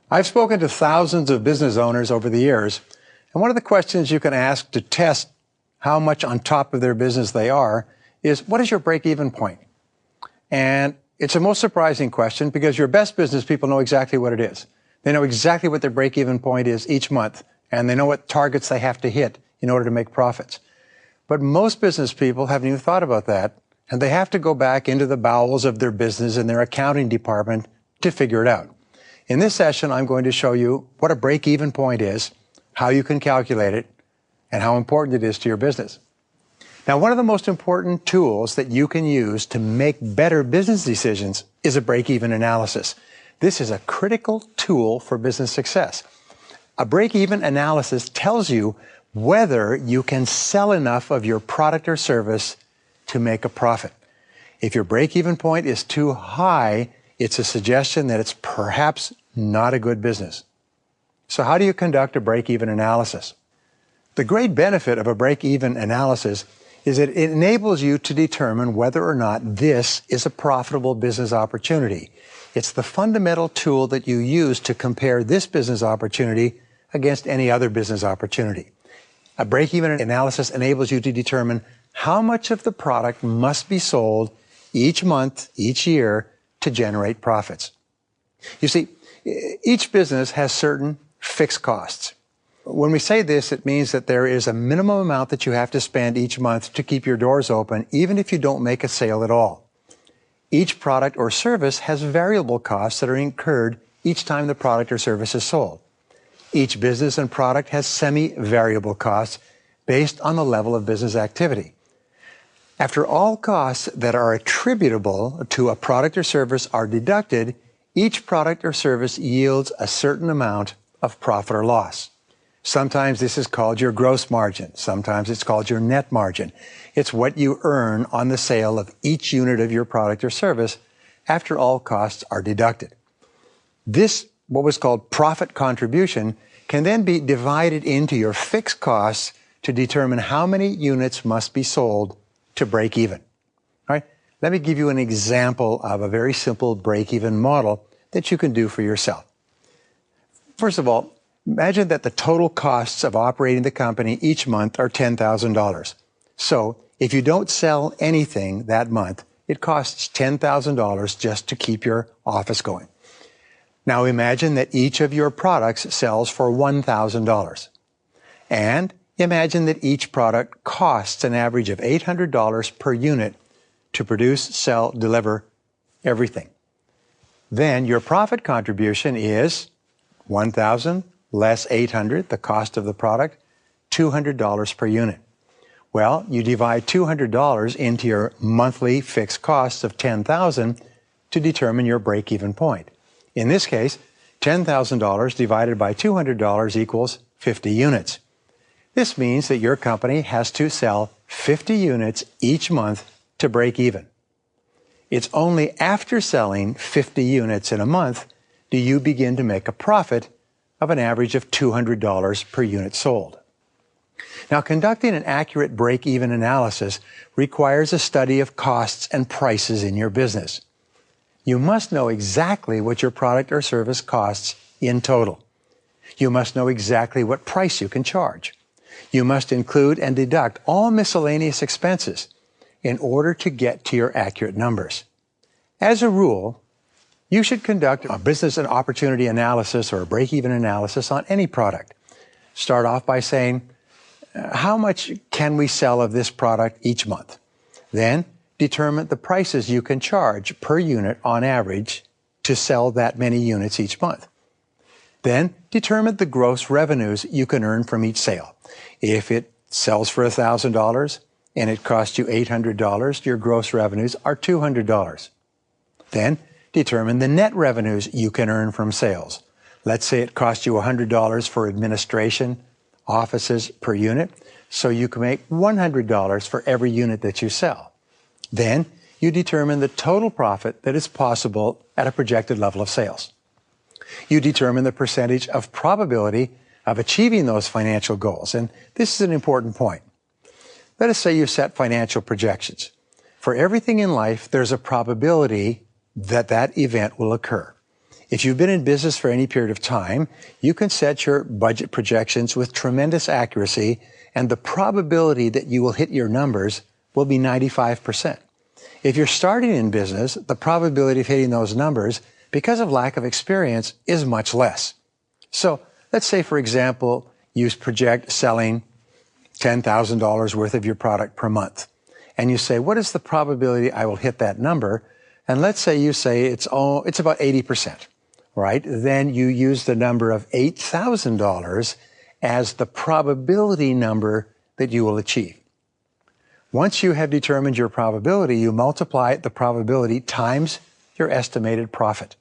I've spoken to thousands of business owners over the years, and one of the questions you can ask to test how much on top of their business they are is, what is your break-even point? And it's a most surprising question because your best business people know exactly what it is. They know exactly what their break-even point is each month, and they know what targets they have to hit in order to make profits. But most business people haven't even thought about that, and they have to go back into the bowels of their business and their accounting department to figure it out. In this session, I'm going to show you what a break-even point is, how you can calculate it, and how important it is to your business. Now, one of the most important tools that you can use to make better business decisions is a break-even analysis. This is a critical tool for business success. A break-even analysis tells you whether you can sell enough of your product or service to make a profit. If your break-even point is too high, it's a suggestion that it's perhaps not a good business. So how do you conduct a break-even analysis? The great benefit of a break-even analysis is that it enables you to determine whether or not this is a profitable business opportunity. It's the fundamental tool that you use to compare this business opportunity against any other business opportunity. A break-even analysis enables you to determine how much of the product must be sold each month, each year, to generate profits. You see, each business has certain fixed costs. When we say this, it means that there is a minimum amount that you have to spend each month to keep your doors open, even if you don't make a sale at all. Each product or service has variable costs that are incurred each time the product or service is sold. Each business and product has semi-variable costs based on the level of business activity. After all costs that are attributable to a product or service are deducted, each product or service yields a certain amount of profit or loss. Sometimes this is called your gross margin. Sometimes it's called your net margin. It's what you earn on the sale of each unit of your product or service after all costs are deducted. This, what was called profit contribution, can then be divided into your fixed costs to determine how many units must be sold to break even. All right, let me give you an example of a very simple break-even model that you can do for yourself. First of all, imagine that the total costs of operating the company each month are $10,000. So if you don't sell anything that month, it costs $10,000 just to keep your office going. Now imagine that each of your products sells for $1,000. And imagine that each product costs an average of $800 per unit to produce, sell, deliver everything. Then your profit contribution is $1,000 less $800, the cost of the product, $200 per unit. Well, you divide $200 into your monthly fixed costs of $10,000 to determine your break-even point. In this case, $10,000 divided by $200 equals 50 units. This means that your company has to sell 50 units each month to break even. It's only after selling 50 units in a month do you begin to make a profit of an average of $200 per unit sold. Now, conducting an accurate break-even analysis requires a study of costs and prices in your business. You must know exactly what your product or service costs in total. You must know exactly what price you can charge. You must include and deduct all miscellaneous expenses in order to get to your accurate numbers. As a rule, you should conduct a business and opportunity analysis or a break-even analysis on any product. Start off by saying, how much can we sell of this product each month? Then determine the prices you can charge per unit on average to sell that many units each month. Then determine the gross revenues you can earn from each sale. If it sells for $1,000 and it costs you $800, your gross revenues are $200. Then determine the net revenues you can earn from sales. Let's say it costs you $100 for administration, offices per unit, so you can make $100 for every unit that you sell. Then you determine the total profit that is possible at a projected level of sales. You determine the percentage of probability of achieving those financial goals, and this is an important point. Let us say you set financial projections. For everything in life, there's a probability that that event will occur. If you've been in business for any period of time, you can set your budget projections with tremendous accuracy, and the probability that you will hit your numbers will be 95%. If you're starting in business, the probability of hitting those numbers, because of lack of experience, is much less. So let's say, for example, you project selling $10,000 worth of your product per month. And you say, what is the probability I will hit that number? And let's say you say it's about 80%, right? Then you use the number of $8,000 as the probability number that you will achieve. Once you have determined your probability, you multiply the probability times your estimated profit.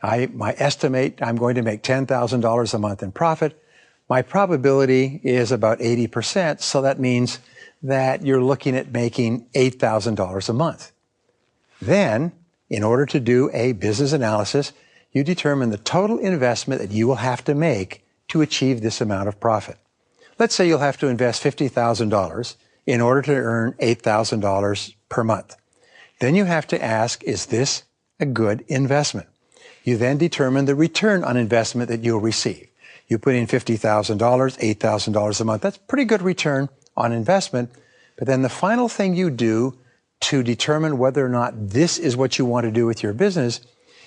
My estimate, I'm going to make $10,000 a month in profit. My probability is about 80%, so that means that you're looking at making $8,000 a month. Then, in order to do a business analysis, you determine the total investment that you will have to make to achieve this amount of profit. Let's say you'll have to invest $50,000 in order to earn $8,000 per month. Then you have to ask, is this a good investment? You then determine the return on investment that you'll receive. You put in $50,000, $8,000 a month. That's a pretty good return on investment. But then the final thing you do to determine whether or not this is what you want to do with your business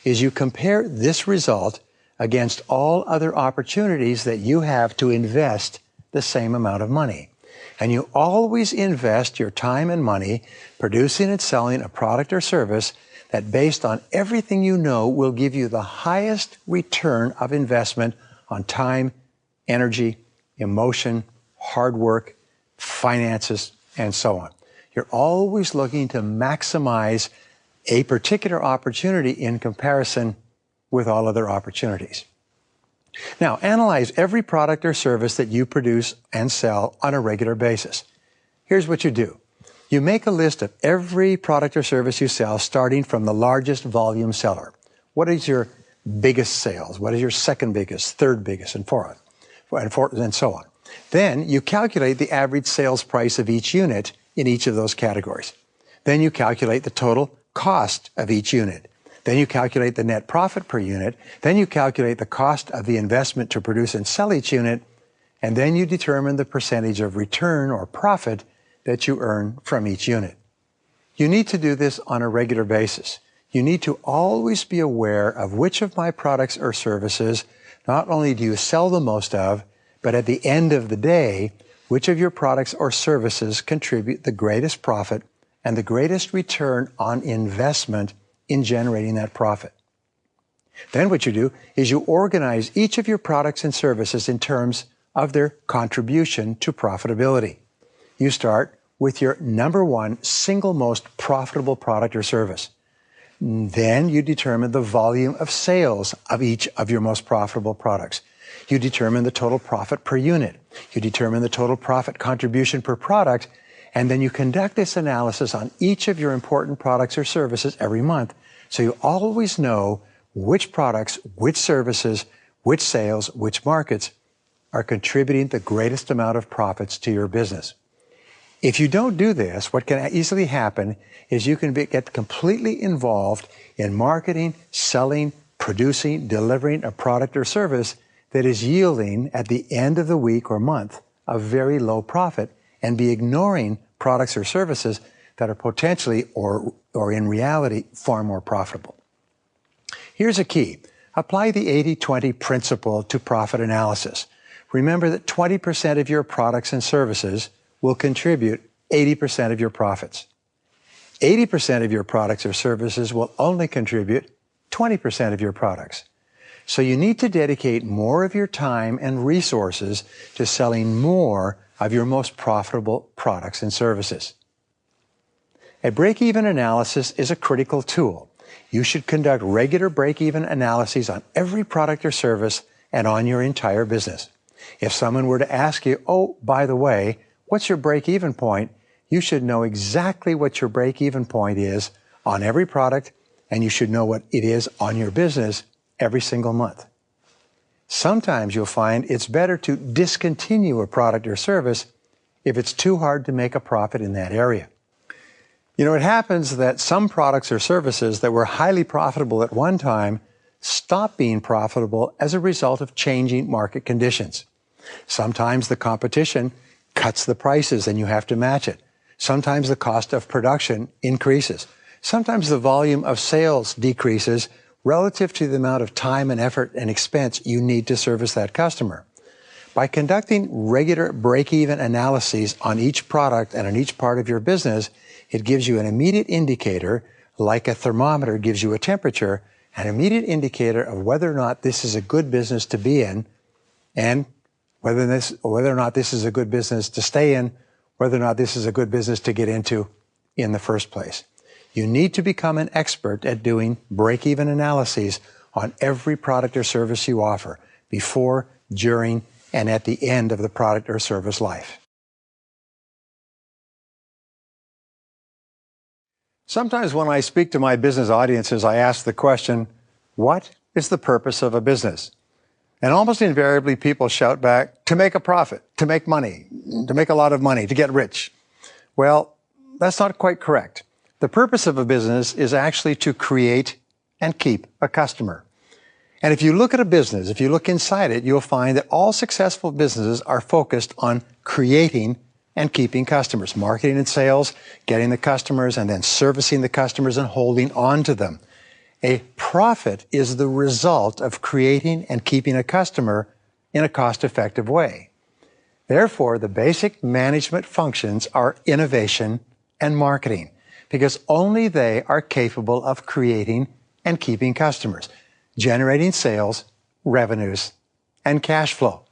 is you compare this result against all other opportunities that you have to invest the same amount of money. And you always invest your time and money producing and selling a product or service that, based on everything you know, will give you the highest return of investment on time, energy, emotion, hard work, finances, and so on. You're always looking to maximize a particular opportunity in comparison with all other opportunities. Now, analyze every product or service that you produce and sell on a regular basis. Here's what you do. You make a list of every product or service you sell, starting from the largest volume seller. What is your biggest sales? What is your second biggest, third biggest, and so on. Then you calculate the average sales price of each unit in each of those categories. Then you calculate the total cost of each unit. Then you calculate the net profit per unit. Then you calculate the cost of the investment to produce and sell each unit. And then you determine the percentage of return or profit that you earn from each unit. You need to do this on a regular basis. You need to always be aware of which of my products or services not only do you sell the most of, but at the end of the day, which of your products or services contribute the greatest profit and the greatest return on investment in generating that profit. Then what you do is you organize each of your products and services in terms of their contribution to profitability. You start with your number one single most profitable product or service. Then you determine the volume of sales of each of your most profitable products. You determine the total profit per unit. You determine the total profit contribution per product, and then you conduct this analysis on each of your important products or services every month, so you always know which products, which services, which sales, which markets are contributing the greatest amount of profits to your business. If you don't do this, what can easily happen is you can get completely involved in marketing, selling, producing, delivering a product or service that is yielding at the end of the week or month a very low profit, and be ignoring products or services that are potentially or in reality far more profitable. Here's a key. Apply the 80-20 principle to profit analysis. Remember that 20% of your products and services will contribute 80% of your profits. 80% of your products or services will only contribute 20% of your products. So you need to dedicate more of your time and resources to selling more of your most profitable products and services. A break-even analysis is a critical tool. You should conduct regular break-even analyses on every product or service and on your entire business. If someone were to ask you, oh, by the way, what's your break-even point? You should know exactly what your break-even point is on every product, and you should know what it is on your business every single month. Sometimes you'll find it's better to discontinue a product or service if it's too hard to make a profit in that area. You know, it happens that some products or services that were highly profitable at one time stop being profitable as a result of changing market conditions. Sometimes the competition cuts the prices and you have to match it. Sometimes the cost of production increases. Sometimes the volume of sales decreases relative to the amount of time and effort and expense you need to service that customer. By conducting regular break-even analyses on each product and on each part of your business, it gives you an immediate indicator, like a thermometer gives you a temperature, an immediate indicator of whether or not this is a good business to be in, and whether or not this is a good business to stay in, whether or not this is a good business to get into in the first place. You need to become an expert at doing break-even analyses on every product or service you offer, before, during, and at the end of the product or service life. Sometimes when I speak to my business audiences, I ask the question, what is the purpose of a business? And almost invariably people shout back, to make a profit, to make money, to make a lot of money, to get rich. Well, that's not quite correct. The purpose of a business is actually to create and keep a customer. And if you look at a business, if you look inside it, you'll find that all successful businesses are focused on creating and keeping customers, marketing and sales, getting the customers, and then servicing the customers and holding on to them. A profit is the result of creating and keeping a customer in a cost-effective way. Therefore, the basic management functions are innovation and marketing, because only they are capable of creating and keeping customers, generating sales, revenues, and cash flow.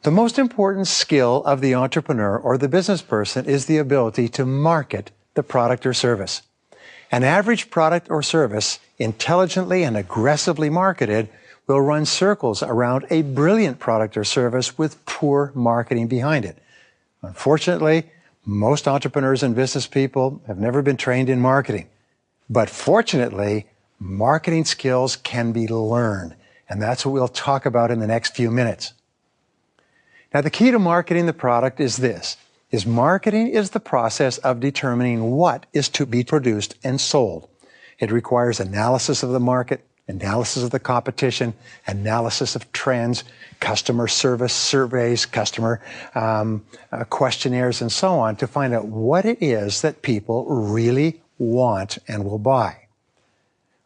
The most important skill of the entrepreneur or the business person is the ability to market the product or service. An average product or service, intelligently and aggressively marketed, will run circles around a brilliant product or service with poor marketing behind it. Unfortunately, most entrepreneurs and business people have never been trained in marketing. But fortunately, marketing skills can be learned, and that's what we'll talk about in the next few minutes. Now, the key to marketing the product is this, marketing is the process of determining what is to be produced and sold. It requires analysis of the market, analysis of the competition, analysis of trends, customer service surveys, customer questionnaires, and so on, to find out what it is that people really want and will buy.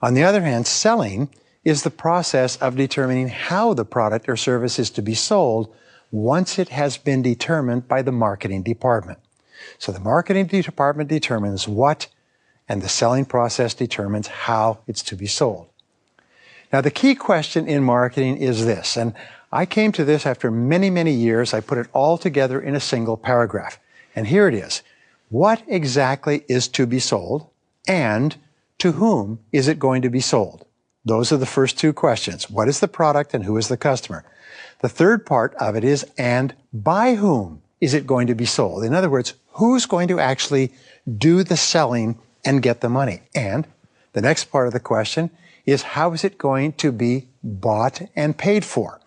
On the other hand, selling is the process of determining how the product or service is to be sold once it has been determined by the marketing department. So the marketing department determines what, and the selling process determines how it's to be sold. Now, the key question in marketing is this, and I came to this after many, many years. I put it all together in a single paragraph. And here it is. What exactly is to be sold, and to whom is it going to be sold? Those are the first two questions. What is the product and who is the customer? The third part of it is, and by whom is it going to be sold? In other words, who's going to actually do the selling and get the money? And the next part of the question is, how is it going to be bought and paid for?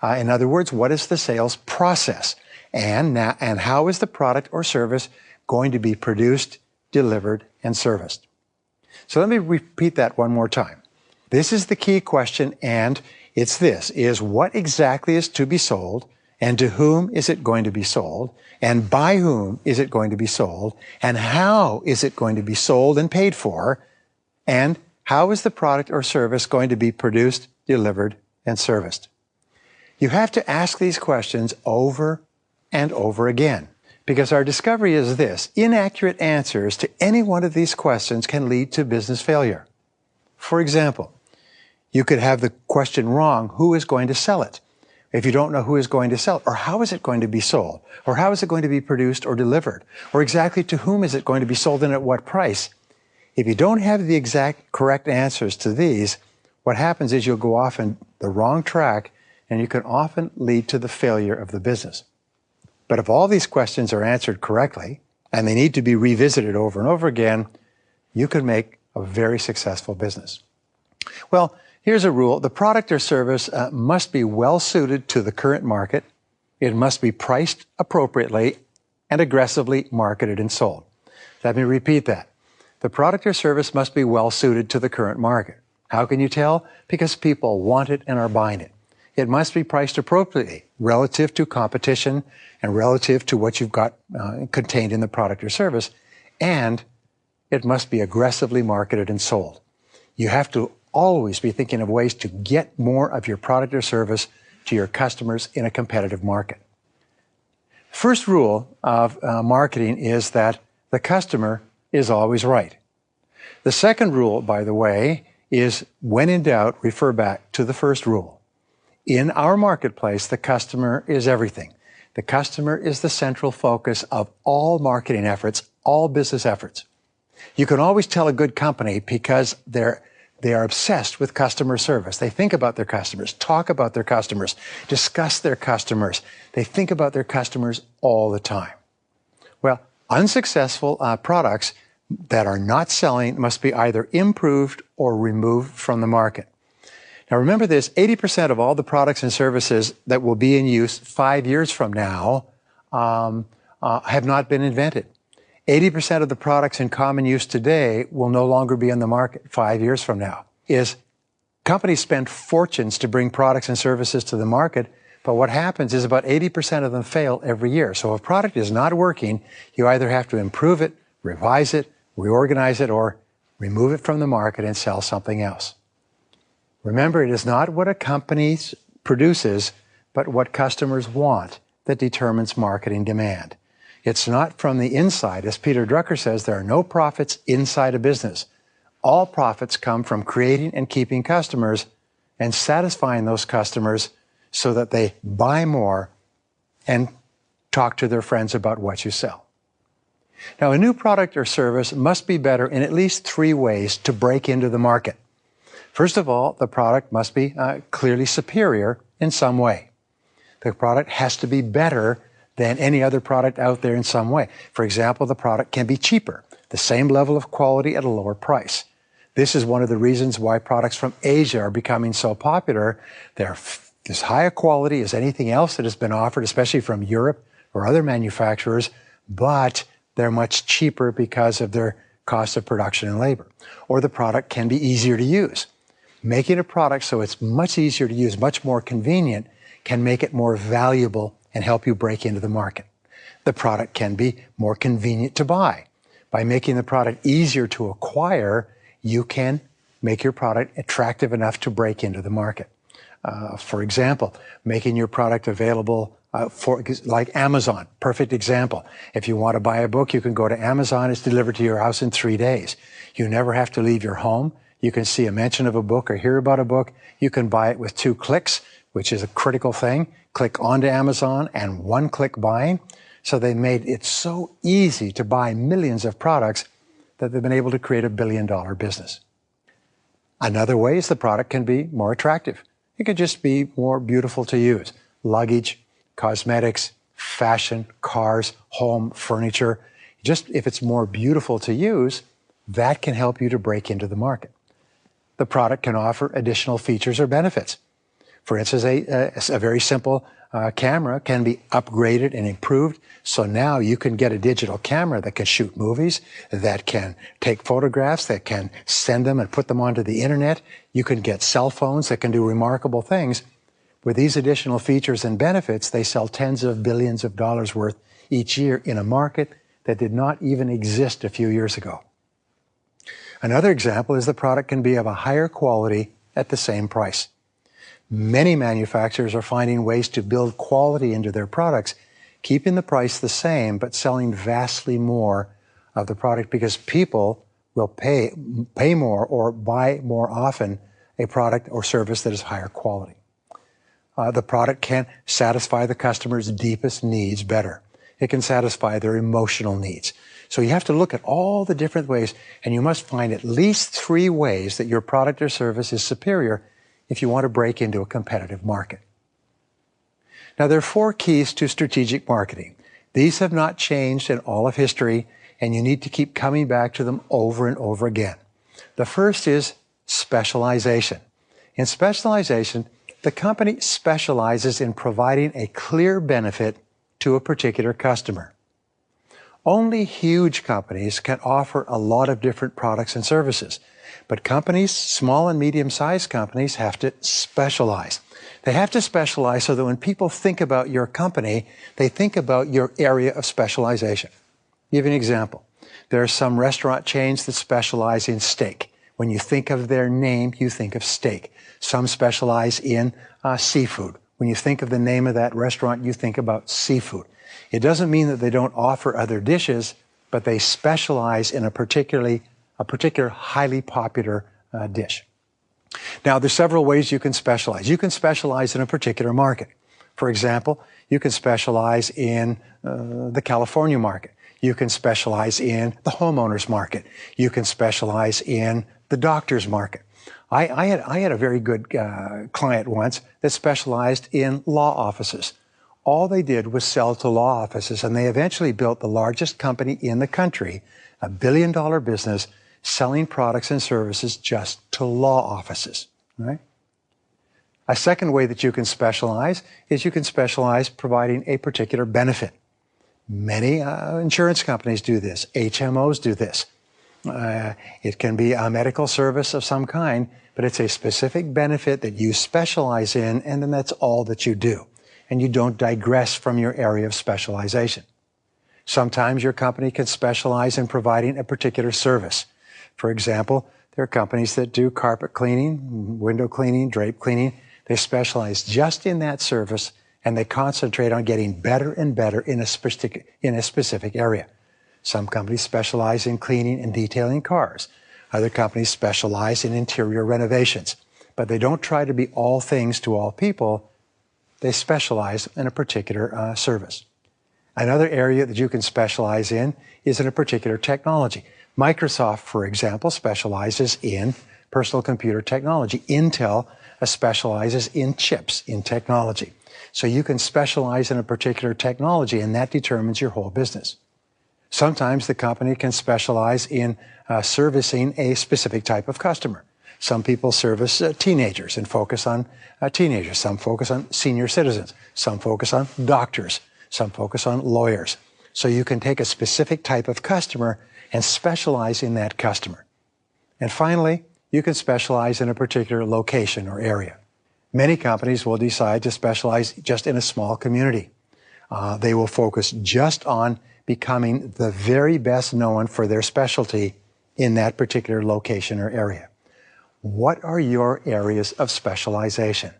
In other words, what is the sales process? And how is the product or service going to be produced, delivered, and serviced? So let me repeat that one more time. This is the key question, and it's this, is what exactly is to be sold, and to whom is it going to be sold, and by whom is it going to be sold, and how is it going to be sold and paid for, and how is the product or service going to be produced, delivered, and serviced? You have to ask these questions over and over again, because our discovery is this: inaccurate answers to any one of these questions can lead to business failure. For example, you could have the question wrong, who is going to sell it? If you don't know who is going to sell it, or how is it going to be sold, or how is it going to be produced or delivered, or exactly to whom is it going to be sold and at what price? If you don't have the exact correct answers to these, what happens is you'll go off in the wrong track, and you can often lead to the failure of the business. But if all these questions are answered correctly, and they need to be revisited over and over again, you can make a very successful business. Well, here's a rule. The product or service must be well suited to the current market. It must be priced appropriately and aggressively marketed and sold. Let me repeat that. The product or service must be well suited to the current market. How can you tell? Because people want it and are buying it. It must be priced appropriately relative to competition and relative to what you've got contained in the product or service, and it must be aggressively marketed and sold. You have to always be thinking of ways to get more of your product or service to your customers in a competitive market. First rule of marketing is that the customer is always right. The second rule, by the way, is when in doubt, refer back to the first rule. In our marketplace, the customer is everything. The customer is the central focus of all marketing efforts, all business efforts. You can always tell a good company because they are obsessed with customer service. They think about their customers, talk about their customers, discuss their customers. They think about their customers all the time. Well, unsuccessful products that are not selling must be either improved or removed from the market. Now remember this, 80% of all the products and services that will be in use 5 years from now have not been invented. 80% of the products in common use today will no longer be on the market 5 years from now. Companies spend fortunes to bring products and services to the market, but what happens is about 80% of them fail every year. So if a product is not working, you either have to improve it, revise it, reorganize it, or remove it from the market and sell something else. Remember, it is not what a company produces, but what customers want that determines marketing demand. It's not from the inside. As Peter Drucker says, there are no profits inside a business. All profits come from creating and keeping customers and satisfying those customers so that they buy more and talk to their friends about what you sell. Now, a new product or service must be better in at least 3 ways to break into the market. First of all, the product must be clearly superior in some way. The product has to be better than any other product out there in some way. For example, the product can be cheaper, the same level of quality at a lower price. This is one of the reasons why products from Asia are becoming so popular. They're as high a quality as anything else that has been offered, especially from Europe or other manufacturers, but they're much cheaper because of their cost of production and labor. Or the product can be easier to use. Making a product so it's much easier to use, much more convenient, can make it more valuable and help you break into the market. The product can be more convenient to buy. By making the product easier to acquire, you can make your product attractive enough to break into the market. For example, making your product available like Amazon, perfect example. If you want to buy a book, you can go to Amazon. It's delivered to your house in 3 days. You never have to leave your home. You can see a mention of a book or hear about a book. You can buy it with 2 clicks, which is a critical thing. Click onto Amazon and 1-click buying. So they made it so easy to buy millions of products that they've been able to create $1 billion business. Another way is the product can be more attractive. It can just be more beautiful to use. Luggage, cosmetics, fashion, cars, home, furniture. Just if it's more beautiful to use, that can help you to break into the market. The product can offer additional features or benefits. For instance, a very simple camera can be upgraded and improved. So now you can get a digital camera that can shoot movies, that can take photographs, that can send them and put them onto the internet. You can get cell phones that can do remarkable things. With these additional features and benefits, they sell tens of billions of dollars worth each year in a market that did not even exist a few years ago. Another example is the product can be of a higher quality at the same price. Many manufacturers are finding ways to build quality into their products, keeping the price the same, but selling vastly more of the product because people will pay more or buy more often a product or service that is higher quality. The product can satisfy the customer's deepest needs better. It can satisfy their emotional needs. So you have to look at all the different ways, and you must find at least 3 ways that your product or service is superior if you want to break into a competitive market. Now, there are 4 keys to strategic marketing. These have not changed in all of history, and you need to keep coming back to them over and over again. The first is specialization. In specialization, the company specializes in providing a clear benefit to a particular customer. Only huge companies can offer a lot of different products and services. But companies, small and medium-sized companies, have to specialize. They have to specialize so that when people think about your company, they think about your area of specialization. I'll give you an example. There are some restaurant chains that specialize in steak. When you think of their name, you think of steak. Some specialize in seafood. When you think of the name of that restaurant, you think about seafood. It doesn't mean that they don't offer other dishes, but they specialize in a particular highly popular dish. Now, there's several ways you can specialize. You can specialize in a particular market. For example, you can specialize in the California market. You can specialize in the homeowners market. You can specialize in the doctor's market. I had a very good client once that specialized in law offices. All they did was sell to law offices, and they eventually built the largest company in the country, a billion-dollar business, selling products and services just to law offices. Right? A second way that you can specialize is you can specialize providing a particular benefit. Many insurance companies do this. HMOs do this. It can be a medical service of some kind, but it's a specific benefit that you specialize in, and then that's all that you do. And you don't digress from your area of specialization. Sometimes your company can specialize in providing a particular service. For example, there are companies that do carpet cleaning, window cleaning, drape cleaning. They specialize just in that service, and they concentrate on getting better and better in a specific area. Some companies specialize in cleaning and detailing cars. Other companies specialize in interior renovations. But they don't try to be all things to all people. They specialize in a particular service. Another area that you can specialize in is in a particular technology. Microsoft, for example, specializes in personal computer technology. Intel specializes in chips, in technology. So you can specialize in a particular technology, and that determines your whole business. Sometimes the company can specialize in servicing a specific type of customer. Some people service teenagers and focus on teenagers. Some focus on senior citizens. Some focus on doctors. Some focus on lawyers. So you can take a specific type of customer and specialize in that customer. And finally, you can specialize in a particular location or area. Many companies will decide to specialize just in a small community. They will focus just on becoming the very best known for their specialty in that particular location or area. What are your areas of specialization?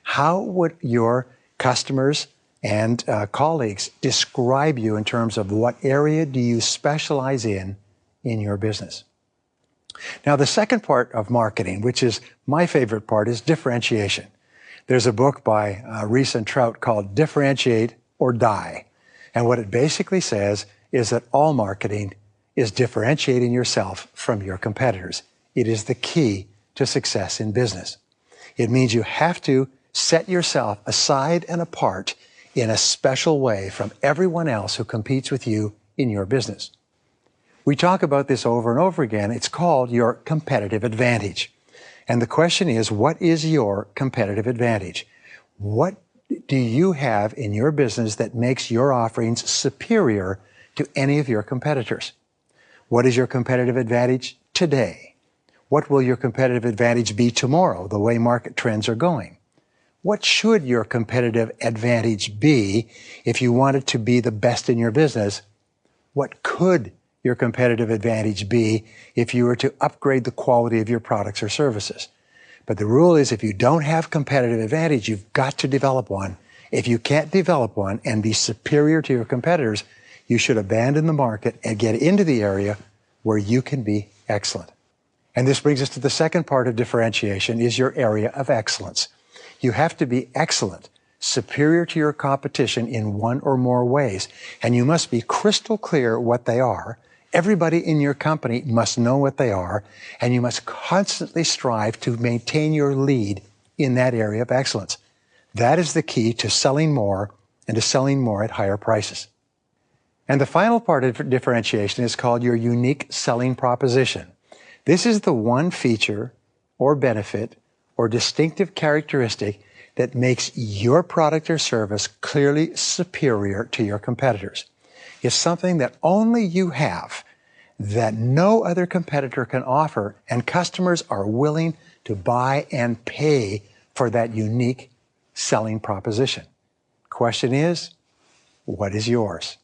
How would your customers and colleagues describe you in terms of what area do you specialize in your business? Now, the second part of marketing, which is my favorite part, is differentiation. There's a book by Rees and Trout called Differentiate or Die. And what it basically says is that all marketing is differentiating yourself from your competitors. It is the key to success in business. It means you have to set yourself aside and apart in a special way from everyone else who competes with you in your business. We talk about this over and over again. It's called your competitive advantage. And the question is, what is your competitive advantage? What do you have in your business that makes your offerings superior to any of your competitors? What is your competitive advantage today? What will your competitive advantage be tomorrow, the way market trends are going? What should your competitive advantage be if you wanted to be the best in your business? What could your competitive advantage be if you were to upgrade the quality of your products or services? But the rule is, if you don't have competitive advantage, you've got to develop one. If you can't develop one and be superior to your competitors, you should abandon the market and get into the area where you can be excellent. And this brings us to the second part of differentiation, is your area of excellence. You have to be excellent, superior to your competition in one or more ways, and you must be crystal clear what they are. Everybody in your company must know what they are, and you must constantly strive to maintain your lead in that area of excellence. That is the key to selling more and to selling more at higher prices. And the final part of differentiation is called your unique selling proposition. This is the one feature or benefit or distinctive characteristic that makes your product or service clearly superior to your competitors. It's something that only you have, that no other competitor can offer, and customers are willing to buy and pay for that unique selling proposition. Question is, what is yours?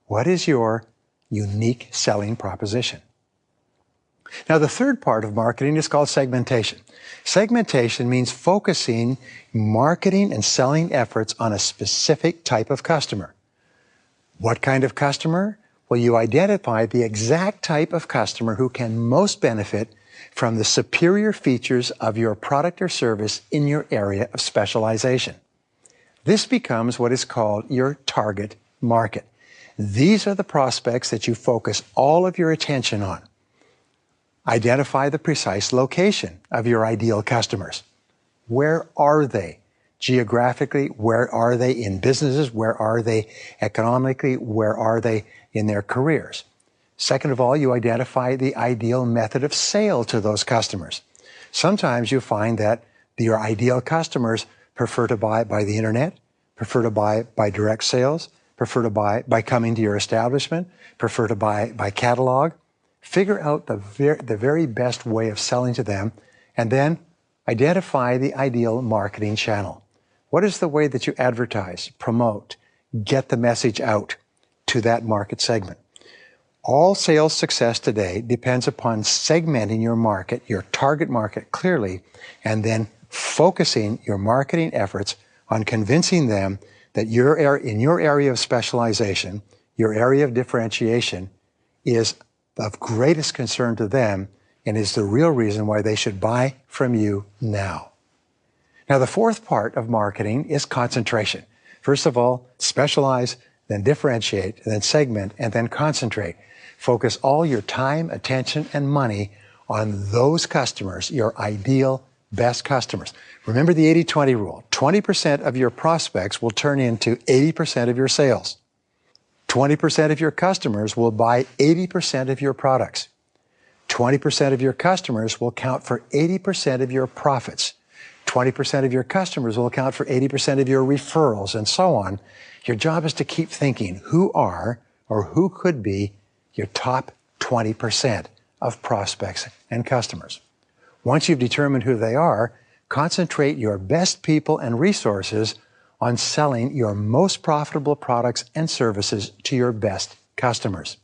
What is your unique selling proposition? Now, the third part of marketing is called segmentation. Segmentation means focusing marketing and selling efforts on a specific type of customer. What kind of customer? Well, you identify the exact type of customer who can most benefit from the superior features of your product or service in your area of specialization. This becomes what is called your target market. These are the prospects that you focus all of your attention on. Identify the precise location of your ideal customers. Where are they? Geographically, where are they in businesses? Where are they economically? Where are they in their careers? Second of all, you identify the ideal method of sale to those customers. Sometimes you find that your ideal customers prefer to buy by the internet, prefer to buy by direct sales, prefer to buy by coming to your establishment, prefer to buy by catalog. Figure out the very best way of selling to them, and then identify the ideal marketing channel. What is the way that you advertise, promote, get the message out to that market segment? All sales success today depends upon segmenting your market, your target market clearly, and then focusing your marketing efforts on convincing them that in your area of specialization, your area of differentiation is of greatest concern to them and is the real reason why they should buy from you now. Now, the fourth part of marketing is concentration. First of all, specialize, then differentiate, then segment, and then concentrate. Focus all your time, attention, and money on those customers, your ideal best customers. Remember the 80-20 rule. 20% of your prospects will turn into 80% of your sales. 20% of your customers will buy 80% of your products. 20% of your customers will count for 80% of your profits. 20% of your customers will account for 80% of your referrals, and so on. Your job is to keep thinking who are or who could be your top 20% of prospects and customers. Once you've determined who they are, concentrate your best people and resources on selling your most profitable products and services to your best customers.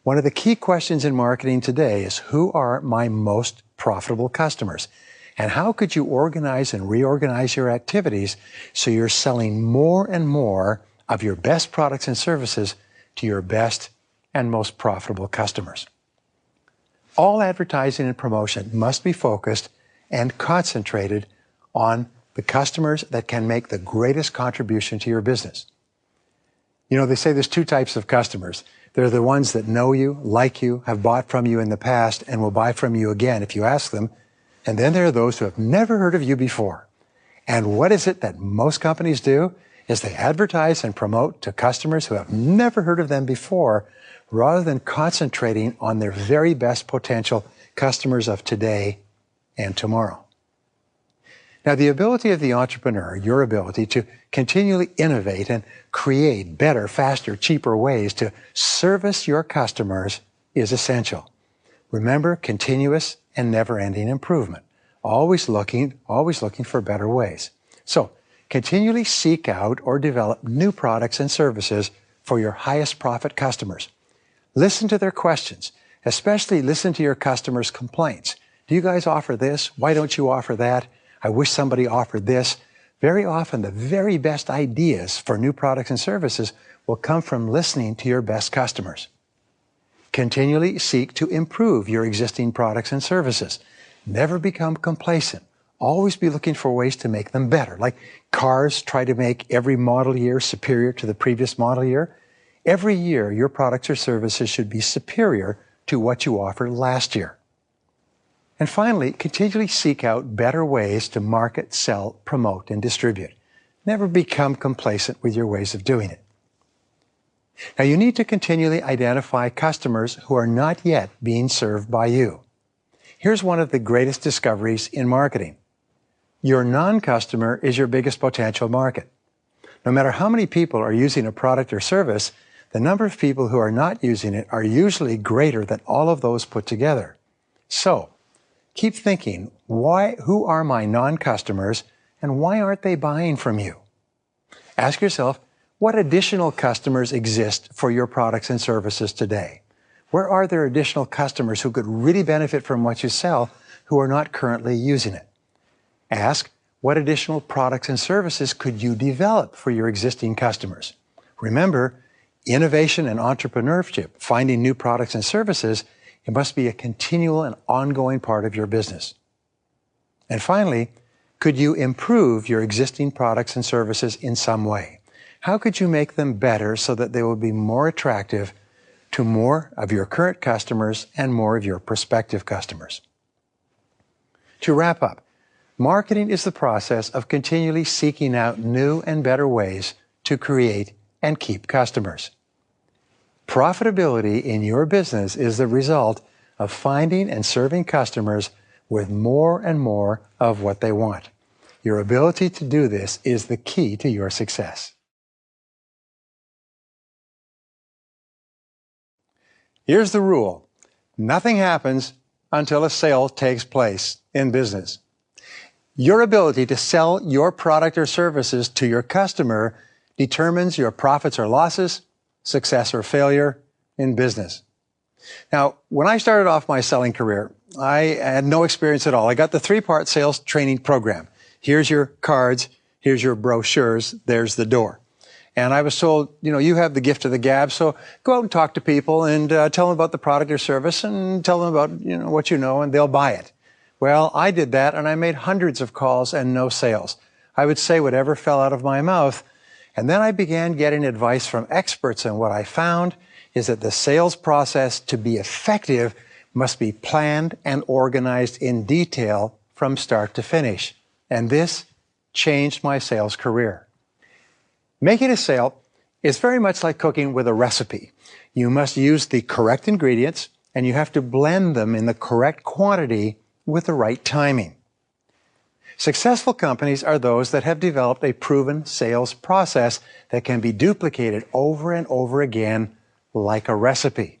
One of the key questions in marketing today is, who are my most profitable customers? And how could you organize and reorganize your activities so you're selling more and more of your best products and services to your best and most profitable customers? All advertising and promotion must be focused and concentrated on the customers that can make the greatest contribution to your business. You know, they say there's two types of customers. They're the ones that know you, like you, have bought from you in the past, and will buy from you again if you ask them. And then there are those who have never heard of you before. And what is it that most companies do? Is they advertise and promote to customers who have never heard of them before, rather than concentrating on their very best potential customers of today and tomorrow. Now, the ability of the entrepreneur, your ability to continually innovate and create better, faster, cheaper ways to service your customers is essential. Remember, continuous and never-ending improvement. Always looking for better ways. So, continually seek out or develop new products and services for your highest profit customers. Listen to their questions, especially listen to your customers' complaints. Do you guys offer this? Why don't you offer that? I wish somebody offered this. Very often, the very best ideas for new products and services will come from listening to your best customers. Continually seek to improve your existing products and services. Never become complacent. Always be looking for ways to make them better. Like cars try to make every model year superior to the previous model year. Every year, your products or services should be superior to what you offered last year. And finally, continually seek out better ways to market, sell, promote, and distribute. Never become complacent with your ways of doing it. Now, you need to continually identify customers who are not yet being served by you. Here's one of the greatest discoveries in marketing. Your non-customer is your biggest potential market. No matter how many people are using a product or service, the number of people who are not using it are usually greater than all of those put together. So, keep thinking, who are my non-customers and why aren't they buying from you? Ask yourself, what additional customers exist for your products and services today? Where are there additional customers who could really benefit from what you sell who are not currently using it? Ask, what additional products and services could you develop for your existing customers? Remember, innovation and entrepreneurship, finding new products and services, it must be a continual and ongoing part of your business. And finally, could you improve your existing products and services in some way? How could you make them better so that they will be more attractive to more of your current customers and more of your prospective customers? To wrap up, marketing is the process of continually seeking out new and better ways to create and keep customers. Profitability in your business is the result of finding and serving customers with more and more of what they want. Your ability to do this is the key to your success. Here's the rule. Nothing happens until a sale takes place in business. Your ability to sell your product or services to your customer determines your profits or losses, success or failure in business. Now, when I started off my selling career, I had no experience at all. I got the 3-part sales training program. Here's your cards, here's your brochures, there's the door. And I was told, you have the gift of the gab, so go out and talk to people and tell them about the product or service and tell them about, what you know, and they'll buy it. Well, I did that, and I made hundreds of calls and no sales. I would say whatever fell out of my mouth. And then I began getting advice from experts, and what I found is that the sales process, to be effective, must be planned and organized in detail from start to finish. And this changed my sales career. Making a sale is very much like cooking with a recipe. You must use the correct ingredients, and you have to blend them in the correct quantity with the right timing. Successful companies are those that have developed a proven sales process that can be duplicated over and over again like a recipe.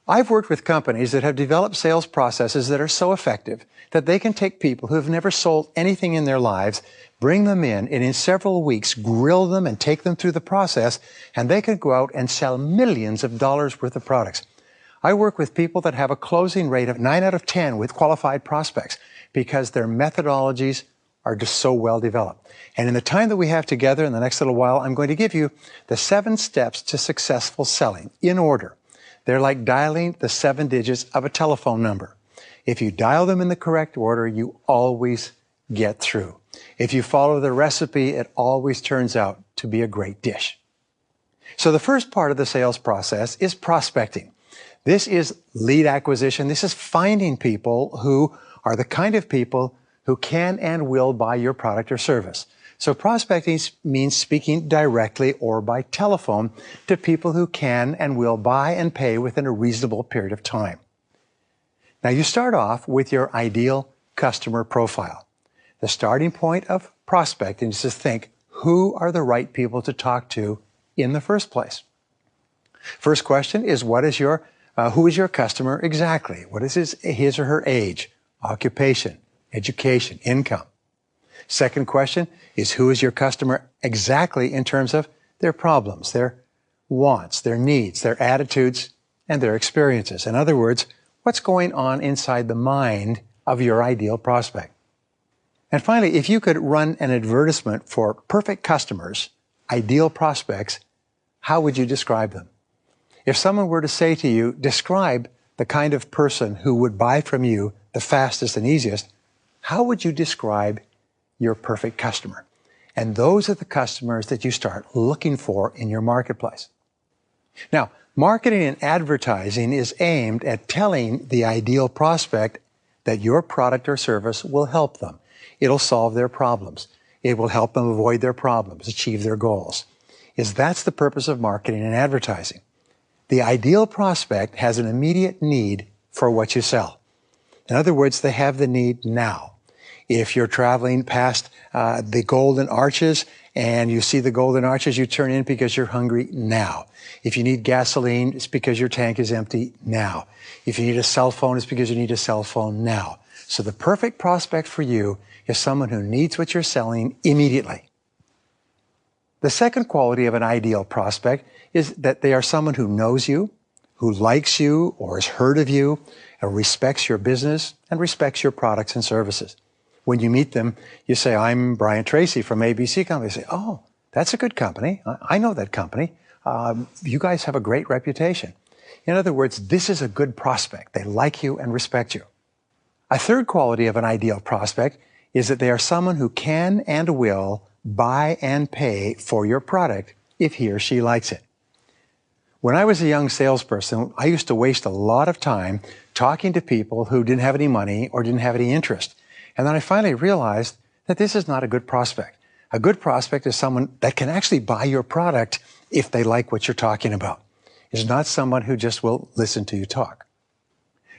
I've worked with companies that have developed sales processes that are so effective that they can take people who have never sold anything in their lives, bring them in, and in several weeks grill them and take them through the process, and they can go out and sell millions of dollars worth of products. I work with people that have a closing rate of 9 out of 10 with qualified prospects because their methodologies are just so well developed. And in the time that we have together in the next little while, I'm going to give you the 7 steps to successful selling in order. They're like dialing the 7 digits of a telephone number. If you dial them in the correct order, you always get through. If you follow the recipe, it always turns out to be a great dish. So the first part of the sales process is prospecting. This is lead acquisition. This is finding people who are the kind of people who can and will buy your product or service. So prospecting means speaking directly or by telephone to people who can and will buy and pay within a reasonable period of time. Now you start off with your ideal customer profile. The starting point of prospecting is to think, who are the right people to talk to in the first place? First question is, who is your customer exactly? What is his or her age, occupation, education, income? Second question is, who is your customer exactly in terms of their problems, their wants, their needs, their attitudes, and their experiences? In other words, what's going on inside the mind of your ideal prospect? And finally, if you could run an advertisement for perfect customers, ideal prospects, how would you describe them? If someone were to say to you, describe the kind of person who would buy from you the fastest and easiest, how would you describe your perfect customer? And those are the customers that you start looking for in your marketplace. Now, marketing and advertising is aimed at telling the ideal prospect that your product or service will help them. It'll solve their problems. It will help them avoid their problems, achieve their goals. That's the purpose of marketing and advertising. The ideal prospect has an immediate need for what you sell. In other words, they have the need now. If you're traveling past the golden arches, and you see the golden arches, you turn in because you're hungry now. If you need gasoline, it's because your tank is empty now. If you need a cell phone, it's because you need a cell phone now. So the perfect prospect for you is someone who needs what you're selling immediately. The second quality of an ideal prospect is that they are someone who knows you, who likes you or has heard of you, and respects your business and respects your products and services. When you meet them, you say, I'm Brian Tracy from ABC Company. They say, oh, that's a good company. I know that company. You guys have a great reputation. In other words, this is a good prospect. They like you and respect you. A third quality of an ideal prospect is that they are someone who can and will buy and pay for your product if he or she likes it. When I was a young salesperson, I used to waste a lot of time talking to people who didn't have any money or didn't have any interest. And then I finally realized that this is not a good prospect. A good prospect is someone that can actually buy your product if they like what you're talking about. It's not someone who just will listen to you talk.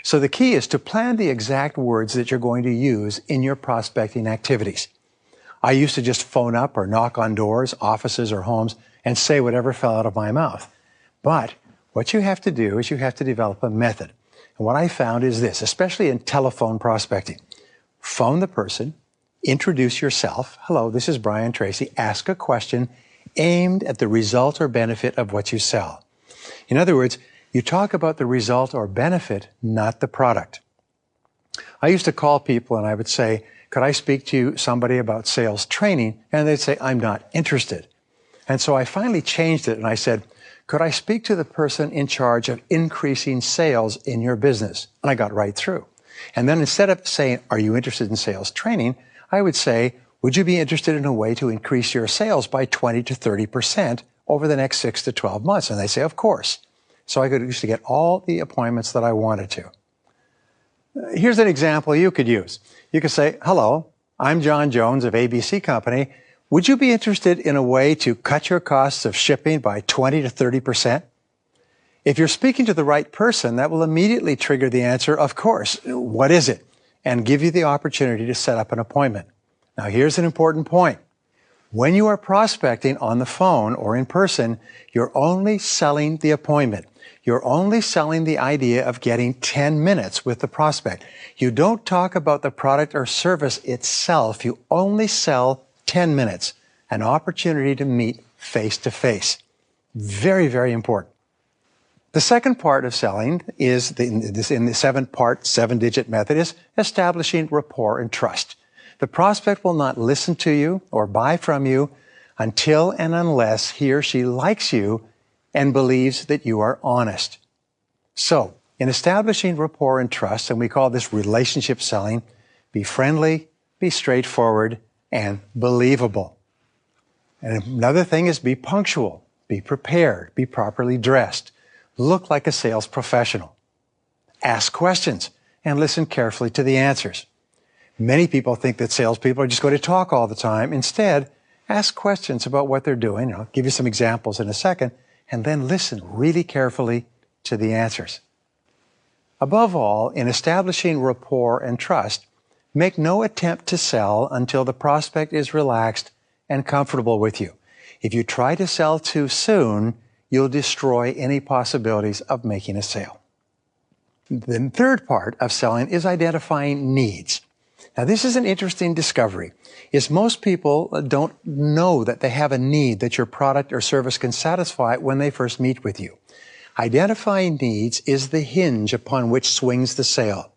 So the key is to plan the exact words that you're going to use in your prospecting activities. I used to just phone up or knock on doors, offices, or homes and say whatever fell out of my mouth. But what you have to do is you have to develop a method. And what I found is this, especially in telephone prospecting. Phone the person, introduce yourself. Hello, this is Brian Tracy. Ask a question aimed at the result or benefit of what you sell. In other words, you talk about the result or benefit, not the product. I used to call people and I would say, could I speak to somebody about sales training? And they'd say, I'm not interested. And so I finally changed it and I said, could I speak to the person in charge of increasing sales in your business? And I got right through. And then instead of saying, are you interested in sales training? I would say, would you be interested in a way to increase your sales by 20 to 30% over the next 6 to 12 months? And they say, of course. So I used to get all the appointments that I wanted to. Here's an example you could use. You could say, hello, I'm John Jones of ABC Company. Would you be interested in a way to cut your costs of shipping by 20 to 30%? If you're speaking to the right person, that will immediately trigger the answer, of course. What is it? And give you the opportunity to set up an appointment. Now, here's an important point. When you are prospecting on the phone or in person, you're only selling the appointment. You're only selling the idea of getting 10 minutes with the prospect. You don't talk about the product or service itself. You only sell 10 minutes, an opportunity to meet face to face. Very, very important. The second part of selling is, in the 7-part, 7-digit method, is establishing rapport and trust. The prospect will not listen to you or buy from you until and unless he or she likes you and believes that you are honest. So, in establishing rapport and trust, and we call this relationship selling, be friendly, be straightforward, and believable. And another thing is be punctual, be prepared, be properly dressed. Look like a sales professional. Ask questions and listen carefully to the answers. Many people think that salespeople are just going to talk all the time. Instead, ask questions about what they're doing. I'll give you some examples in a second, and then listen really carefully to the answers. Above all, in establishing rapport and trust, make no attempt to sell until the prospect is relaxed and comfortable with you. If you try to sell too soon, you'll destroy any possibilities of making a sale. The third part of selling is identifying needs. Now, this is an interesting discovery, is most people don't know that they have a need that your product or service can satisfy when they first meet with you. Identifying needs is the hinge upon which swings the sale.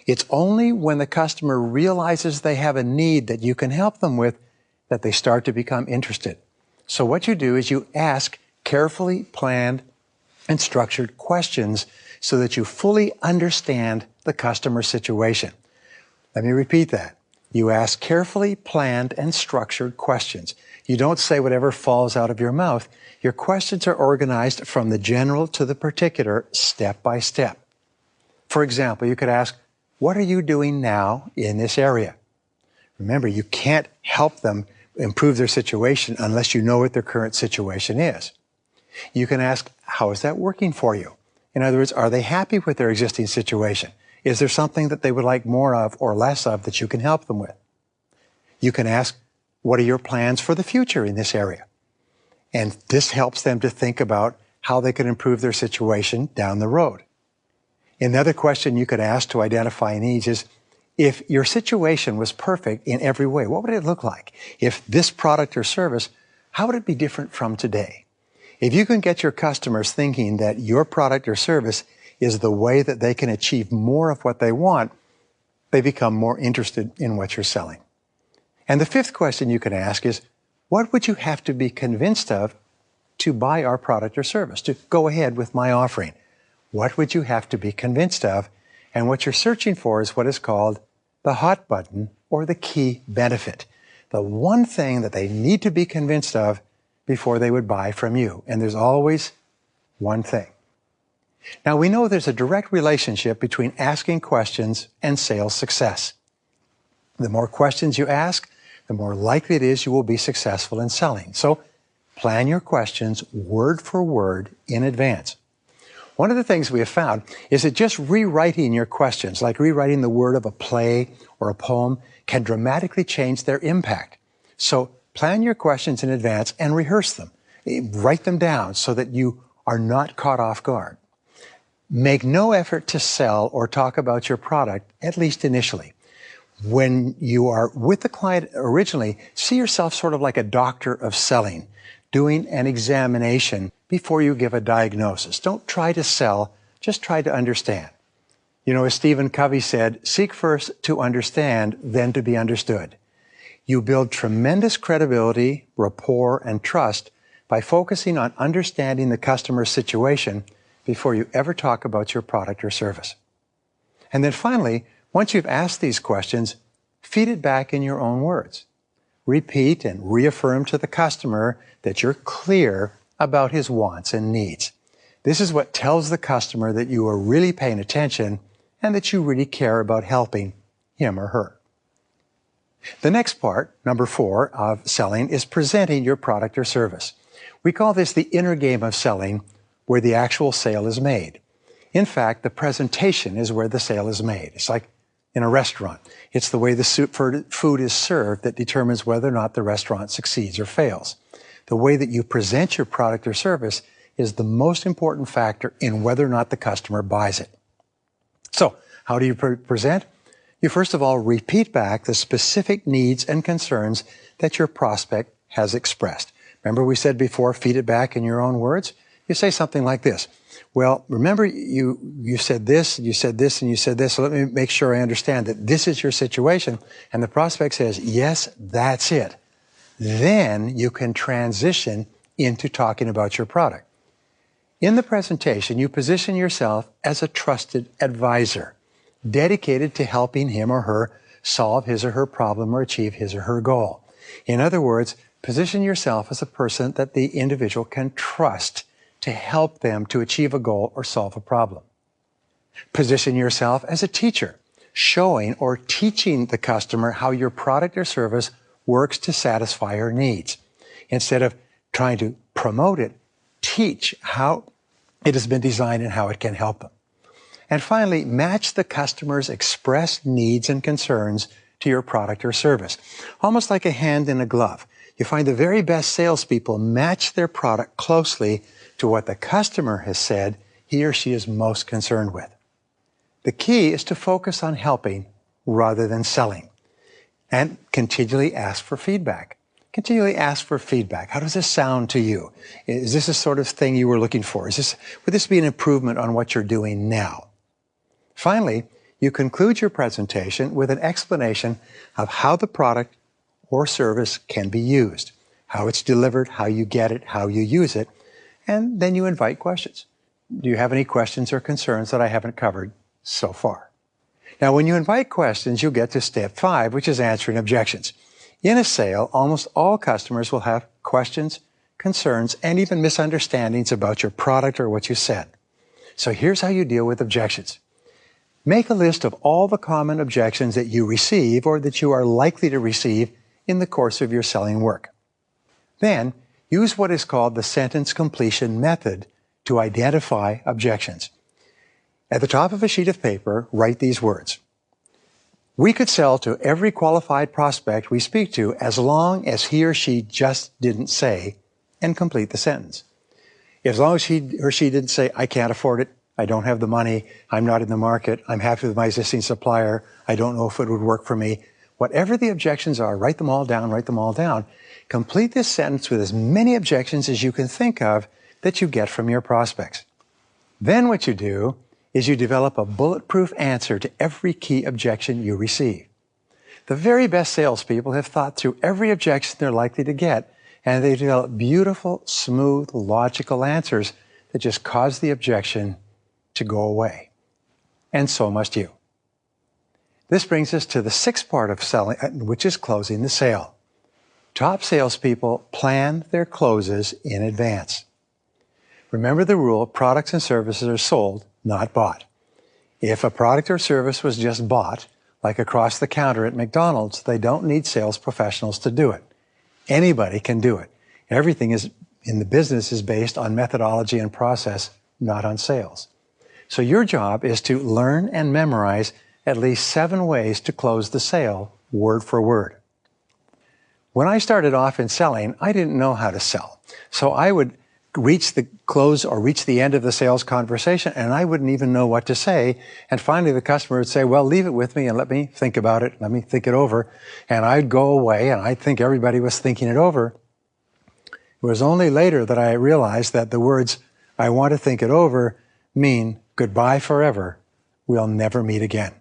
It's only when the customer realizes they have a need that you can help them with that they start to become interested. So what you do is you ask carefully planned and structured questions so that you fully understand the customer situation. Let me repeat that. You ask carefully planned and structured questions. You don't say whatever falls out of your mouth. Your questions are organized from the general to the particular, step by step. For example, you could ask, what are you doing now in this area? Remember, you can't help them improve their situation unless you know what their current situation is. You can ask, how is that working for you? In other words, are they happy with their existing situation? Is there something that they would like more of or less of that you can help them with? You can ask, What are your plans for the future in this area? And this helps them to think about how they can improve their situation down the road. Another question you could ask to identify needs is, if your situation was perfect in every way, what would it look like? If this product or service, how would it be different from today? If you can get your customers thinking that your product or service is the way that they can achieve more of what they want, they become more interested in what you're selling. And the fifth question you can ask is, what would you have to be convinced of to buy our product or service, to go ahead with my offering? What would you have to be convinced of? And what you're searching for is what is called the hot button or the key benefit. The one thing that they need to be convinced of before they would buy from you. And there's always one thing. Now, we know there's a direct relationship between asking questions and sales success. The more questions you ask, the more likely it is you will be successful in selling. So plan your questions word for word in advance. One of the things we have found is that just rewriting your questions, like rewriting the word of a play or a poem, can dramatically change their impact. So plan your questions in advance and rehearse them. Write them down so that you are not caught off guard. Make no effort to sell or talk about your product, at least initially. When you are with the client originally, see yourself sort of like a doctor of selling, doing an examination before you give a diagnosis. Don't try to sell, just try to understand. You know, as Stephen Covey said, seek first to understand, then to be understood. You build tremendous credibility, rapport, and trust by focusing on understanding the customer's situation before you ever talk about your product or service. And then finally, once you've asked these questions, feed it back in your own words. Repeat and reaffirm to the customer that you're clear about his wants and needs. This is what tells the customer that you are really paying attention and that you really care about helping him or her. The next part, number 4 of selling, is presenting your product or service. We call this the inner game of selling, where the actual sale is made. In fact, the presentation is where the sale is made. It's like in a restaurant. It's the way the food is served that determines whether or not the restaurant succeeds or fails. The way that you present your product or service is the most important factor in whether or not the customer buys it. So, how do you present? You first of all repeat back the specific needs and concerns that your prospect has expressed. Remember we said before, feed it back in your own words? You say something like this. Well, remember you said this, you said this, and you said this, so let me make sure I understand that this is your situation. And the prospect says, yes, that's it. Then you can transition into talking about your product. In the presentation, you position yourself as a trusted advisor, dedicated to helping him or her solve his or her problem or achieve his or her goal. In other words, position yourself as a person that the individual can trust to help them to achieve a goal or solve a problem. Position yourself as a teacher, showing or teaching the customer how your product or service works to satisfy her needs. Instead of trying to promote it, teach how it has been designed and how it can help them. And finally, match the customer's expressed needs and concerns to your product or service. Almost like a hand in a glove. You find the very best salespeople match their product closely to what the customer has said he or she is most concerned with. The key is to focus on helping rather than selling. And continually ask for feedback. Continually ask for feedback. How does this sound to you? Is this the sort of thing you were looking for? Would this be an improvement on what you're doing now? Finally, you conclude your presentation with an explanation of how the product or service can be used, how it's delivered, how you get it, how you use it, and then you invite questions. Do you have any questions or concerns that I haven't covered so far? Now, when you invite questions, you'll get to step 5, which is answering objections. In a sale, almost all customers will have questions, concerns, and even misunderstandings about your product or what you said. So here's how you deal with objections. Make a list of all the common objections that you receive or that you are likely to receive in the course of your selling work. Then, use what is called the sentence completion method to identify objections. At the top of a sheet of paper, write these words. We could sell to every qualified prospect we speak to as long as he or she just didn't say and complete the sentence. As long as he or she didn't say, I can't afford it, I don't have the money, I'm not in the market, I'm happy with my existing supplier, I don't know if it would work for me. Whatever the objections are, write them all down, write them all down. Complete this sentence with as many objections as you can think of that you get from your prospects. Then what you do is you develop a bulletproof answer to every key objection you receive. The very best salespeople have thought through every objection they're likely to get, and they develop beautiful, smooth, logical answers that just cause the objection to go away. And so must you. This brings us to the sixth part of selling, which is closing the sale. Top salespeople plan their closes in advance. Remember the rule, products and services are sold, not bought. If a product or service was just bought, like across the counter at McDonald's, they don't need sales professionals to do it. Anybody can do it. Everything in the business is based on methodology and process, not on sales. So your job is to learn and memorize at least 7 ways to close the sale, word for word. When I started off in selling, I didn't know how to sell. So I would reach the close or reach the end of the sales conversation, and I wouldn't even know what to say. And finally, the customer would say, well, leave it with me and let me think about it. Let me think it over. And I'd go away, and I'd think everybody was thinking it over. It was only later that I realized that the words, I want to think it over, mean goodbye forever. We'll never meet again.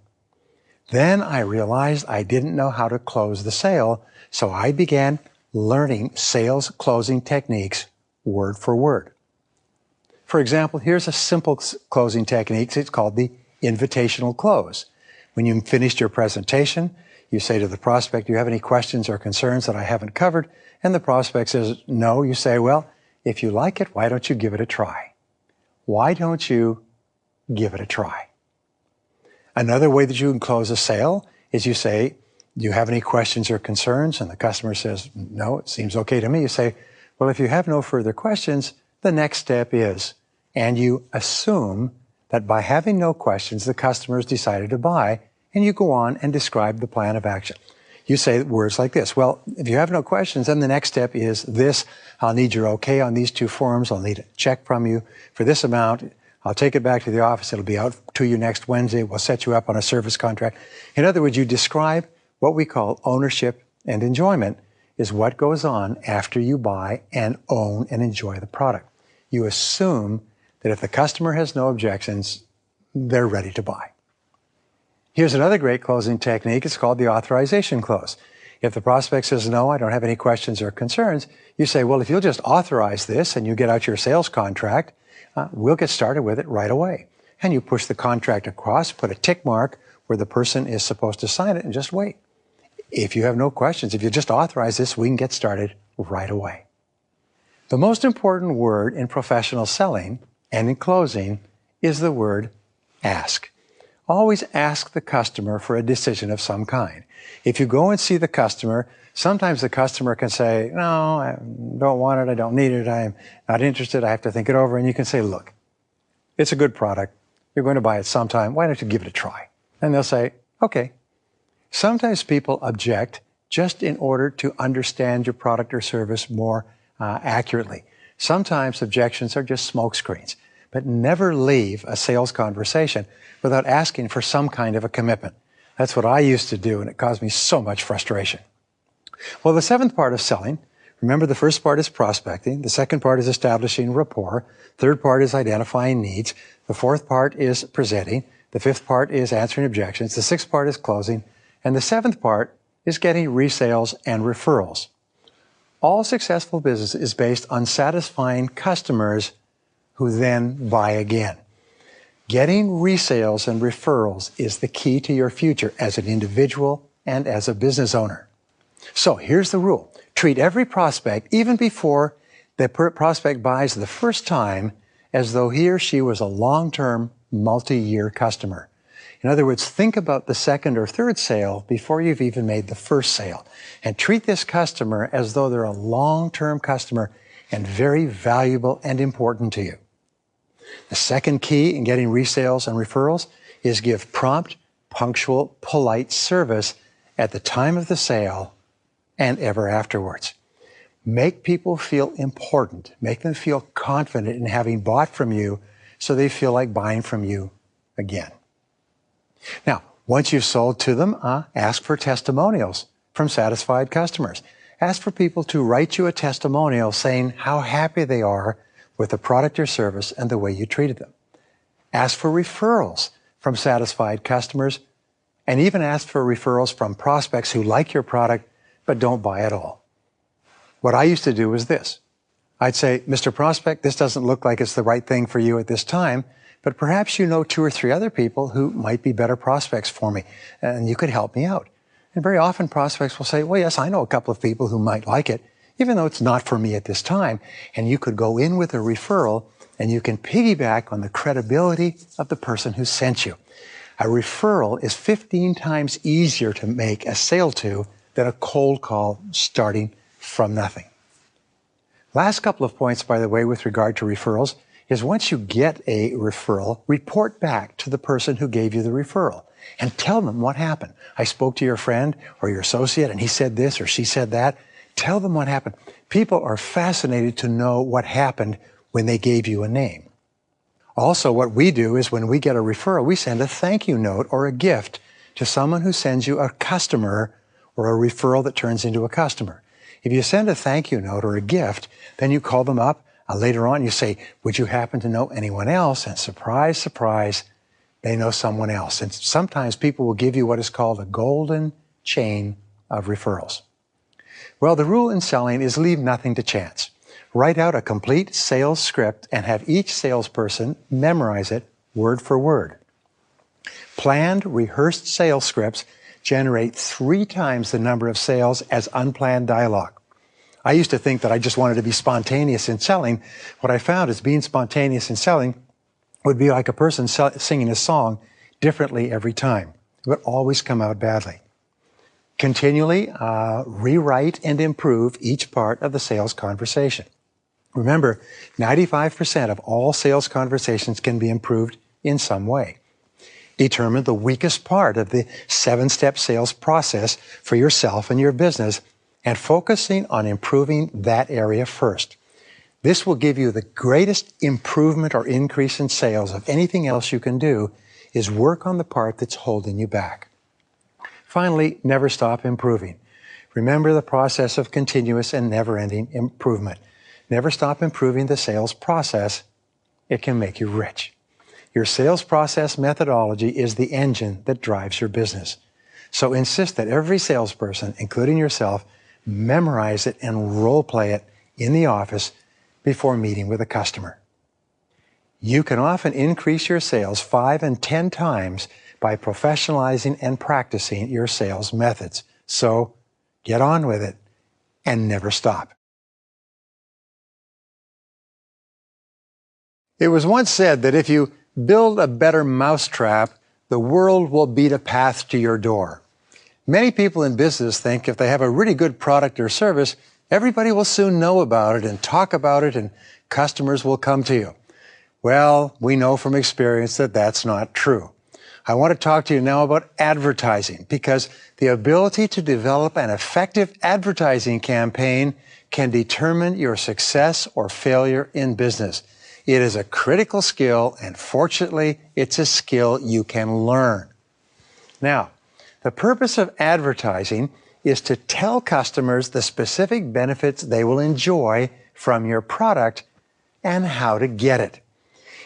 Then I realized I didn't know how to close the sale, so I began learning sales closing techniques word for word. For example, here's a simple closing technique. It's called the invitational close. When you've finished your presentation, you say to the prospect, do you have any questions or concerns that I haven't covered? And the prospect says, no. You say, well, if you like it, why don't you give it a try? Why don't you give it a try? Another way that you can close a sale is you say, do you have any questions or concerns? And the customer says, no, it seems okay to me. You say, well, if you have no further questions, the next step is, and you assume that by having no questions, the customer has decided to buy, and you go on and describe the plan of action. You say words like this, well, if you have no questions, then the next step is this. I'll need your okay on these 2 forms. I'll need a check from you for this amount. I'll take it back to the office. It'll be out to you next Wednesday. We'll set you up on a service contract. In other words, you describe what we call ownership and enjoyment is what goes on after you buy and own and enjoy the product. You assume that if the customer has no objections, they're ready to buy. Here's another great closing technique. It's called the authorization close. If the prospect says, no, I don't have any questions or concerns, you say, well, if you'll just authorize this and you get out your sales contract, we'll get started with it right away. And you push the contract across, put a tick mark where the person is supposed to sign it, and just wait. If you have no questions, if you just authorize this, we can get started right away. The most important word in professional selling and in closing is the word ask. Always ask the customer for a decision of some kind. If you go and see the customer, sometimes the customer can say, no, I don't want it, I don't need it, I'm not interested, I have to think it over. And you can say, look, it's a good product, you're going to buy it sometime, why don't you give it a try? And they'll say, okay. Sometimes people object just in order to understand your product or service more accurately. Sometimes objections are just smoke screens, but never leave a sales conversation without asking for some kind of a commitment. That's what I used to do, and it caused me so much frustration. Well, the 7th part of selling, remember the first part is prospecting, the 2nd part is establishing rapport, 3rd part is identifying needs, the 4th part is presenting, the 5th part is answering objections, the 6th part is closing, and the 7th part is getting resales and referrals. All successful business is based on satisfying customers who then buy again. Getting resales and referrals is the key to your future as an individual and as a business owner. So here's the rule. Treat every prospect, even before the prospect buys the first time, as though he or she was a long-term, multi-year customer. In other words, think about the 2nd or 3rd sale before you've even made the first sale. And treat this customer as though they're a long-term customer and very valuable and important to you. The 2nd key in getting resales and referrals is give prompt, punctual, polite service at the time of the sale and ever afterwards. Make people feel important. Make them feel confident in having bought from you so they feel like buying from you again. Now, once you've sold to them, ask for testimonials from satisfied customers. Ask for people to write you a testimonial saying how happy they are with the product or service and the way you treated them. Ask for referrals from satisfied customers, and even ask for referrals from prospects who like your product but don't buy at all. What I used to do was this. I'd say, Mr. Prospect, this doesn't look like it's the right thing for you at this time, but perhaps you know 2 or 3 other people who might be better prospects for me, and you could help me out. And very often prospects will say, well, yes, I know a couple of people who might like it, even though it's not for me at this time. And you could go in with a referral, and you can piggyback on the credibility of the person who sent you. A referral is 15 times easier to make a sale to than a cold call starting from nothing. Last couple of points, by the way, with regard to referrals, is once you get a referral, report back to the person who gave you the referral and tell them what happened. I spoke to your friend or your associate and he said this or she said that. Tell them what happened. People are fascinated to know what happened when they gave you a name. Also, what we do is when we get a referral, we send a thank you note or a gift to someone who sends you a customer or a referral that turns into a customer. If you send a thank you note or a gift, then you call them up. Later on, you say, would you happen to know anyone else? And surprise, surprise, they know someone else. And sometimes people will give you what is called a golden chain of referrals. Well, the rule in selling is leave nothing to chance. Write out a complete sales script and have each salesperson memorize it word for word. Planned, rehearsed sales scripts generate 3 times the number of sales as unplanned dialogue. I used to think that I just wanted to be spontaneous in selling. What I found is being spontaneous in selling would be like a person singing a song differently every time. It would always come out badly. Continually rewrite and improve each part of the sales conversation. Remember, 95% of all sales conversations can be improved in some way. Determine the weakest part of the 7-step sales process for yourself and your business and focusing on improving that area first. This will give you the greatest improvement or increase in sales of anything else you can do is work on the part that's holding you back. Finally, never stop improving. Remember the process of continuous and never-ending improvement. Never stop improving the sales process. It can make you rich. Your sales process methodology is the engine that drives your business. So insist that every salesperson, including yourself, memorize it and role play it in the office before meeting with a customer. You can often increase your sales 5 and 10 times by professionalizing and practicing your sales methods. So get on with it and never stop. It was once said that if you build a better mousetrap, the world will beat a path to your door. Many people in business think if they have a really good product or service, everybody will soon know about it and talk about it and customers will come to you. Well, we know from experience that that's not true. I want to talk to you now about advertising because the ability to develop an effective advertising campaign can determine your success or failure in business. It is a critical skill, and fortunately, it's a skill you can learn. Now, the purpose of advertising is to tell customers the specific benefits they will enjoy from your product and how to get it.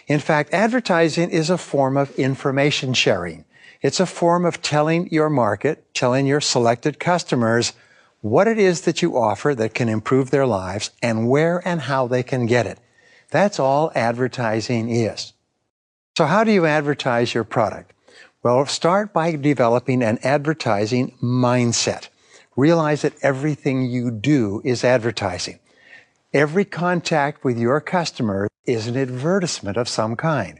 In fact, advertising is a form of information sharing. It's a form of telling your market, telling your selected customers what it is that you offer that can improve their lives and where and how they can get it. That's all advertising is. So how do you advertise your product? Well, start by developing an advertising mindset. Realize that everything you do is advertising. Every contact with your customer is an advertisement of some kind.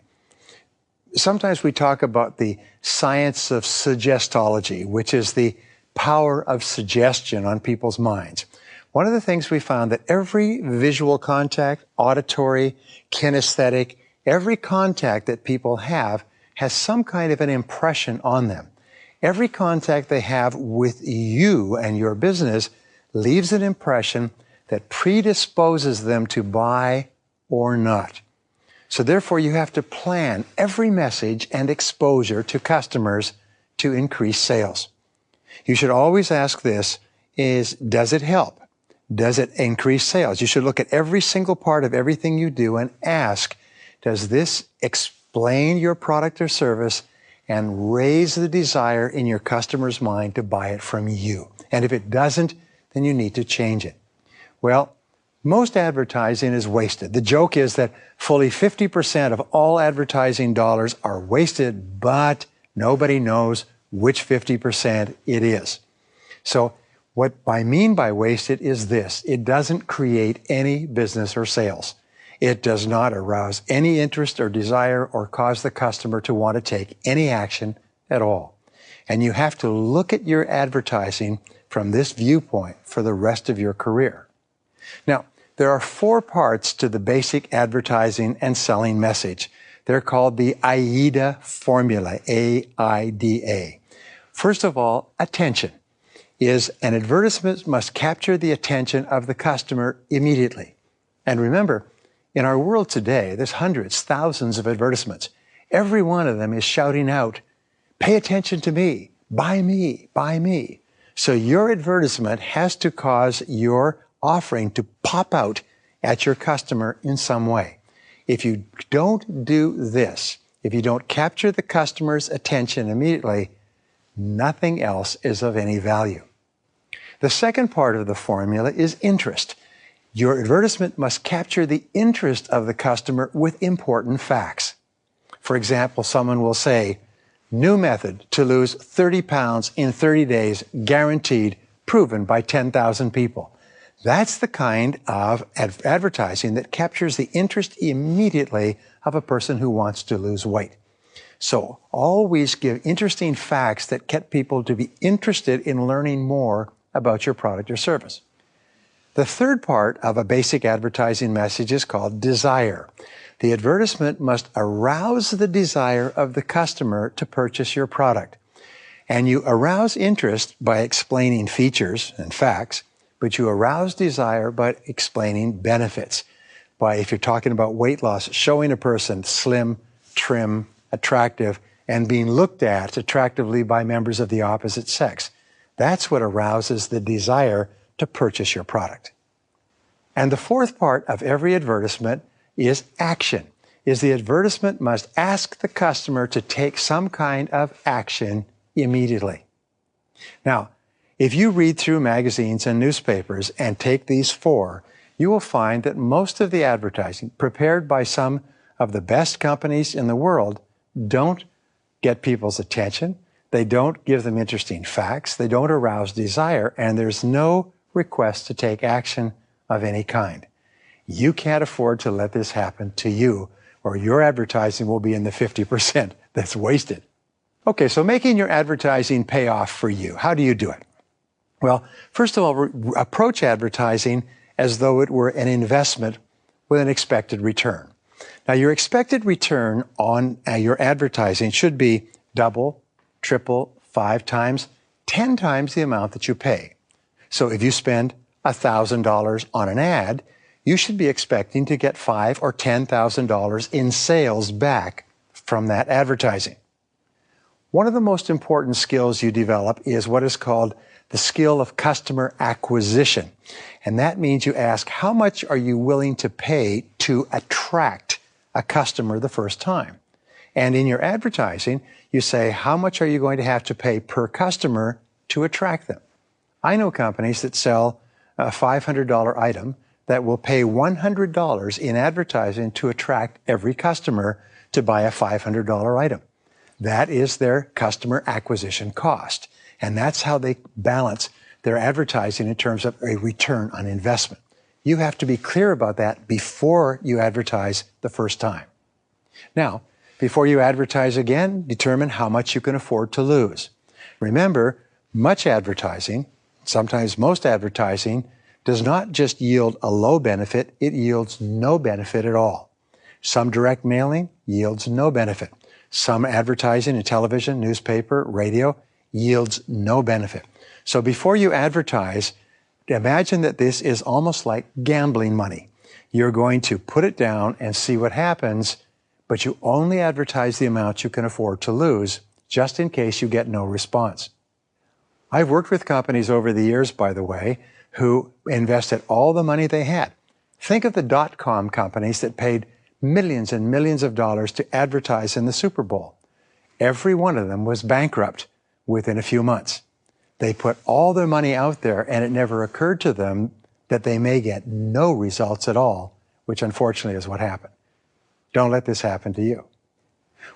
Sometimes we talk about the science of suggestology, which is the power of suggestion on people's minds. One of the things we found that every visual contact, auditory, kinesthetic, every contact that people have has some kind of an impression on them. Every contact they have with you and your business leaves an impression that predisposes them to buy or not. So therefore, you have to plan every message and exposure to customers to increase sales. You should always ask this, does it help? Does it increase sales? You should look at every single part of everything you do and ask, does this explain your product or service and raise the desire in your customer's mind to buy it from you? And if it doesn't, then you need to change it. Well, most advertising is wasted. The joke is that fully 50% of all advertising dollars are wasted, but nobody knows which 50% it is. So what I mean by wasted is this: it doesn't create any business or sales. It does not arouse any interest or desire or cause the customer to want to take any action at all. And you have to look at your advertising from this viewpoint for the rest of your career. Now, there are 4 parts to the basic advertising and selling message. They're called the AIDA formula, A-I-D-A. First of all, attention is an advertisement must capture the attention of the customer immediately. And remember, in our world today, there's hundreds, thousands of advertisements. Every one of them is shouting out, pay attention to me, buy me, buy me. So your advertisement has to cause your offering to pop out at your customer in some way. If you don't do this, if you don't capture the customer's attention immediately, nothing else is of any value. The second part of the formula is interest. Your advertisement must capture the interest of the customer with important facts. For example, someone will say, new method to lose 30 pounds in 30 days, guaranteed, proven by 10,000 people. That's the kind of advertising that captures the interest immediately of a person who wants to lose weight. So always give interesting facts that get people to be interested in learning more about your product or service. The third part of a basic advertising message is called desire. The advertisement must arouse the desire of the customer to purchase your product. And you arouse interest by explaining features and facts, but you arouse desire by explaining benefits. By, if you're talking about weight loss, showing a person slim, trim, attractive, and being looked at attractively by members of the opposite sex. That's what arouses the desire to purchase your product. And the fourth part of every advertisement is action. The advertisement must ask the customer to take some kind of action immediately. Now, if you read through magazines and newspapers and take these 4, you will find that most of the advertising prepared by some of the best companies in the world don't get people's attention. They don't give them interesting facts. They don't arouse desire, and there's no request to take action of any kind. You can't afford to let this happen to you, or your advertising will be in the 50% that's wasted. Okay, so making your advertising pay off for you. How do you do it? Well, first of all, approach advertising as though it were an investment with an expected return. Now, your expected return on your advertising should be double, triple, 5 times, 10 times the amount that you pay. So if you spend $1,000 on an ad, you should be expecting to get $5,000 or $10,000 in sales back from that advertising. One of the most important skills you develop is what is called the skill of customer acquisition. And that means you ask, how much are you willing to pay to attract a customer the first time? And in your advertising, you say, how much are you going to have to pay per customer to attract them? I know companies that sell a $500 item that will pay $100 in advertising to attract every customer to buy a $500 item. That is their customer acquisition cost. And that's how they balance their advertising in terms of a return on investment. You have to be clear about that before you advertise the first time. Now, before you advertise again, determine how much you can afford to lose. Remember, much advertising, sometimes most advertising, does not just yield a low benefit, it yields no benefit at all. Some direct mailing yields no benefit. Some advertising in television, newspaper, radio yields no benefit. So before you advertise, imagine that this is almost like gambling money. You're going to put it down and see what happens, but you only advertise the amount you can afford to lose, just in case you get no response. I've worked with companies over the years, by the way, who invested all the money they had. Think of the dot-com companies that paid millions and millions of dollars to advertise in the Super Bowl. Every one of them was bankrupt within a few months. They put all their money out there, and it never occurred to them that they may get no results at all, which unfortunately is what happened. Don't let this happen to you.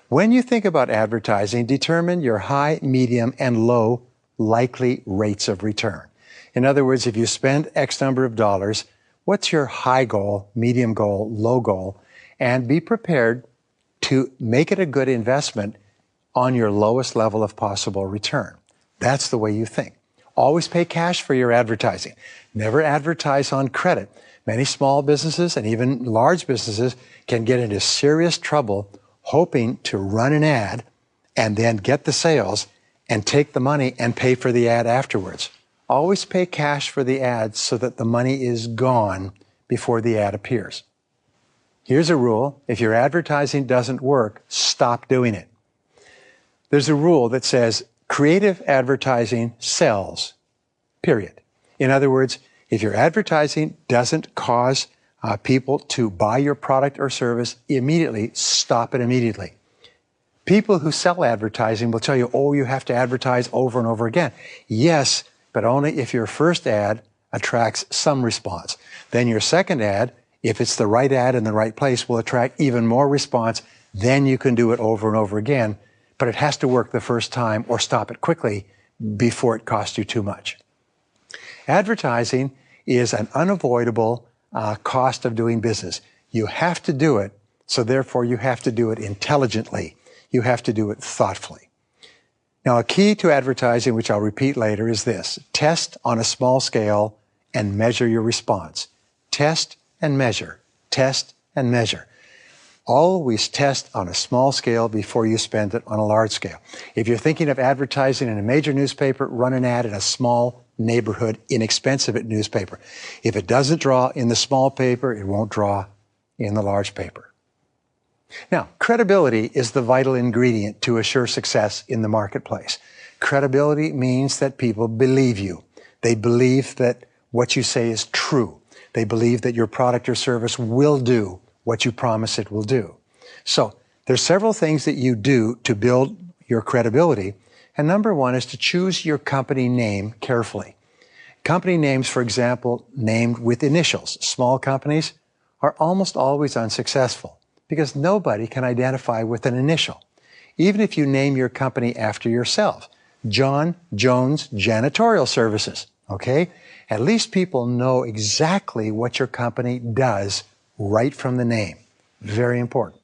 When you think about advertising, determine your high, medium, and low likely rates of return. In other words, if you spend X number of dollars, what's your high goal, medium goal, low goal, and be prepared to make it a good investment on your lowest level of possible return. That's the way you think. Always pay cash for your advertising. Never advertise on credit. Many small businesses and even large businesses can get into serious trouble hoping to run an ad and then get the sales and take the money and pay for the ad afterwards. Always pay cash for the ad so that the money is gone before the ad appears. Here's a rule. If your advertising doesn't work, stop doing it. There's a rule that says creative advertising sells, period. In other words, if your advertising doesn't cause people to buy your product or service immediately, stop it immediately. People who sell advertising will tell you, oh, you have to advertise over and over again. Yes, but only if your first ad attracts some response. Then your second ad, if it's the right ad in the right place, will attract even more response. Then you can do it over and over again, but it has to work the first time or stop it quickly before it costs you too much. Advertising is an unavoidable cost of doing business. You have to do it, so therefore you have to do it intelligently. You have to do it thoughtfully. Now, a key to advertising, which I'll repeat later, is this. Test on a small scale and measure your response. Test and measure. Test and measure. Always test on a small scale before you spend it on a large scale. If you're thinking of advertising in a major newspaper, run an ad in a small neighborhood, inexpensive newspaper. If it doesn't draw in the small paper, it won't draw in the large paper. Now, credibility is the vital ingredient to assure success in the marketplace. Credibility means that people believe you. They believe that what you say is true. They believe that your product or service will do what you promise it will do. So, there's several things that you do to build your credibility, and number one is to choose your company name carefully. Company names, for example, named with initials. Small companies are almost always unsuccessful because nobody can identify with an initial. Even if you name your company after yourself, John Jones Janitorial Services, okay? At least people know exactly what your company does right from the name. Very important.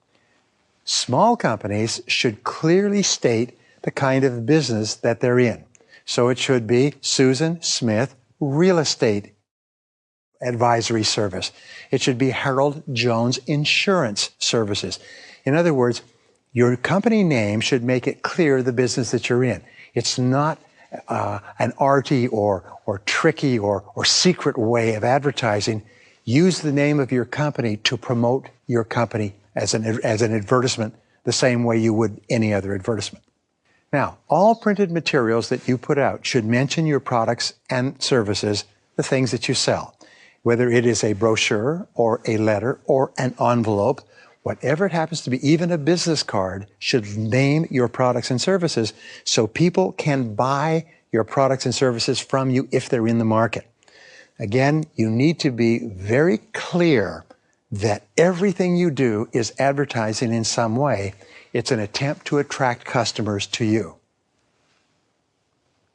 Small companies should clearly state the kind of business that they're in. So it should be Susan Smith Real Estate Advisory Service. It should be Harold Jones Insurance Services. In other words, your company name should make it clear the business that you're in. It's not an arty or tricky or secret way of advertising. Use the name of your company to promote your company as an advertisement the same way you would any other advertisement. Now, all printed materials that you put out should mention your products and services, the things that you sell. Whether it is a brochure or a letter or an envelope, whatever it happens to be, even a business card should name your products and services so people can buy your products and services from you if they're in the market. Again, you need to be very clear that everything you do is advertising in some way. It's an attempt to attract customers to you.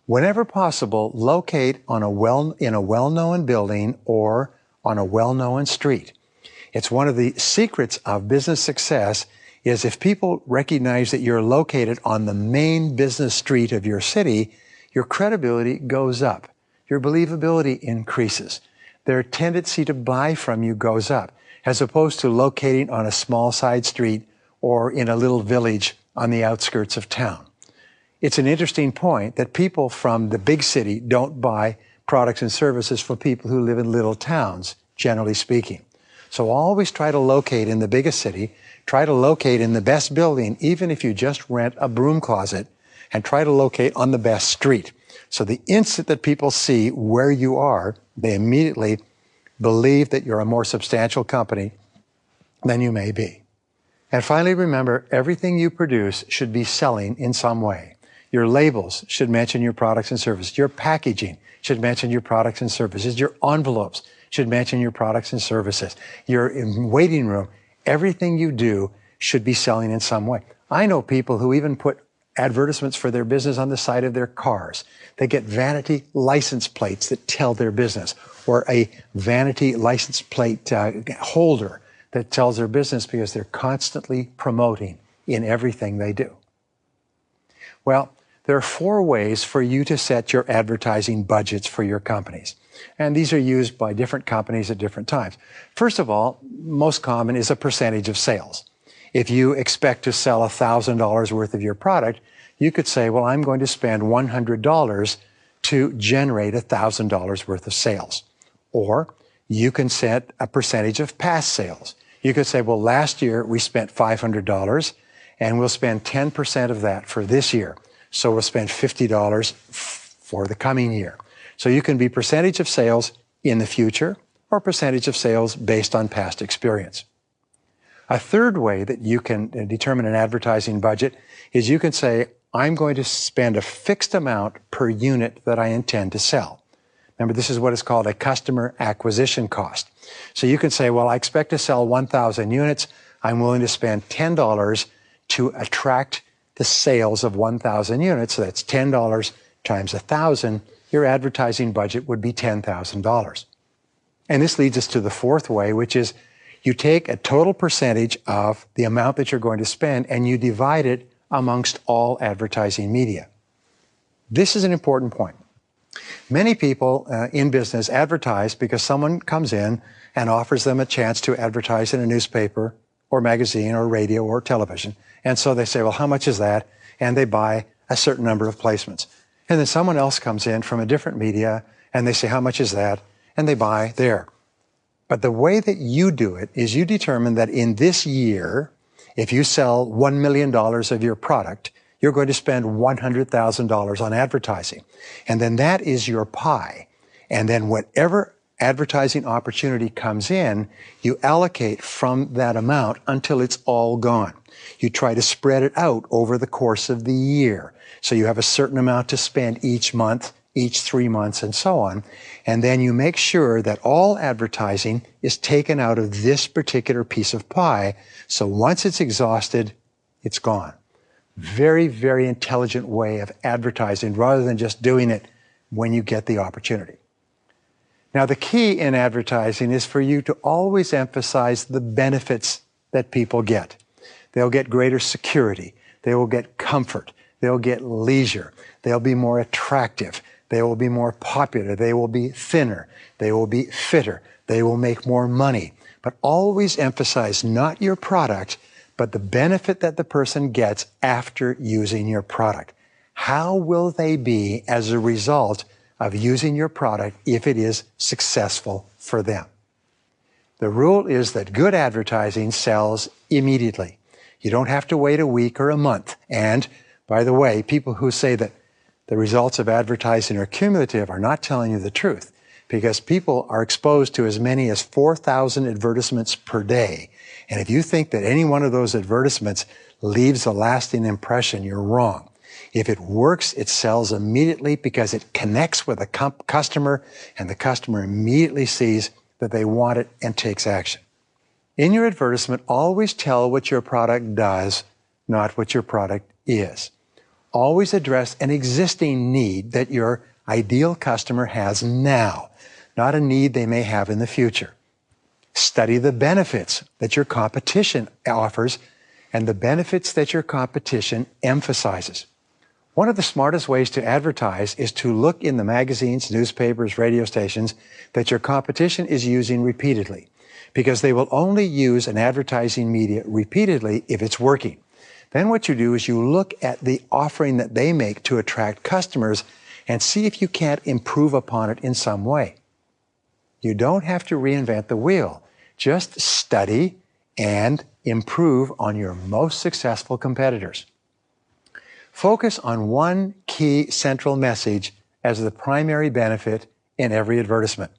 Whenever possible, locate in a well-known building or on a well-known street. It's one of the secrets of business success is if people recognize that you're located on the main business street of your city, your credibility goes up. Your believability increases. Their tendency to buy from you goes up, as opposed to locating on a small side street or in a little village on the outskirts of town. it's an interesting point that people from the big city don't buy products and services from people who live in little towns, generally speaking. So always try to locate in the biggest city, try to locate in the best building, even if you just rent a broom closet, and try to locate on the best street. So the instant that people see where you are, they immediately believe that you're a more substantial company than you may be. And finally, remember, everything you produce should be selling in some way. Your labels should mention your products and services. Your packaging should mention your products and services. Your envelopes should mention your products and services. Your waiting room, everything you do should be selling in some way. I know people who even put advertisements for their business on the side of their cars. They get vanity license plates that tell their business, or a vanity license plate holder that tells their business, because they're constantly promoting in everything they do. Well, there are 4 ways for you to set your advertising budgets for your companies. And these are used by different companies at different times. First of all, most common is a percentage of sales. If you expect to sell $1,000 worth of your product, you could say, well, I'm going to spend $100 to generate $1,000 worth of sales. Or you can set a percentage of past sales. You could say, well, last year we spent $500 and we'll spend 10% of that for this year. So we'll spend $50 for the coming year. So you can be percentage of sales in the future or percentage of sales based on past experience. A third way that you can determine an advertising budget is you can say, I'm going to spend a fixed amount per unit that I intend to sell. Remember, this is what is called a customer acquisition cost. So you can say, well, I expect to sell 1,000 units. I'm willing to spend $10 to attract the sales of 1,000 units. So that's $10 times 1,000. Your advertising budget would be $10,000. And this leads us to the fourth way, which is you take a total percentage of the amount that you're going to spend and you divide it amongst all advertising media. This is an important point. Many people in business advertise because someone comes in and offers them a chance to advertise in a newspaper or magazine or radio or television. And so they say, well, how much is that? And they buy a certain number of placements. And then someone else comes in from a different media and they say, how much is that? And they buy there. But the way that you do it is you determine that in this year, if you sell $1 million of your product, you're going to spend $100,000 on advertising. And then that is your pie. And then whatever advertising opportunity comes in, you allocate from that amount until it's all gone. You try to spread it out over the course of the year. So you have a certain amount to spend each month, each 3 months, and so on. And then you make sure that all advertising is taken out of this particular piece of pie. So once it's exhausted, it's gone. Very, very intelligent way of advertising rather than just doing it when you get the opportunity. Now, the key in advertising is for you to always emphasize the benefits that people get. They'll get greater security. They will get comfort. They'll get leisure. They'll be more attractive. They will be more popular. They will be thinner. They will be fitter. They will make more money. But always emphasize not your product, but the benefit that the person gets after using your product. How will they be as a result of using your product if it is successful for them? The rule is that good advertising sells immediately. You don't have to wait a week or a month. And by the way, people who say that the results of advertising are cumulative are not telling you the truth, because people are exposed to as many as 4,000 advertisements per day. And if you think that any one of those advertisements leaves a lasting impression, you're wrong. If it works, it sells immediately because it connects with a customer, and the customer immediately sees that they want it and takes action. In your advertisement, always tell what your product does, not what your product is. Always address an existing need that your ideal customer has now, not a need they may have in the future. Study the benefits that your competition offers and the benefits that your competition emphasizes. One of the smartest ways to advertise is to look in the magazines, newspapers, radio stations that your competition is using repeatedly, because they will only use an advertising media repeatedly if it's working. Then what you do is you look at the offering that they make to attract customers and see if you can't improve upon it in some way. You don't have to reinvent the wheel. Just study and improve on your most successful competitors. Focus on one key central message as the primary benefit in every advertisement.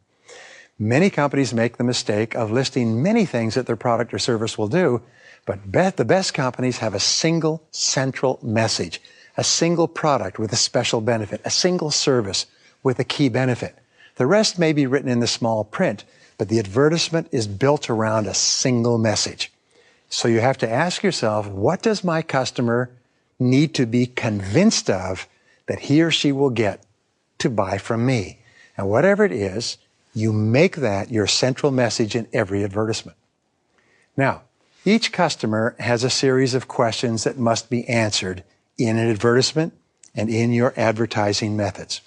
Many companies make the mistake of listing many things that their product or service will do, but the best companies have a single central message, a single product with a special benefit, a single service with a key benefit. The rest may be written in the small print, but the advertisement is built around a single message. So you have to ask yourself, what does my customer need to be convinced of that he or she will get to buy from me? And whatever it is, you make that your central message in every advertisement. Now, each customer has a series of questions that must be answered in an advertisement and in your advertising methods.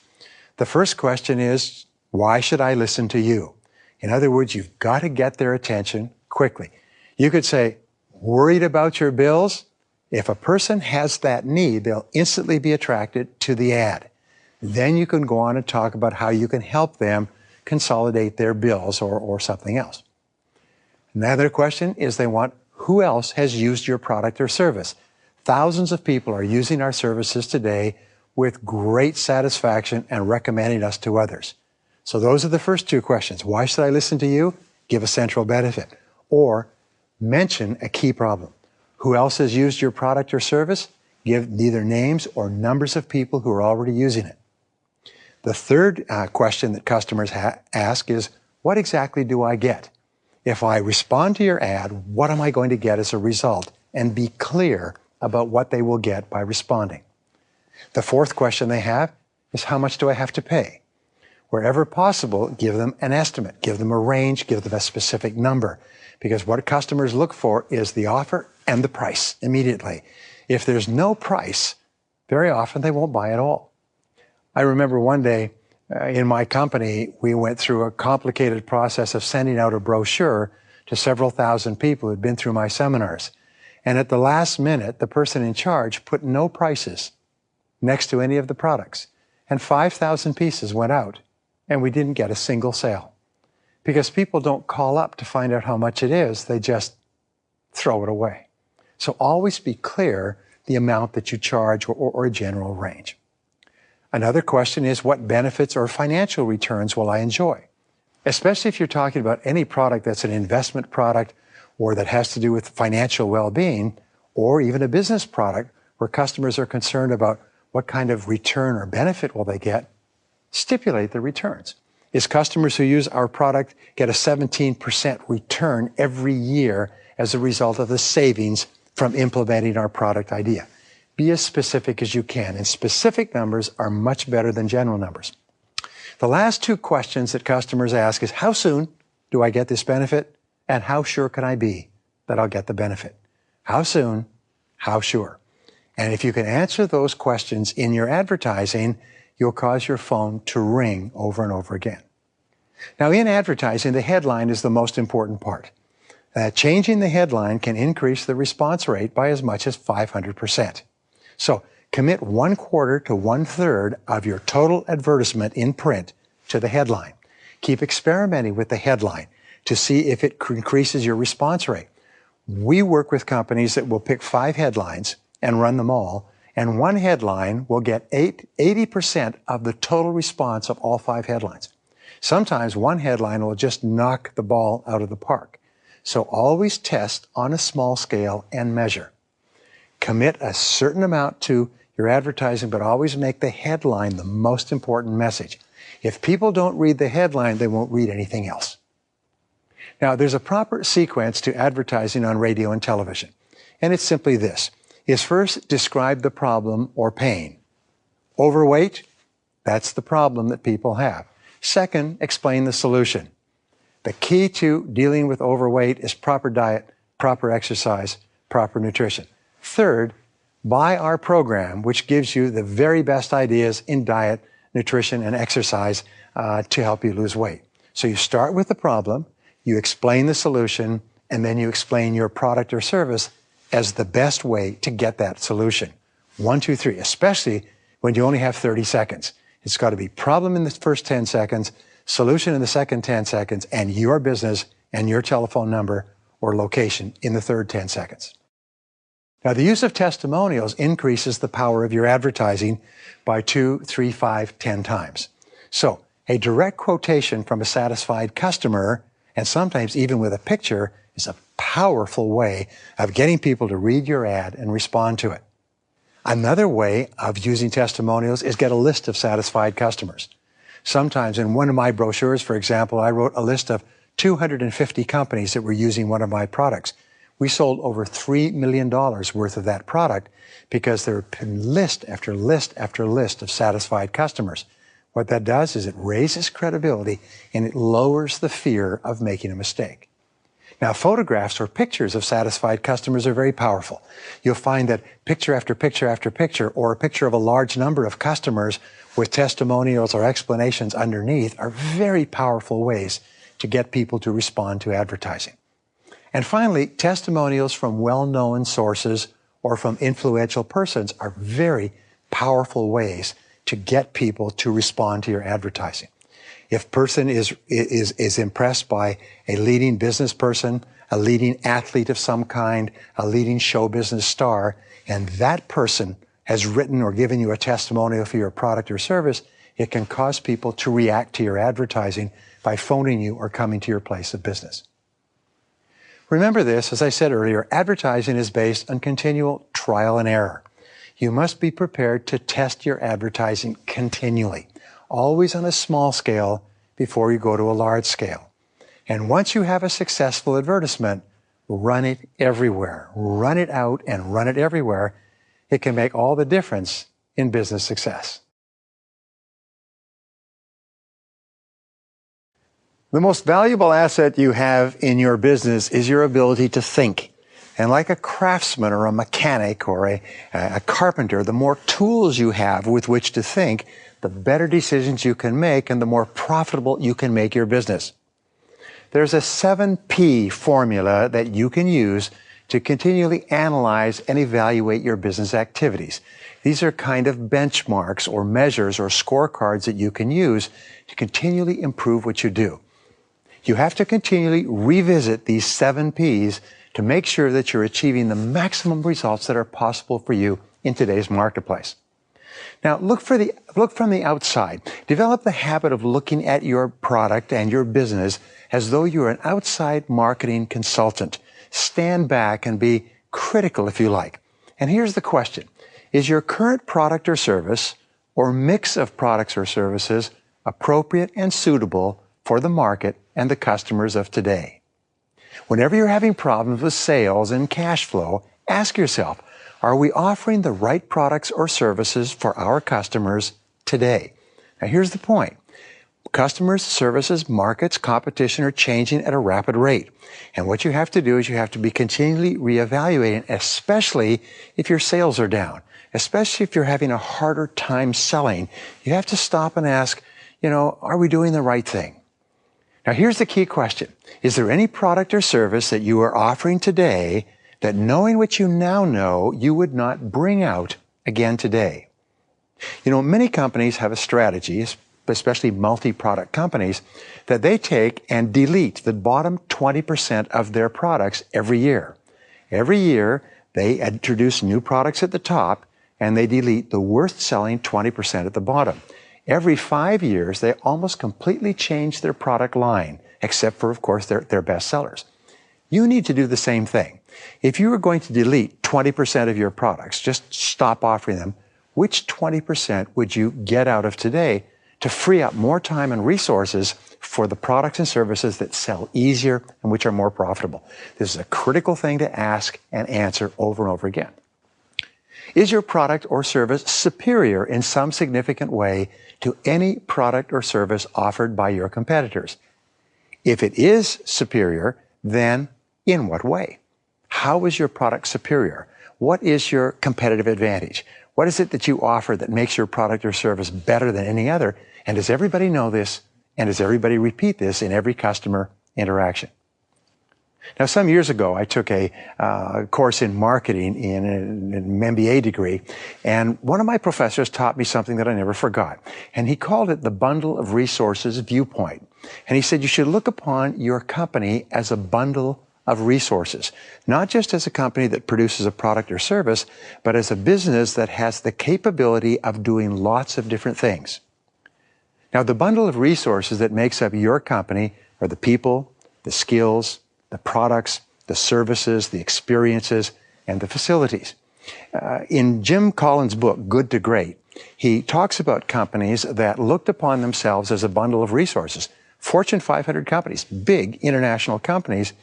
The first question is, why should I listen to you? In other words, you've got to get their attention quickly. You could say, worried about your bills? If a person has that need, they'll instantly be attracted to the ad. Then you can go on and talk about how you can help them consolidate their bills or something else. Another question is they want, who else has used your product or service? Thousands of people are using our services today with great satisfaction and recommending us to others. So those are the first two questions. Why should I listen to you? Give a central benefit. Or mention a key problem. Who else has used your product or service? Give neither names or numbers of people who are already using it. The third question that customers ask is, what exactly do I get? If I respond to your ad, what am I going to get as a result? And be clear about what they will get by responding. The fourth question they have is, how much do I have to pay? Wherever possible, give them an estimate, give them a range, give them a specific number. Because what customers look for is the offer and the price immediately. If there's no price, very often they won't buy at all. I remember one day in my company, we went through a complicated process of sending out a brochure to several thousand people who'd been through my seminars. And at the last minute, the person in charge put no prices next to any of the products. And 5,000 pieces went out, and we didn't get a single sale. Because people don't call up to find out how much it is, they just throw it away. So always be clear the amount that you charge or a general range. Another question is, what benefits or financial returns will I enjoy? Especially if you're talking about any product that's an investment product or that has to do with financial well-being, or even a business product where customers are concerned about what kind of return or benefit will they get, stipulate the returns. Is customers who use our product get a 17% return every year as a result of the savings from implementing our product idea? Be as specific as you can, and specific numbers are much better than general numbers. The last two questions that customers ask is, how soon do I get this benefit? And how sure can I be that I'll get the benefit? How soon? How sure? And if you can answer those questions in your advertising, you'll cause your phone to ring over and over again. Now, in advertising, the headline is the most important part. Changing the headline can increase the response rate by as much as 500%. So commit 1/4 to 1/3 of your total advertisement in print to the headline. Keep experimenting with the headline to see if it increases your response rate. We work with companies that will pick 5 headlines and run them all, and one headline will get 80% of the total response of all 5 headlines. Sometimes one headline will just knock the ball out of the park. So always test on a small scale and measure. Commit a certain amount to your advertising, but always make the headline the most important message. If people don't read the headline, they won't read anything else. Now, there's a proper sequence to advertising on radio and television, and it's simply this. Is first, describe the problem or pain. Overweight, that's the problem that people have. Second, explain the solution. The key to dealing with overweight is proper diet, proper exercise, proper nutrition. Third, buy our program, which gives you the very best ideas in diet, nutrition, and exercise to help you lose weight. So you start with the problem, you explain the solution, and then you explain your product or service as the best way to get that solution. 1, 2, 3, especially when you only have 30 seconds. It's got to be problem in the first 10 seconds, solution in the second 10 seconds, and your business and your telephone number or location in the third 10 seconds. Now, the use of testimonials increases the power of your advertising by 2, 3, 5, 10 times. So, a direct quotation from a satisfied customer, and sometimes even with a picture, is a powerful way of getting people to read your ad and respond to it. Another way of using testimonials is get a list of satisfied customers. Sometimes in one of my brochures, for example, I wrote a list of 250 companies that were using one of my products. We sold over $3 million worth of that product because there have been list after list after list of satisfied customers. What that does is it raises credibility and it lowers the fear of making a mistake. Now, photographs or pictures of satisfied customers are very powerful. You'll find that picture after picture after picture, or a picture of a large number of customers with testimonials or explanations underneath, are very powerful ways to get people to respond to advertising. And finally, testimonials from well-known sources or from influential persons are very powerful ways to get people to respond to your advertising. If a person is impressed by a leading business person, a leading athlete of some kind, a leading show business star, and that person has written or given you a testimonial for your product or service, it can cause people to react to your advertising by phoning you or coming to your place of business. Remember this, as I said earlier, advertising is based on continual trial and error. You must be prepared to test your advertising continually, always on a small scale before you go to a large scale. And once you have a successful advertisement, run it everywhere. Run it out and run it everywhere. It can make all the difference in business success. The most valuable asset you have in your business is your ability to think. And like a craftsman or a mechanic or a carpenter, the more tools you have with which to think, the better decisions you can make and the more profitable you can make your business. There's a 7P formula that you can use to continually analyze and evaluate your business activities. These are kind of benchmarks or measures or scorecards that you can use to continually improve what you do. You have to continually revisit these 7Ps to make sure that you're achieving the maximum results that are possible for you in today's marketplace. Now, look from the outside. Develop the habit of looking at your product and your business as though you're an outside marketing consultant. Stand back and be critical if you like. And here's the question. Is your current product or service or mix of products or services appropriate and suitable for the market and the customers of today? Whenever you're having problems with sales and cash flow, ask yourself, are we offering the right products or services for our customers today? Now, here's the point. Customers, services, markets, competition are changing at a rapid rate. And what you have to do is you have to be continually reevaluating, especially if your sales are down, especially if you're having a harder time selling. You have to stop and ask, are we doing the right thing? Now, here's the key question. Is there any product or service that you are offering today that, knowing what you now know, you would not bring out again today? Many companies have a strategy, especially multi-product companies, that they take and delete the bottom 20% of their products every year. Every year, they introduce new products at the top, and they delete the worst-selling 20% at the bottom. Every 5 years, they almost completely change their product line, except for, of course, their best sellers. You need to do the same thing. If you were going to delete 20% of your products, just stop offering them, which 20% would you get out of today to free up more time and resources for the products and services that sell easier and which are more profitable? This is a critical thing to ask and answer over and over again. Is your product or service superior in some significant way to any product or service offered by your competitors? If it is superior, then in what way? How is your product superior? What is your competitive advantage? What is it that you offer that makes your product or service better than any other? And does everybody know this? And does everybody repeat this in every customer interaction? Now, some years ago, I took a course in marketing in an MBA degree, and one of my professors taught me something that I never forgot. And he called it the bundle of resources viewpoint. And he said you should look upon your company as a bundle of resources, not just as a company that produces a product or service, but as a business that has the capability of doing lots of different things. Now, the bundle of resources that makes up your company are the people, the skills, the products, the services, the experiences, and the facilities. In Jim Collins' book, Good to Great, he talks about companies that looked upon themselves as a bundle of resources, Fortune 500 companies, big international companies,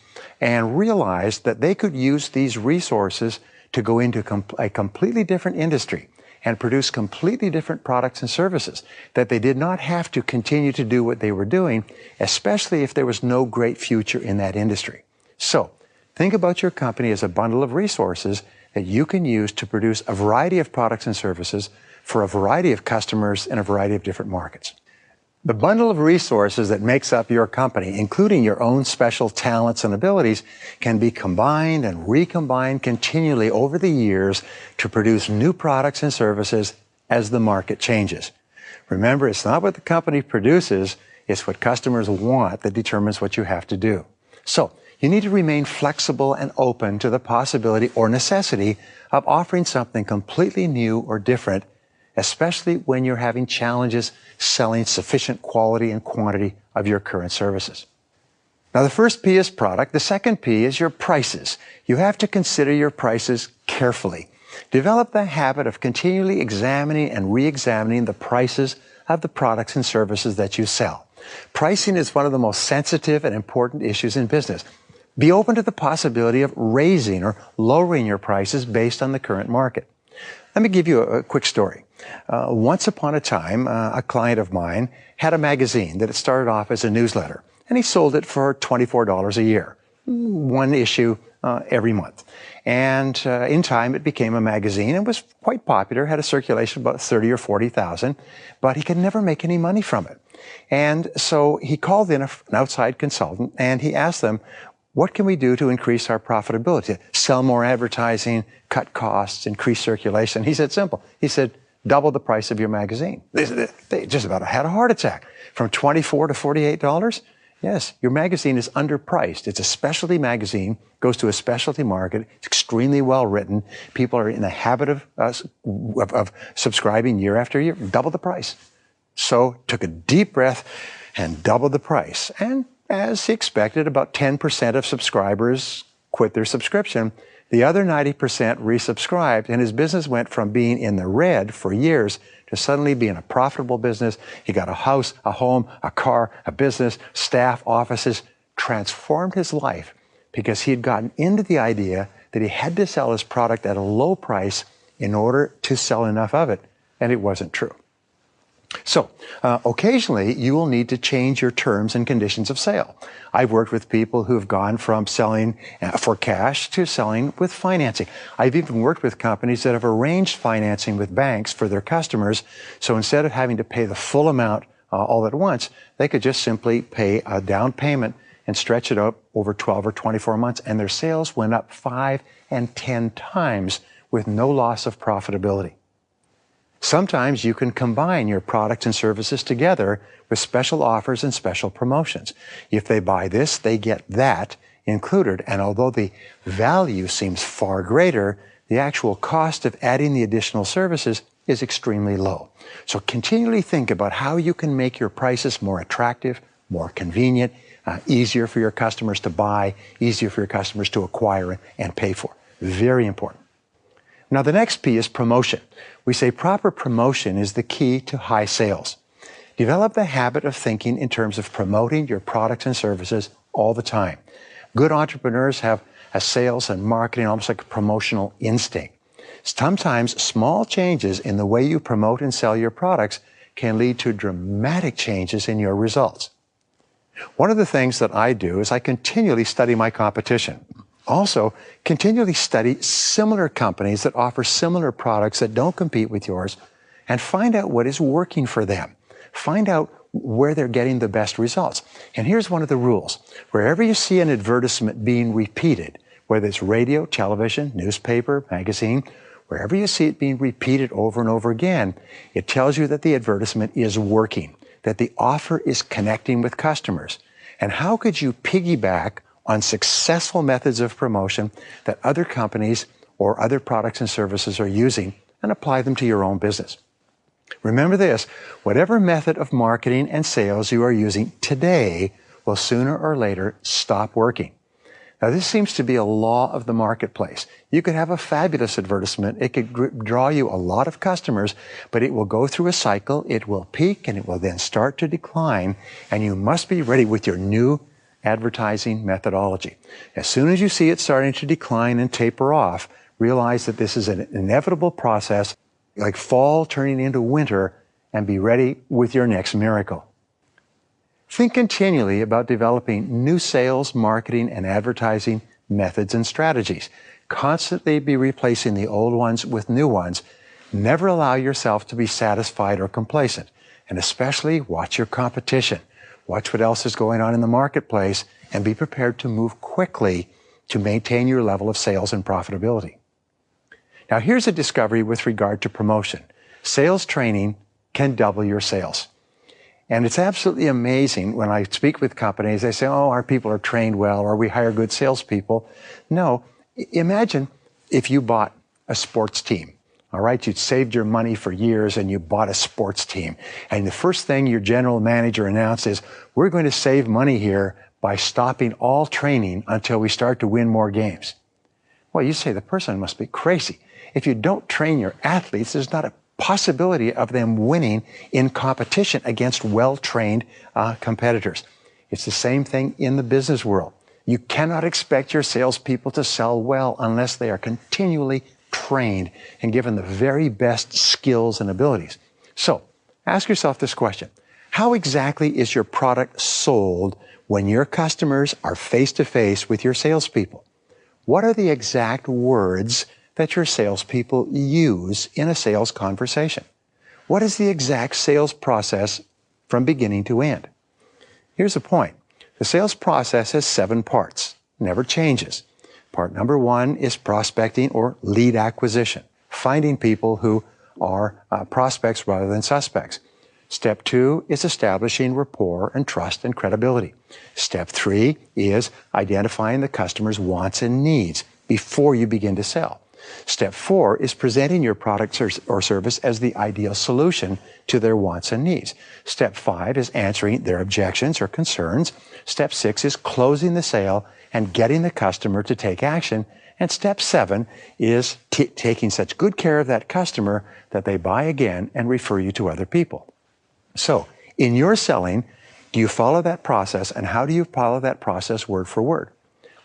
and realized that they could use these resources to go into a completely different industry and produce completely different products and services, that they did not have to continue to do what they were doing, especially if there was no great future in that industry. So, think about your company as a bundle of resources that you can use to produce a variety of products and services for a variety of customers in a variety of different markets. The bundle of resources that makes up your company, including your own special talents and abilities, can be combined and recombined continually over the years to produce new products and services as the market changes. Remember, it's not what the company produces, it's what customers want that determines what you have to do. So, you need to remain flexible and open to the possibility or necessity of offering something completely new or different, especially when you're having challenges selling sufficient quality and quantity of your current services. Now, the first P is product. The second P is your prices. You have to consider your prices carefully. Develop the habit of continually examining and re-examining the prices of the products and services that you sell. Pricing is one of the most sensitive and important issues in business. Be open to the possibility of raising or lowering your prices based on the current market. Let me give you a quick story. Once upon a time, a client of mine had a magazine that had started off as a newsletter, and he sold it for $24 a year, one issue every month. And in time, it became a magazine and was quite popular, had a circulation of about 30 or 40,000, but he could never make any money from it. And so he called in an outside consultant, and he asked them, what can we do to increase our profitability? Sell more advertising, cut costs, increase circulation. He said, simple. He said, double the price of your magazine. They just about had a heart attack. From $24 to $48? Yes, your magazine is underpriced. It's a specialty magazine, goes to a specialty market, it's extremely well written. People are in the habit of subscribing year after year. Double the price. So took a deep breath and doubled the price. And as he expected, about 10% of subscribers quit their subscription. The other 90% resubscribed, and his business went from being in the red for years to suddenly being a profitable business. He got a house, a home, a car, a business, staff, offices, transformed his life because he had gotten into the idea that he had to sell his product at a low price in order to sell enough of it, and it wasn't true. So, occasionally, you will need to change your terms and conditions of sale. I've worked with people who have gone from selling for cash to selling with financing. I've even worked with companies that have arranged financing with banks for their customers, so instead of having to pay the full amount all at once, they could just simply pay a down payment and stretch it out over 12 or 24 months, and their sales went up 5 and 10 times with no loss of profitability. Sometimes you can combine your products and services together with special offers and special promotions. If they buy this, they get that included. And although the value seems far greater, the actual cost of adding the additional services is extremely low. So continually think about how you can make your prices more attractive, more convenient, easier for your customers to buy, easier for your customers to acquire and pay for. Very important. Now, the next P is promotion. We say proper promotion is the key to high sales. Develop the habit of thinking in terms of promoting your products and services all the time. Good entrepreneurs have a sales and marketing almost like a promotional instinct. Sometimes small changes in the way you promote and sell your products can lead to dramatic changes in your results. One of the things that I do is I continually study my competition. Also, continually study similar companies that offer similar products that don't compete with yours and find out what is working for them. Find out where they're getting the best results. And here's one of the rules. Wherever you see an advertisement being repeated, whether it's radio, television, newspaper, magazine, wherever you see it being repeated over and over again, it tells you that the advertisement is working, that the offer is connecting with customers. And how could you piggyback on successful methods of promotion that other companies or other products and services are using and apply them to your own business? Remember this, whatever method of marketing and sales you are using today will sooner or later stop working. Now, this seems to be a law of the marketplace. You could have a fabulous advertisement. It could draw you a lot of customers, but it will go through a cycle. It will peak, and it will then start to decline, and you must be ready with your new advertising methodology. As soon as you see it starting to decline and taper off, realize that this is an inevitable process, like fall turning into winter, and be ready with your next miracle. Think continually about developing new sales, marketing, and advertising methods and strategies. Constantly be replacing the old ones with new ones. Never allow yourself to be satisfied or complacent. And especially watch your competition. Watch what else is going on in the marketplace and be prepared to move quickly to maintain your level of sales and profitability. Now, here's a discovery with regard to promotion. Sales training can double your sales. And it's absolutely amazing when I speak with companies, they say, oh, our people are trained well, or we hire good salespeople. No, imagine if you bought a sports team, all right? You'd saved your money for years and you bought a sports team. And the first thing your general manager announced is, we're going to save money here by stopping all training until we start to win more games. Well, you say the person must be crazy. If you don't train your athletes, there's not a possibility of them winning in competition against well-trained competitors. It's the same thing in the business world. You cannot expect your salespeople to sell well unless they are continually trained and given the very best skills and abilities. So, ask yourself this question. How exactly is your product sold when your customers are face-to-face with your salespeople? What are the exact words that your salespeople use in a sales conversation? What is the exact sales process from beginning to end? Here's the point. The sales process has 7 parts, never changes. Part number 1 is prospecting or lead acquisition, finding people who are prospects rather than suspects. Step 2 is establishing rapport and trust and credibility. Step 3 is identifying the customer's wants and needs before you begin to sell. Step 4 is presenting your product or service as the ideal solution to their wants and needs. Step 5 is answering their objections or concerns. Step 6 is closing the sale and getting the customer to take action. And step 7 is taking such good care of that customer that they buy again and refer you to other people. So, in your selling, do you follow that process, and how do you follow that process word for word?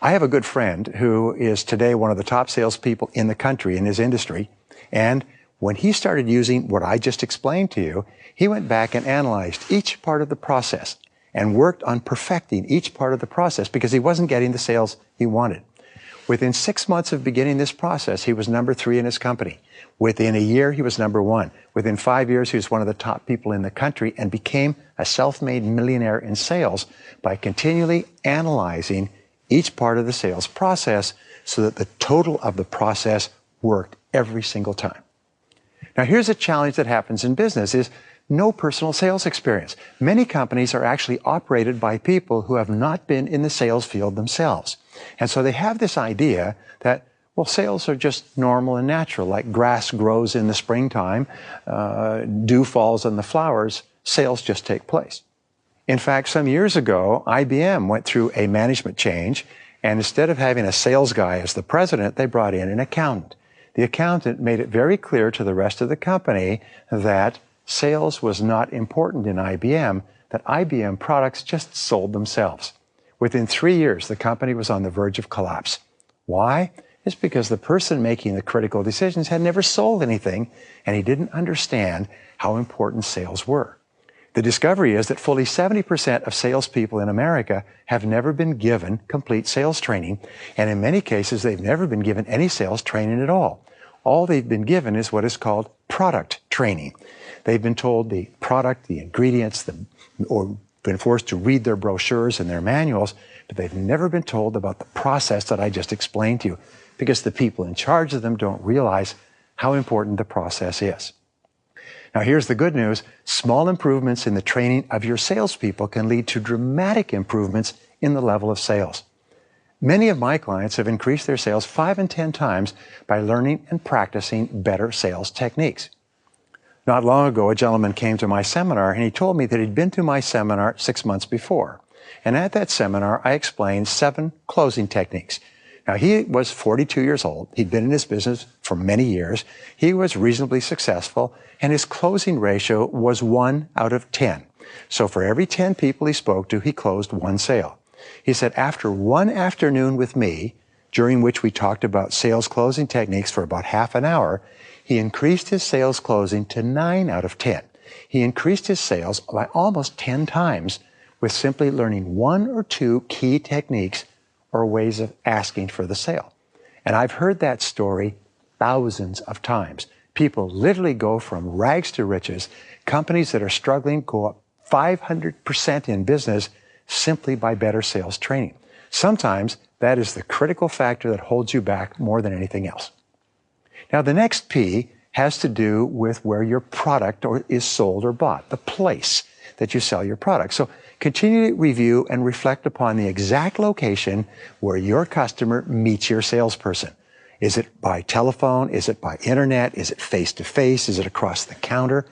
I have a good friend who is today one of the top salespeople in the country in his industry, and when he started using what I just explained to you, he went back and analyzed each part of the process and worked on perfecting each part of the process because he wasn't getting the sales he wanted. Within 6 months of beginning this process, he was number 3 in his company. Within a year, he was number 1. Within 5 years, he was one of the top people in the country and became a self-made millionaire in sales by continually analyzing each part of the sales process so that the total of the process worked every single time. Now, here's a challenge that happens in business is no personal sales experience. Many companies are actually operated by people who have not been in the sales field themselves. And so they have this idea that, well, sales are just normal and natural, like grass grows in the springtime, dew falls on the flowers, sales just take place. In fact, some years ago, IBM went through a management change, and instead of having a sales guy as the president, they brought in an accountant. The accountant made it very clear to the rest of the company that sales was not important in IBM, that IBM products just sold themselves. Within 3 years, the company was on the verge of collapse. Why? It's because the person making the critical decisions had never sold anything, and he didn't understand how important sales were. The discovery is that fully 70% of salespeople in America have never been given complete sales training, and in many cases, they've never been given any sales training at all. all they've been given is what is called product training. They've been told the product, the ingredients, or been forced to read their brochures and their manuals, but they've never been told about the process that I just explained to you, because the people in charge of them don't realize how important the process is. Now, here's the good news. Small improvements in the training of your salespeople can lead to dramatic improvements in the level of sales. Many of my clients have increased their sales 5 and 10 times by learning and practicing better sales techniques. Not long ago, a gentleman came to my seminar and he told me that he'd been to my seminar 6 months before. And at that seminar, I explained 7 closing techniques. Now, he was 42 years old. He'd been in his business for many years. He was reasonably successful, and his closing ratio was 1 out of 10. So for every 10 people he spoke to, he closed 1 sale. He said, after 1 afternoon with me, during which we talked about sales closing techniques for about half an hour, he increased his sales closing to 9 out of 10. He increased his sales by almost 10 times with simply learning 1 or 2 key techniques or ways of asking for the sale. And I've heard that story thousands of times. People literally go from rags to riches. Companies that are struggling go up 500% in business simply by better sales training. Sometimes that is the critical factor that holds you back more than anything else. Now, the next P has to do with where your product is sold or bought, the place that you sell your product. So continue to review and reflect upon the exact location where your customer meets your salesperson. Is it by telephone? Is it by internet? Is it face-to-face? Is it across the counter?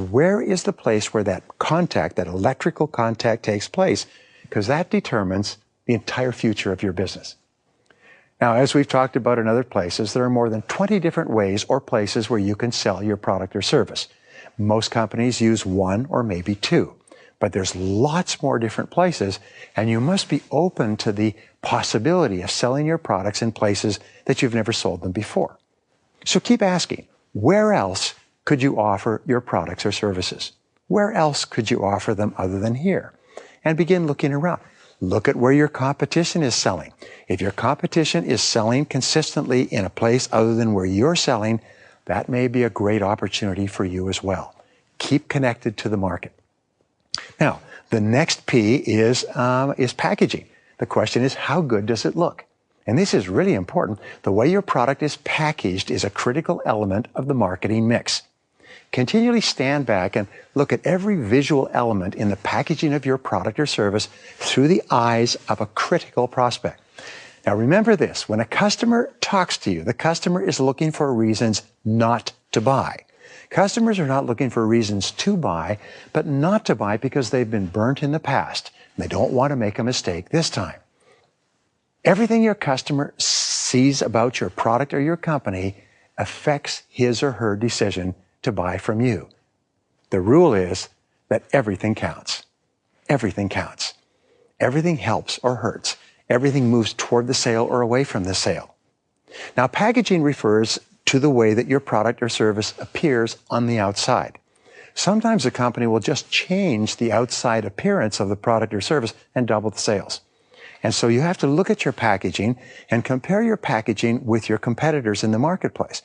Where is the place where that contact, that electrical contact takes place? Because that determines the entire future of your business. Now, as we've talked about in other places, there are more than 20 different ways or places where you can sell your product or service. Most companies use 1 or maybe 2. But there's lots more different places, and you must be open to the possibility of selling your products in places that you've never sold them before. So keep asking, where else could you offer your products or services? Where else could you offer them other than here? And begin looking around. Look at where your competition is selling. If your competition is selling consistently in a place other than where you're selling, that may be a great opportunity for you as well. Keep connected to the market. Now, the next P is packaging. The question is, how good does it look? And this is really important. The way your product is packaged is a critical element of the marketing mix. Continually stand back and look at every visual element in the packaging of your product or service through the eyes of a critical prospect. Now, remember this, when a customer talks to you, the customer is looking for reasons not to buy. Customers are not looking for reasons to buy, but not to buy because they've been burnt in the past. They don't want to make a mistake this time. Everything your customer sees about your product or your company affects his or her decision to buy from you. The rule is that everything counts. Everything counts. Everything helps or hurts. Everything moves toward the sale or away from the sale. Now, packaging refers to the way that your product or service appears on the outside. Sometimes a company will just change the outside appearance of the product or service and double the sales. And so you have to look at your packaging and compare your packaging with your competitors in the marketplace.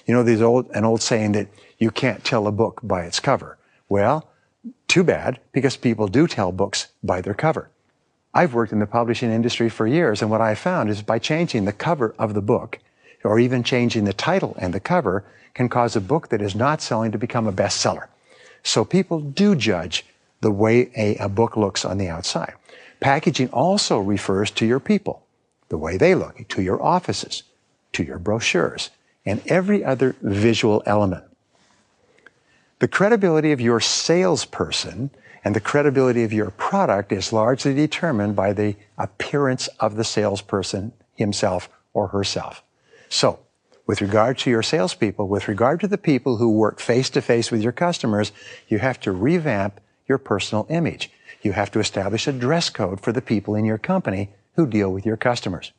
You know, there's an old saying that you can't tell a book by its cover. Well, too bad, because people do tell books by their cover. I've worked in the publishing industry for years, and what I found is by changing the cover of the book, or even changing the title and the cover, can cause a book that is not selling to become a bestseller. So people do judge the way a book looks on the outside. Packaging also refers to your people, the way they look, to your offices, to your brochures, and every other visual element. The credibility of your salesperson and the credibility of your product is largely determined by the appearance of the salesperson himself or herself. So, with regard to your salespeople, with regard to the people who work face-to-face with your customers, you have to revamp your personal image. You have to establish a dress code for the people in your company who deal with your customers.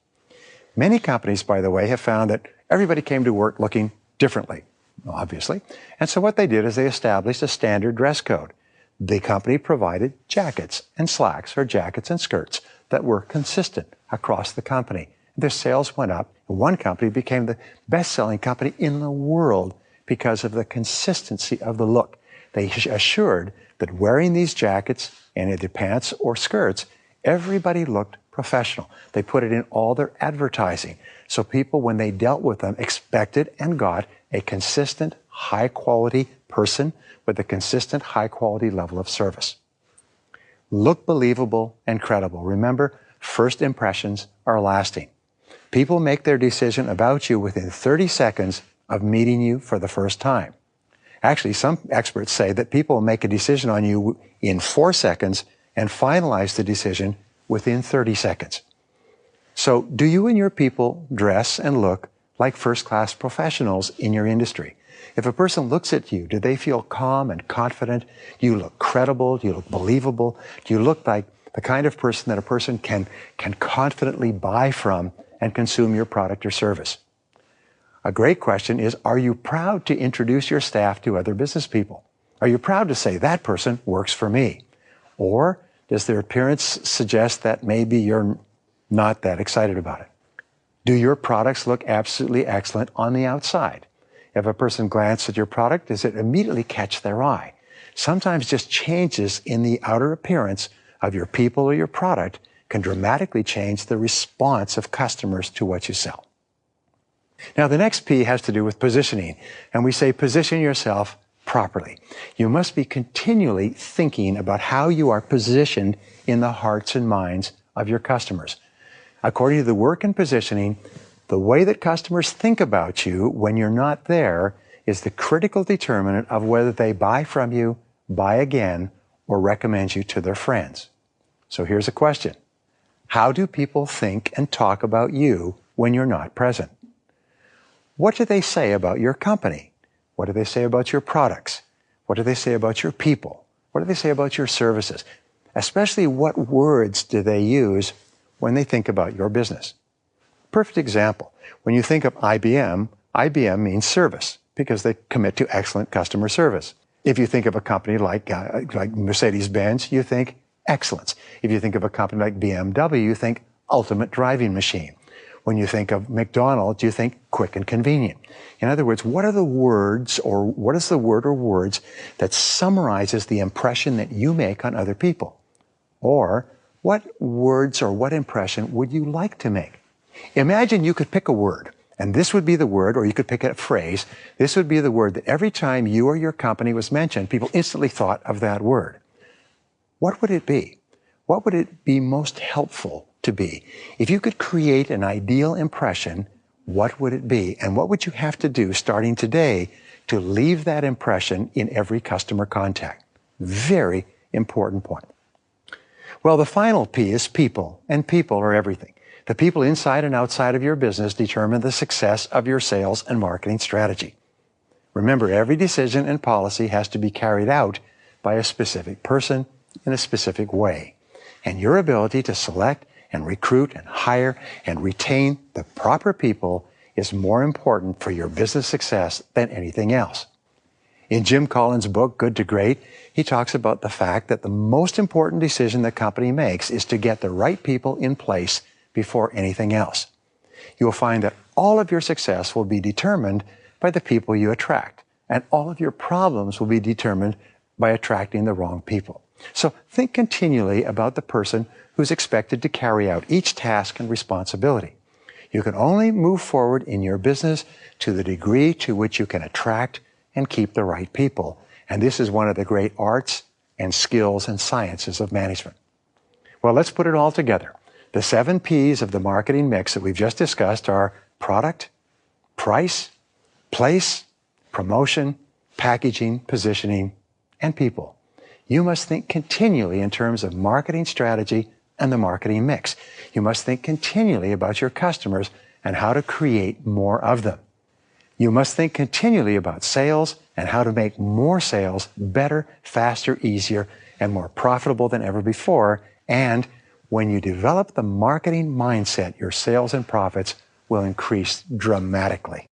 Many companies, by the way, have found that everybody came to work looking differently, obviously. And so what they did is they established a standard dress code. The company provided jackets and slacks or jackets and skirts that were consistent across the company. Their sales went up One company became the best-selling company in the world because of the consistency of the look. They assured that wearing these jackets and either pants or skirts, everybody looked professional. They put it in all their advertising. So people, when they dealt with them, expected and got a consistent, high-quality person with a consistent, high-quality level of service. Look believable and credible. Remember, first impressions are lasting. People make their decision about you within 30 seconds of meeting you for the first time. Actually, some experts say that people make a decision on you in 4 seconds and finalize the decision within 30 seconds. So, do you and your people dress and look like first-class professionals in your industry? If a person looks at you, do they feel calm and confident? Do you look credible? Do you look believable? Do you look like the kind of person that a person can confidently buy from and consume your product or service? A great question is, are you proud to introduce your staff to other business people? Are you proud to say, that person works for me? Or does their appearance suggest that maybe you're not that excited about it? Do your products look absolutely excellent on the outside? If a person glances at your product, does it immediately catch their eye? Sometimes just changes in the outer appearance of your people or your product can dramatically change the response of customers to what you sell. Now, the next P has to do with positioning, and we say position yourself properly. You must be continually thinking about how you are positioned in the hearts and minds of your customers. According to the work in positioning, the way that customers think about you when you're not there is the critical determinant of whether they buy from you, buy again, or recommend you to their friends. So here's a question. How do people think and talk about you when you're not present? What do they say about your company? What do they say about your products? What do they say about your people? What do they say about your services? Especially, what words do they use when they think about your business? Perfect example. When you think of IBM, IBM means service because they commit to excellent customer service. If you think of a company like Mercedes-Benz, you think excellence. If you think of a company like BMW, you think ultimate driving machine. When you think of McDonald's, you think quick and convenient. In other words, what are the words, or what is the word or words that summarizes the impression that you make on other people? Or what words or what impression would you like to make? Imagine you could pick a word, and this would be the word, or you could pick a phrase. This would be the word that every time you or your company was mentioned, people instantly thought of that word. What would it be? What would it be most helpful to be? If you could create an ideal impression, what would it be? And what would you have to do starting today to leave that impression in every customer contact? Very important point. Well, the final P is people, and people are everything. The people inside and outside of your business determine the success of your sales and marketing strategy. Remember, every decision and policy has to be carried out by a specific person in a specific way. And your ability to select and recruit and hire and retain the proper people is more important for your business success than anything else. In Jim Collins' book, Good to Great, he talks about the fact that the most important decision the company makes is to get the right people in place before anything else. You will find that all of your success will be determined by the people you attract, and all of your problems will be determined by attracting the wrong people. So think continually about the person who's expected to carry out each task and responsibility. You can only move forward in your business to the degree to which you can attract and keep the right people. And this is one of the great arts and skills and sciences of management. Well, let's put it all together. The 7 P's of the marketing mix that we've just discussed are product, price, place, promotion, packaging, positioning, and people. You must think continually in terms of marketing strategy and the marketing mix. You must think continually about your customers and how to create more of them. You must think continually about sales and how to make more sales better, faster, easier, and more profitable than ever before. And when you develop the marketing mindset, your sales and profits will increase dramatically.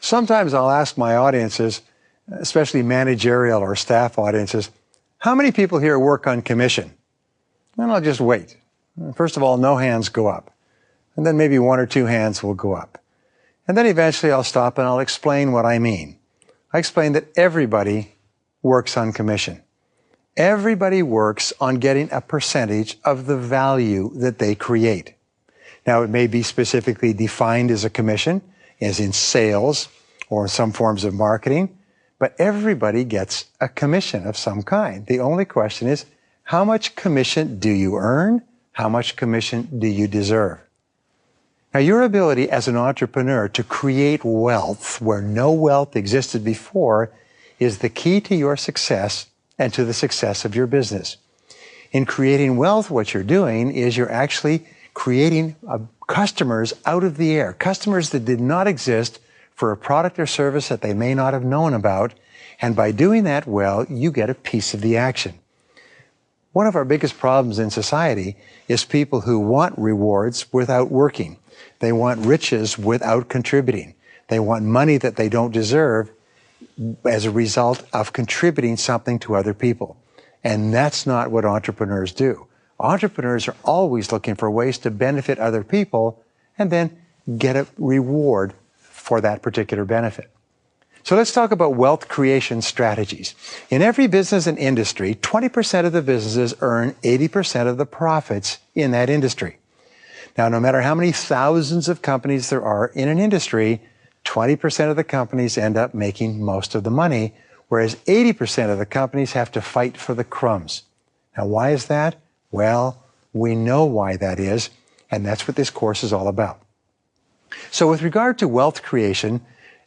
Sometimes I'll ask my audiences, especially managerial or staff audiences, how many people here work on commission? And I'll just wait. First of all, no hands go up. And then maybe one or two hands will go up. And then eventually I'll stop and I'll explain what I mean. I explain that everybody works on commission. Everybody works on getting a percentage of the value that they create. Now, it may be specifically defined as a commission, as in sales or some forms of marketing, but everybody gets a commission of some kind. The only question is, how much commission do you earn? How much commission do you deserve? Now, your ability as an entrepreneur to create wealth where no wealth existed before is the key to your success and to the success of your business. In creating wealth, what you're doing is you're actually creating customers out of the air, customers that did not exist for a product or service that they may not have known about. And by doing that well, you get a piece of the action. One of our biggest problems in society is people who want rewards without working. They want riches without contributing. They want money that they don't deserve as a result of contributing something to other people. And that's not what entrepreneurs do. Entrepreneurs are always looking for ways to benefit other people and then get a reward for that particular benefit. So let's talk about wealth creation strategies. In every business and industry, 20% of the businesses earn 80% of the profits in that industry. Now, no matter how many thousands of companies there are in an industry, 20% of the companies end up making most of the money, whereas 80% of the companies have to fight for the crumbs. Now, why is that? Well, we know why that is, and that's what this course is all about. So with regard to wealth creation,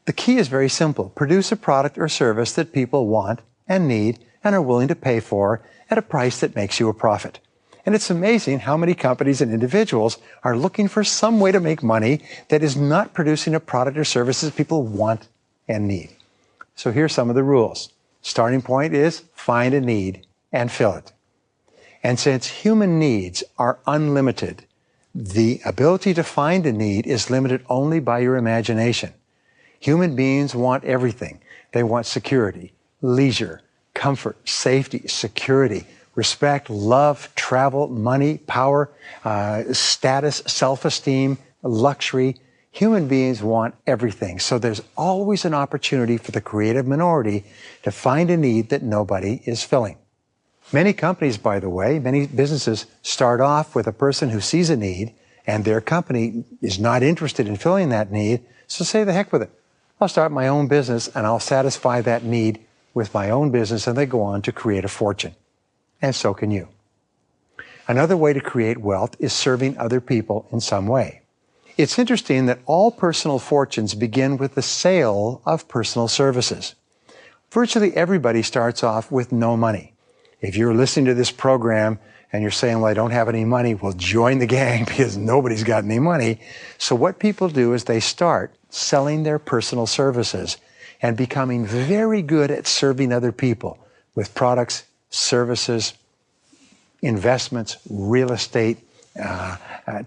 the key is very simple. Produce a product or service that people want and need and are willing to pay for at a price that makes you a profit. And it's amazing how many companies and individuals are looking for some way to make money that is not producing a product or service that people want and need. So here's some of the rules. Starting point is find a need and fill it. And since human needs are unlimited, the ability to find a need is limited only by your imagination. Human beings want everything. They want security, leisure, comfort, safety, security, respect, love, travel, money, power, status, self-esteem, luxury. Human beings want everything. So there's always an opportunity for the creative minority to find a need that nobody is filling. Many companies, by the way, many businesses start off with a person who sees a need and their company is not interested in filling that need. So say the heck with it. I'll start my own business and I'll satisfy that need with my own business, and they go on to create a fortune. And so can you. Another way to create wealth is serving other people in some way. It's interesting that all personal fortunes begin with the sale of personal services. Virtually everybody starts off with no money. If you're listening to this program and you're saying, well, I don't have any money, well, join the gang because nobody's got any money. So what people do is they start selling their personal services and becoming very good at serving other people with products, services, investments, real estate,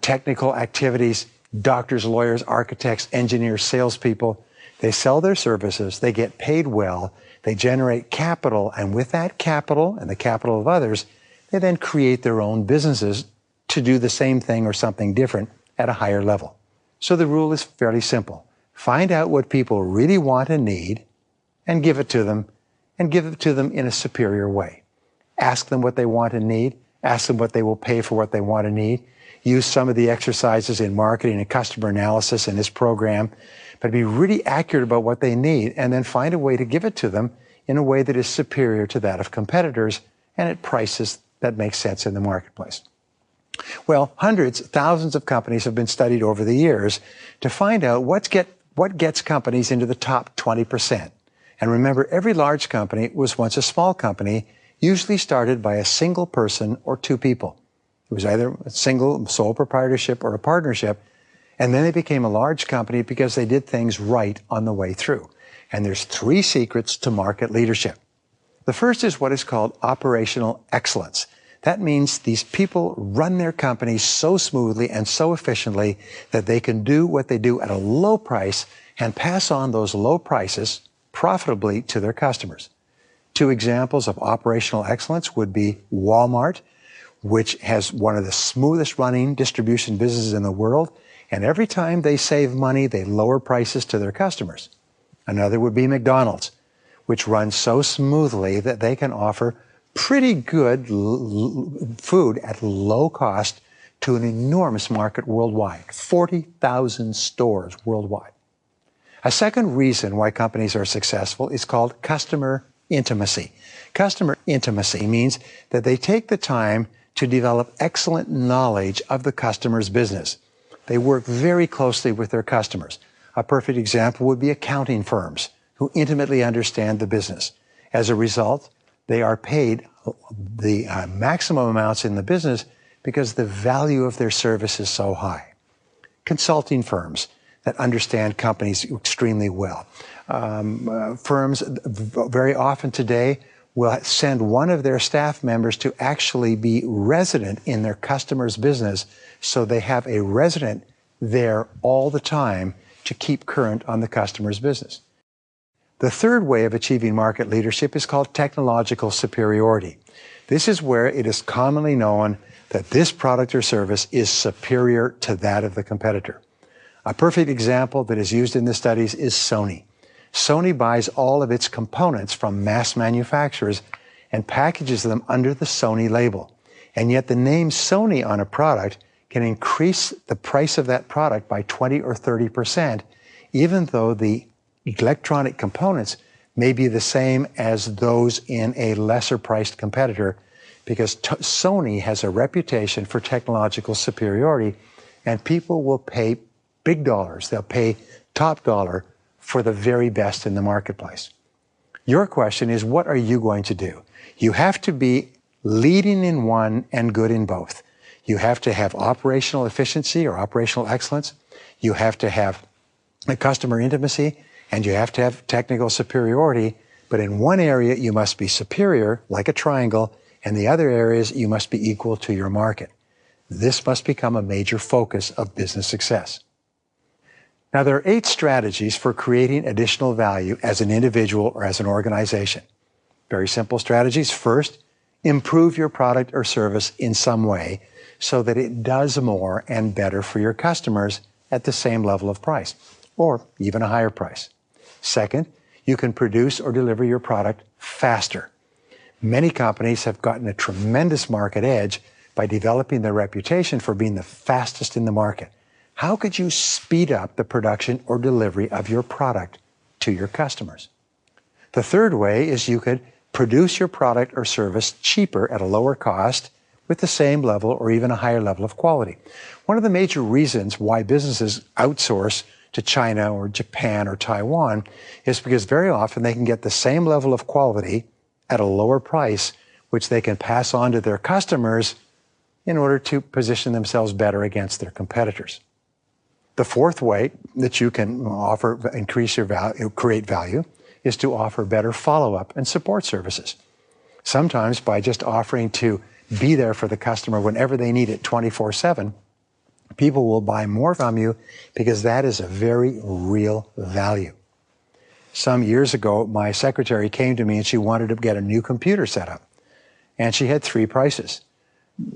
technical activities, doctors, lawyers, architects, engineers, salespeople. They sell their services, they get paid well, they generate capital, and with that capital and the capital of others, they then create their own businesses to do the same thing or something different at a higher level. So the rule is fairly simple. Find out what people really want and need and give it to them, and give it to them in a superior way. Ask them what they want and need. Ask them what they will pay for what they want and need. Use some of the exercises in marketing and customer analysis in this program, but be really accurate about what they need and then find a way to give it to them in a way that is superior to that of competitors and at prices that make sense in the marketplace. Well, hundreds, thousands of companies have been studied over the years to find out what gets companies into the top 20%. And remember, every large company was once a small company, usually started by a single person or two people. It was either a single sole proprietorship or a partnership, and then they became a large company because they did things right on the way through. And there's 3 secrets to market leadership. The first is what is called operational excellence. That means these people run their companies so smoothly and so efficiently that they can do what they do at a low price and pass on those low prices profitably to their customers. 2 examples of operational excellence would be Walmart. which has one of the smoothest running distribution businesses in the world. And every time they save money, they lower prices to their customers. Another would be McDonald's, which runs so smoothly that they can offer pretty good food at low cost to an enormous market worldwide, 40,000 stores worldwide. A second reason why companies are successful is called customer intimacy. Customer intimacy means that they take the time to develop excellent knowledge of the customer's business. They work very closely with their customers. A perfect example would be accounting firms who intimately understand the business. As a result, they are paid the maximum amounts in the business because the value of their service is so high. Consulting firms that understand companies extremely well. Firms very often today will send one of their staff members to actually be resident in their customer's business, so they have a resident there all the time to keep current on the customer's business. The third way of achieving market leadership is called technological superiority. This is where it is commonly known that this product or service is superior to that of the competitor. A perfect example that is used in the studies is Sony. Sony buys all of its components from mass manufacturers and packages them under the Sony label. And yet the name Sony on a product can increase the price of that product by 20 or 30%, even though the electronic components may be the same as those in a lesser priced competitor, because Sony has a reputation for technological superiority, and people will pay big dollars. They'll pay top dollar for the very best in the marketplace. Your question is, what are you going to do? You have to be leading in one and good in both. You have to have operational efficiency or operational excellence. You have to have a customer intimacy, and you have to have technical superiority. But in one area, you must be superior, like a triangle, and the other areas, you must be equal to your market. This must become a major focus of business success. Now, there are 8 strategies for creating additional value as an individual or as an organization. Very simple strategies. First, improve your product or service in some way so that it does more and better for your customers at the same level of price, or even a higher price. Second, you can produce or deliver your product faster. Many companies have gotten a tremendous market edge by developing their reputation for being the fastest in the market. How could you speed up the production or delivery of your product to your customers? The third way is you could produce your product or service cheaper at a lower cost with the same level or even a higher level of quality. One of the major reasons why businesses outsource to China or Japan or Taiwan is because very often they can get the same level of quality at a lower price, which they can pass on to their customers in order to position themselves better against their competitors. The fourth way that you can increase your value, create value, is to offer better follow-up and support services. Sometimes by just offering to be there for the customer whenever they need it 24/7, people will buy more from you because that is a very real value. Some years ago, my secretary came to me and she wanted to get a new computer set up. And she had 3 prices.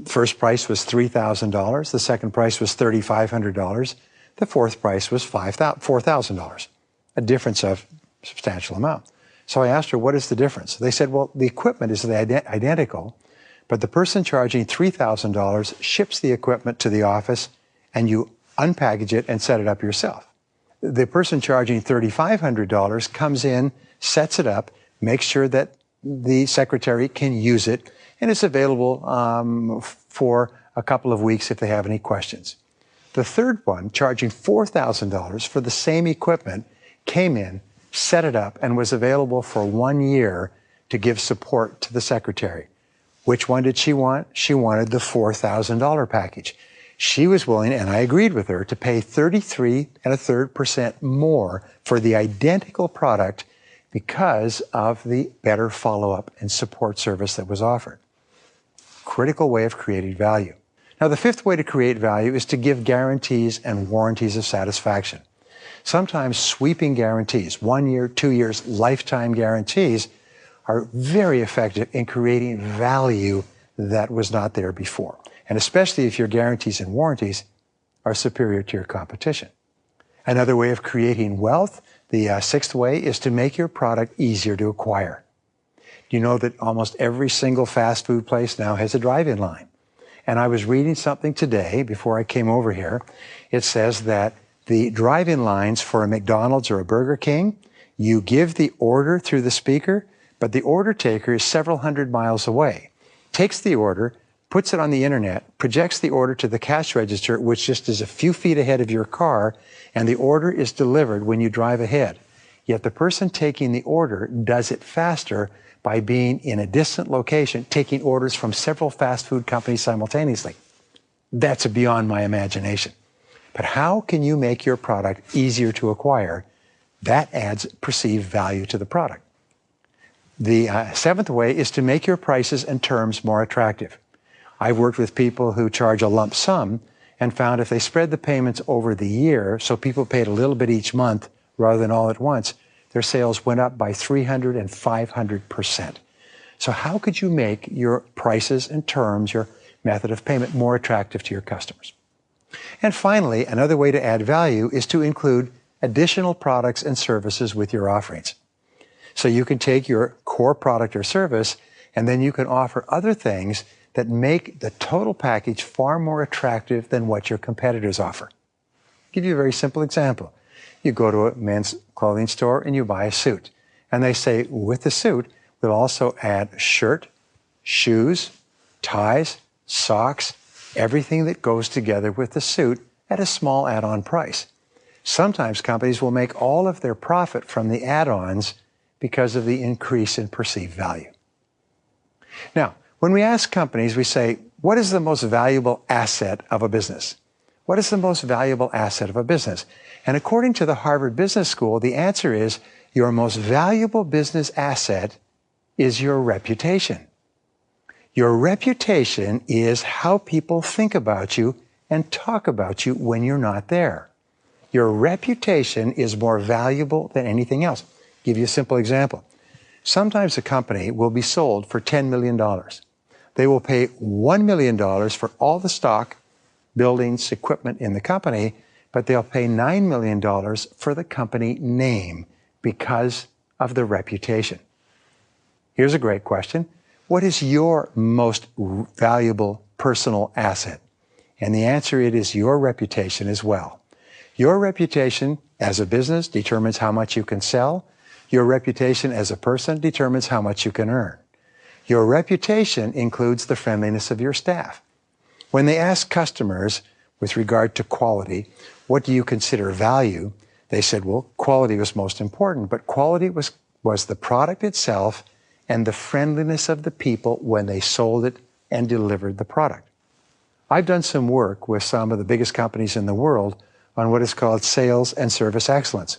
First price was $3,000. The second price was $3,500. The fourth price was $4,000, a difference of a substantial amount. So I asked her, what is the difference? They said, well, the equipment is identical, but the person charging $3,000 ships the equipment to the office and you unpackage it and set it up yourself. The person charging $3,500 comes in, sets it up, makes sure that the secretary can use it, and it's available for a couple of weeks if they have any questions. The third one, charging $4,000 for the same equipment, came in, set it up, and was available for 1 year to give support to the secretary. Which one did she want? She wanted the $4,000 package. She was willing, and I agreed with her, to pay 33.33% more for the identical product because of the better follow-up and support service that was offered. Critical way of creating value. Now, the fifth way to create value is to give guarantees and warranties of satisfaction. Sometimes sweeping guarantees, 1 year, 2 years, lifetime guarantees, are very effective in creating value that was not there before. And especially if your guarantees and warranties are superior to your competition. Another way of creating wealth, the sixth way, is to make your product easier to acquire. Do you know that almost every single fast food place now has a drive-in line? And I was reading something today before I came over here. It says that the drive-in lines for a McDonald's or a Burger King, you give the order through the speaker, but the order taker is several hundred miles away. Takes the order, puts it on the internet, projects the order to the cash register, which just is a few feet ahead of your car, and the order is delivered when you drive ahead. Yet the person taking the order does it faster by being in a distant location, taking orders from several fast food companies simultaneously. That's beyond my imagination. But how can you make your product easier to acquire? That adds perceived value to the product. The seventh way is to make your prices and terms more attractive. I've worked with people who charge a lump sum and found if they spread the payments over the year, so people paid a little bit each month rather than all at once, their sales went up by 300 and 500%. So how could you make your prices and terms, your method of payment, more attractive to your customers? And finally, another way to add value is to include additional products and services with your offerings. So you can take your core product or service, and then you can offer other things that make the total package far more attractive than what your competitors offer. I'll give you a very simple example. You go to a men's clothing store and you buy a suit. And they say, with the suit, we'll also add a shirt, shoes, ties, socks, everything that goes together with the suit at a small add-on price. Sometimes companies will make all of their profit from the add-ons because of the increase in perceived value. Now, when we ask companies, we say, what is the most valuable asset of a business? What is the most valuable asset of a business? And according to the Harvard Business School, the answer is your most valuable business asset is your reputation. Your reputation is how people think about you and talk about you when you're not there. Your reputation is more valuable than anything else. I'll give you a simple example. Sometimes a company will be sold for $10 million. They will pay $1 million for all the stock, buildings, equipment in the company, but they'll pay $9 million for the company name because of the reputation. Here's a great question. What is your most valuable personal asset? And the answer, it is your reputation as well. Your reputation as a business determines how much you can sell. Your reputation as a person determines how much you can earn. Your reputation includes the friendliness of your staff. When they ask customers with regard to quality, what do you consider value? They said, well, quality was most important, but quality was the product itself and the friendliness of the people when they sold it and delivered the product. I've done some work with some of the biggest companies in the world on what is called sales and service excellence.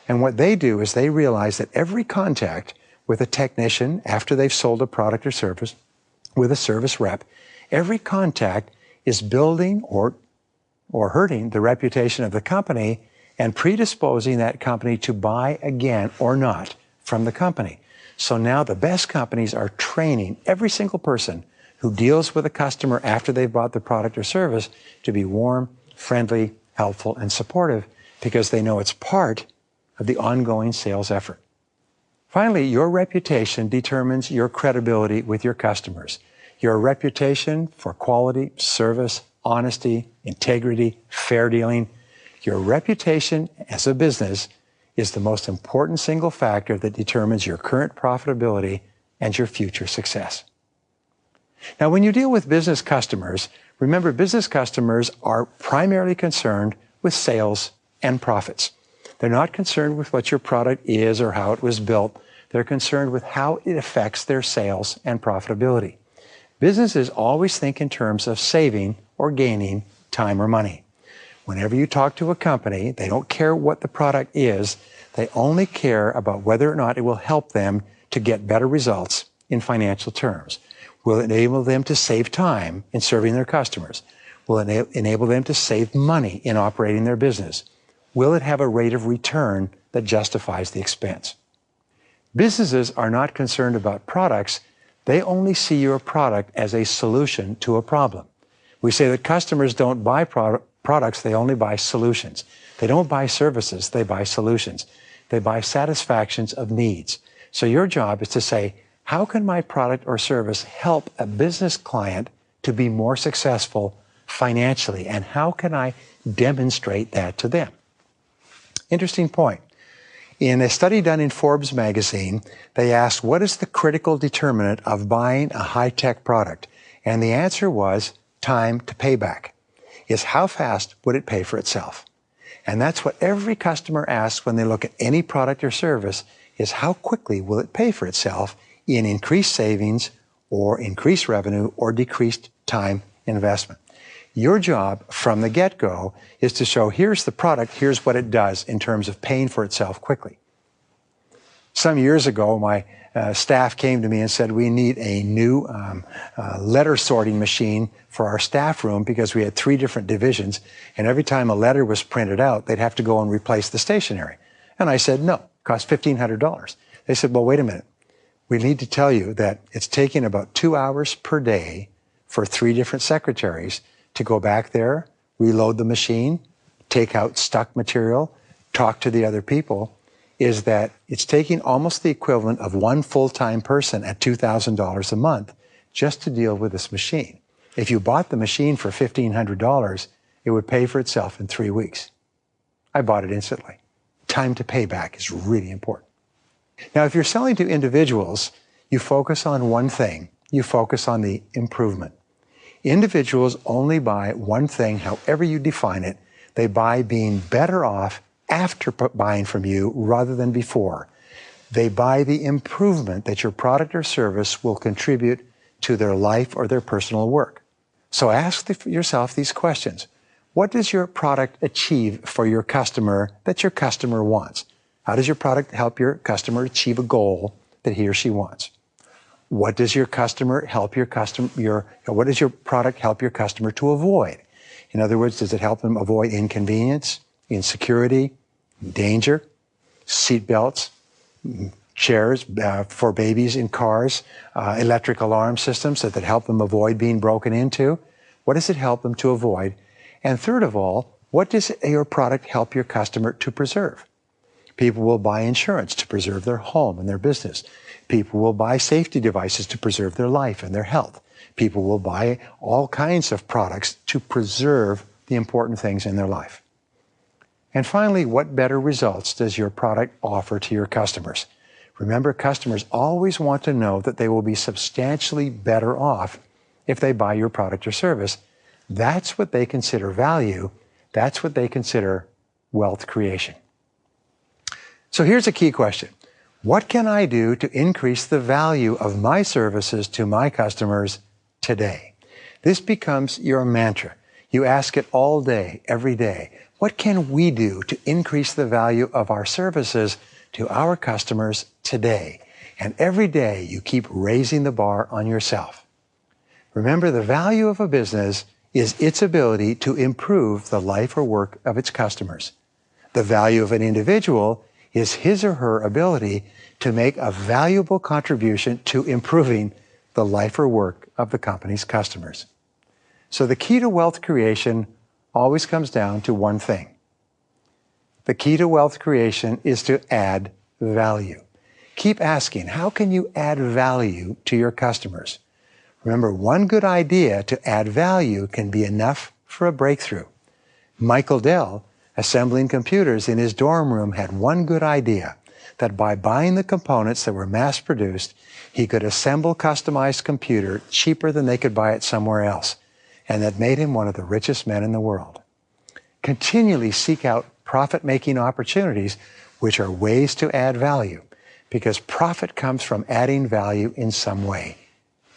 And what they do is they realize that every contact with a technician after they've sold a product or service, with a service rep, every contact is building or hurting the reputation of the company and predisposing that company to buy again or not from the company. So now the best companies are training every single person who deals with a customer after they've bought the product or service to be warm, friendly, helpful, and supportive because they know it's part of the ongoing sales effort. Finally, your reputation determines your credibility with your customers. Your reputation for quality, service, honesty, integrity, fair dealing. Your reputation as a business is the most important single factor that determines your current profitability and your future success. Now, when you deal with business customers, remember business customers are primarily concerned with sales and profits. They're not concerned with what your product is or how it was built. They're concerned with how it affects their sales and profitability. Businesses always think in terms of saving or gaining time or money. Whenever you talk to a company, they don't care what the product is. They only care about whether or not it will help them to get better results in financial terms. Will it enable them to save time in serving their customers? Will it enable them to save money in operating their business? Will it have a rate of return that justifies the expense? Businesses are not concerned about products. They only see your product as a solution to a problem. We say that customers don't buy products, they only buy solutions. They don't buy services, they buy solutions. They buy satisfactions of needs. So your job is to say, how can my product or service help a business client to be more successful financially? And how can I demonstrate that to them? Interesting point. In a study done in Forbes magazine, they asked, what is the critical determinant of buying a high-tech product? And the answer was time to payback. Is how fast would it pay for itself? And that's what every customer asks when they look at any product or service, is how quickly will it pay for itself in increased savings or increased revenue or decreased time investment. Your job from the get-go is to show, here's the product, here's what it does in terms of paying for itself quickly. Some years ago, my staff came to me and said, we need a new letter sorting machine for our staff room because we had 3 different divisions, and every time a letter was printed out, they'd have to go and replace the stationery. And I said, no, it costs $1,500. They said, well, wait a minute. We need to tell you that it's taking about 2 hours per day for 3 different secretaries to go back there, reload the machine, take out stuck material, talk to the other people, is that it's taking almost the equivalent of 1 full-time person at $2,000 a month just to deal with this machine. If you bought the machine for $1,500, it would pay for itself in 3 weeks. I bought it instantly. Time to payback is really important. Now, if you're selling to individuals, you focus on one thing. You focus on the improvement. Individuals only buy one thing, however you define it. They buy being better off after buying from you rather than before. They buy the improvement that your product or service will contribute to their life or their personal work. So ask yourself these questions. What does your product achieve for your customer that your customer wants? How does your product help your customer achieve a goal that he or she wants? What does your customer help what does your product help your customer to avoid? In other words, does it help them avoid inconvenience, insecurity, danger, seat belts, chairs for babies in cars, electric alarm systems that help them avoid being broken into? What does it help them to avoid? And third of all, what does your product help your customer to preserve? People will buy insurance to preserve their home and their business. People will buy safety devices to preserve their life and their health. People will buy all kinds of products to preserve the important things in their life. And finally, what better results does your product offer to your customers? Remember, customers always want to know that they will be substantially better off if they buy your product or service. That's what they consider value. That's what they consider wealth creation. So here's a key question. What can I do to increase the value of my services to my customers today? This becomes your mantra. You ask it all day, every day. What can we do to increase the value of our services to our customers today? And every day you keep raising the bar on yourself. Remember, the value of a business is its ability to improve the life or work of its customers. The value of an individual is his or her ability to make a valuable contribution to improving the life or work of the company's customers. So the key to wealth creation always comes down to one thing. The key to wealth creation is to add value. Keep asking, how can you add value to your customers? Remember, one good idea to add value can be enough for a breakthrough. Michael Dell, assembling computers in his dorm room, had one good idea, that by buying the components that were mass-produced, he could assemble customized computer cheaper than they could buy it somewhere else, and that made him one of the richest men in the world. Continually seek out profit-making opportunities, which are ways to add value, because profit comes from adding value in some way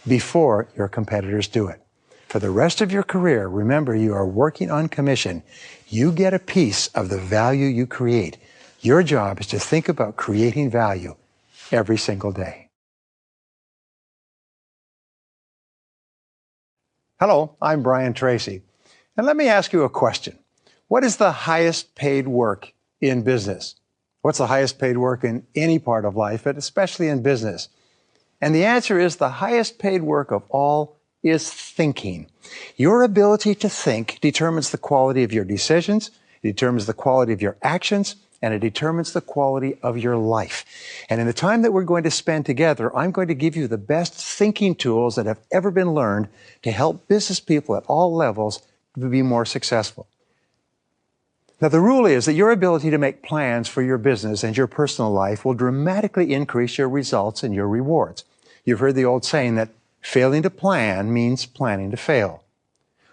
before your competitors do it. For the rest of your career, remember, you are working on commission. You get a piece of the value you create. Your job is to think about creating value every single day. Hello, I'm Brian Tracy. And let me ask you a question. What is the highest paid work in business? What's the highest paid work in any part of life, but especially in business? And the answer is the highest paid work of all is thinking. Your ability to think determines the quality of your decisions, it determines the quality of your actions, and it determines the quality of your life. And in the time that we're going to spend together, I'm going to give you the best thinking tools that have ever been learned to help business people at all levels to be more successful. Now, the rule is that your ability to make plans for your business and your personal life will dramatically increase your results and your rewards. You've heard the old saying that failing to plan means planning to fail.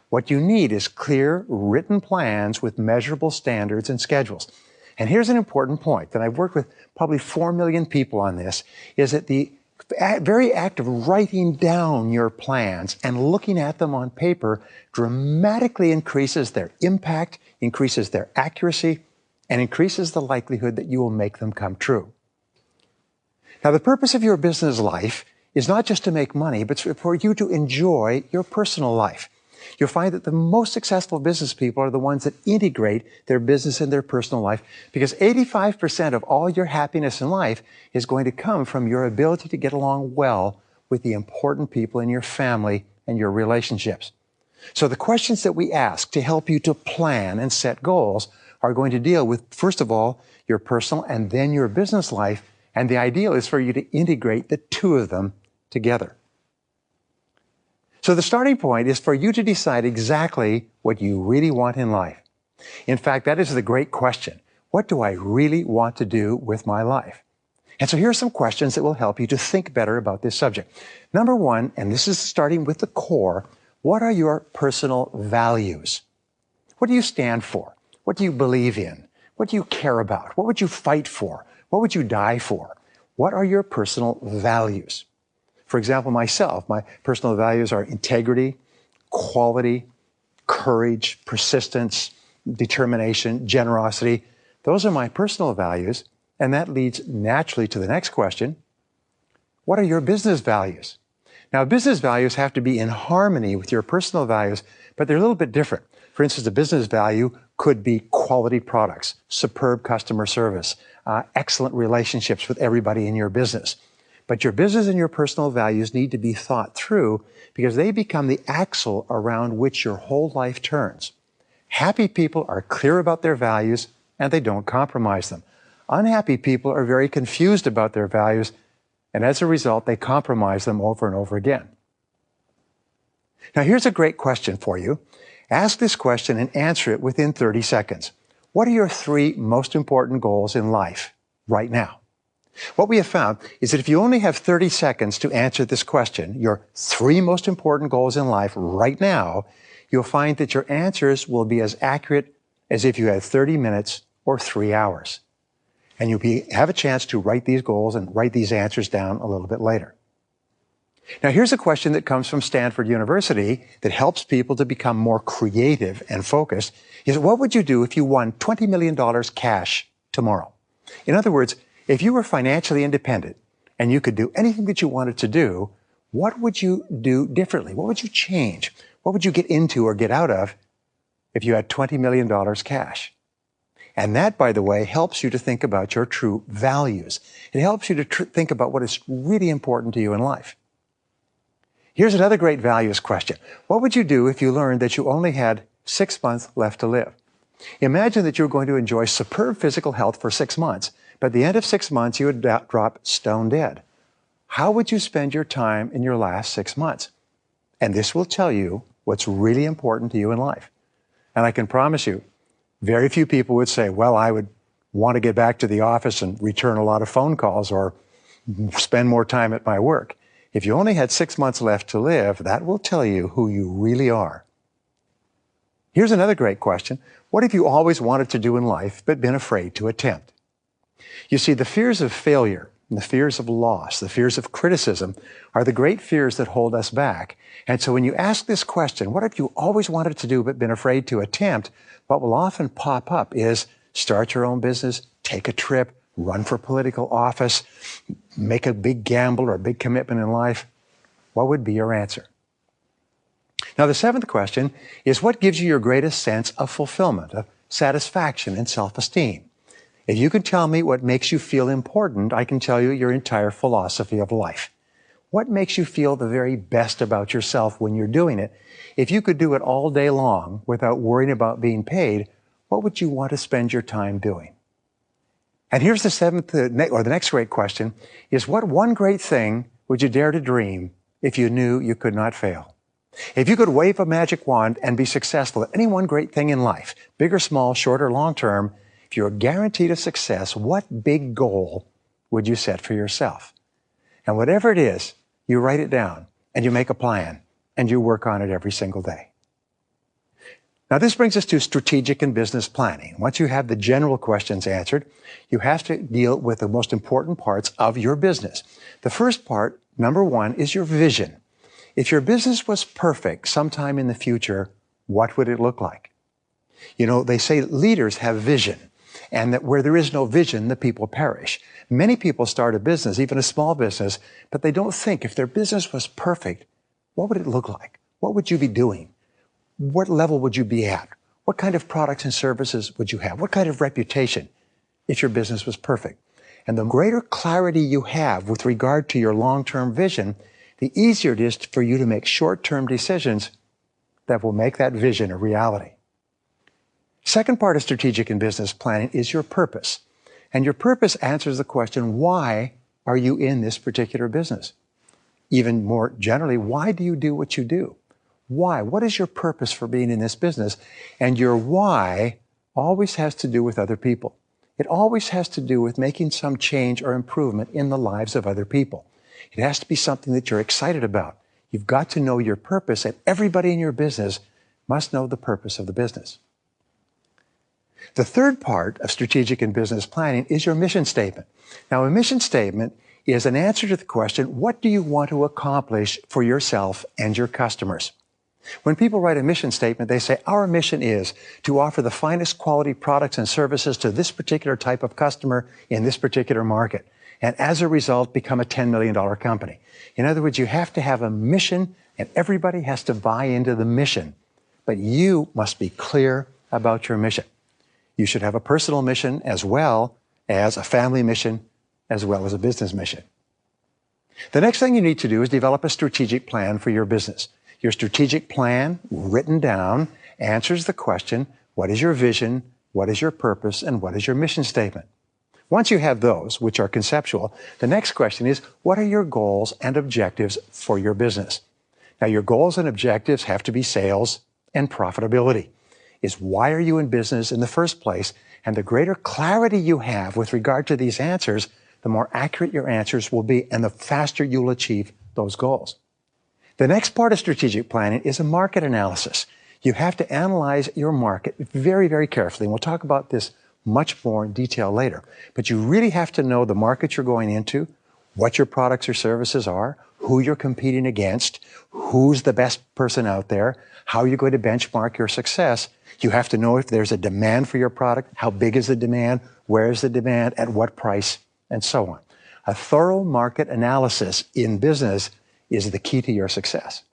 What you need is clear, written plans with measurable standards and schedules. And here's an important point, and I've worked with probably 4 million people on this, is that the very act of writing down your plans and looking at them on paper dramatically increases their impact, increases their accuracy, and increases the likelihood that you will make them come true. Now, the purpose of your business life is not just to make money, but for you to enjoy your personal life. You'll find that the most successful business people are the ones that integrate their business and their personal life, because 85% of all your happiness in life is going to come from your ability to get along well with the important people in your family and your relationships. So the questions that we ask to help you to plan and set goals are going to deal with, first of all, your personal and then your business life, and the ideal is for you to integrate the two of them together. So the starting point is for you to decide exactly what you really want in life. In fact, that is the great question. What do I really want to do with my life? And so here are some questions that will help you to think better about this subject. Number one, and this is starting with the core, what are your personal values? What do you stand for? What do you believe in? What do you care about? What would you fight for? What would you die for? What are your personal values? For example, myself, my personal values are integrity, quality, courage, persistence, determination, generosity. Those are my personal values, and that leads naturally to the next question. What are your business values? Now, business values have to be in harmony with your personal values, but they're a little bit different. For instance, a business value could be quality products, superb customer service, excellent relationships with everybody in your business. But your business and your personal values need to be thought through because they become the axle around which your whole life turns. Happy people are clear about their values and they don't compromise them. Unhappy people are very confused about their values, and as a result, they compromise them over and over again. Now, here's a great question for you. Ask this question and answer it within 30 seconds. What are your 3 most important goals in life right now? What we have found is that if you only have 30 seconds to answer this question, your 3 most important goals in life right now, you'll find that your answers will be as accurate as if you had 30 minutes or 3 hours. And you'll have a chance to write these goals and write these answers down a little bit later. Now, here's a question that comes from Stanford University that helps people to become more creative and focused, is what would you do if you won $20 million cash tomorrow? In other words, if you were financially independent and you could do anything that you wanted to do, what would you do differently? What would you change? What would you get into or get out of if you had $20 million cash? And that, by the way, helps you to think about your true values. It helps you to think about what is really important to you in life. Here's another great values question. What would you do if you learned that you only had 6 months left to live? Imagine that you're going to enjoy superb physical health for 6 months, but at the end of 6 months, you would drop stone dead. How would you spend your time in your last 6 months? And this will tell you what's really important to you in life. And I can promise you, very few people would say, well, I would want to get back to the office and return a lot of phone calls or spend more time at my work. If you only had 6 months left to live, that will tell you who you really are. Here's another great question. What have you always wanted to do in life but been afraid to attempt? You see, the fears of failure, the fears of loss, the fears of criticism are the great fears that hold us back. And so when you ask this question, what have you always wanted to do but been afraid to attempt, what will often pop up is start your own business, take a trip, run for political office, make a big gamble or a big commitment in life. What would be your answer? Now, the 7th question is what gives you your greatest sense of fulfillment, of satisfaction and self-esteem? If you can tell me what makes you feel important, I can tell you your entire philosophy of life. What makes you feel the very best about yourself when you're doing it? If you could do it all day long without worrying about being paid, what would you want to spend your time doing? And here's the next great question is, what one great thing would you dare to dream if you knew you could not fail? If you could wave a magic wand and be successful at any one great thing in life, big or small, short or long term, if you're guaranteed a success, what big goal would you set for yourself? And whatever it is, you write it down and you make a plan and you work on it every single day. Now, this brings us to strategic and business planning. Once you have the general questions answered, you have to deal with the most important parts of your business. The first part, number one, is your vision. If your business was perfect sometime in the future, what would it look like? You know, they say leaders have vision, and that where there is no vision, the people perish. Many people start a business, even a small business, but they don't think if their business was perfect, what would it look like? What would you be doing? What level would you be at? What kind of products and services would you have? What kind of reputation if your business was perfect? And the greater clarity you have with regard to your long-term vision, the easier it is for you to make short-term decisions that will make that vision a reality. Second part of strategic and business planning is your purpose. And your purpose answers the question, why are you in this particular business? Even more generally, why do you do what you do? Why? What is your purpose for being in this business? And your why always has to do with other people. It always has to do with making some change or improvement in the lives of other people. It has to be something that you're excited about. You've got to know your purpose, and everybody in your business must know the purpose of the business. The third part of strategic and business planning is your mission statement. Now, a mission statement is an answer to the question, what do you want to accomplish for yourself and your customers? When people write a mission statement, they say, our mission is to offer the finest quality products and services to this particular type of customer in this particular market, and as a result, become a $10 million company. In other words, you have to have a mission, and everybody has to buy into the mission. But you must be clear about your mission. You should have a personal mission as well as a family mission, as well as a business mission. The next thing you need to do is develop a strategic plan for your business. Your strategic plan, written down, answers the question, what is your vision, what is your purpose, and what is your mission statement? Once you have those, which are conceptual, the next question is, what are your goals and objectives for your business? Now, your goals and objectives have to be sales and profitability. Is why are you in business in the first place? And the greater clarity you have with regard to these answers, the more accurate your answers will be, and the faster you'll achieve those goals. The next part of strategic planning is a market analysis. You have to analyze your market very, very carefully. And we'll talk about this much more in detail later. But you really have to know the market you're going into, what your products or services are, who you're competing against, who's the best person out there, how you're going to benchmark your success. You have to know if there's a demand for your product, how big is the demand, where is the demand, at what price, and so on. A thorough market analysis in business is the key to your success.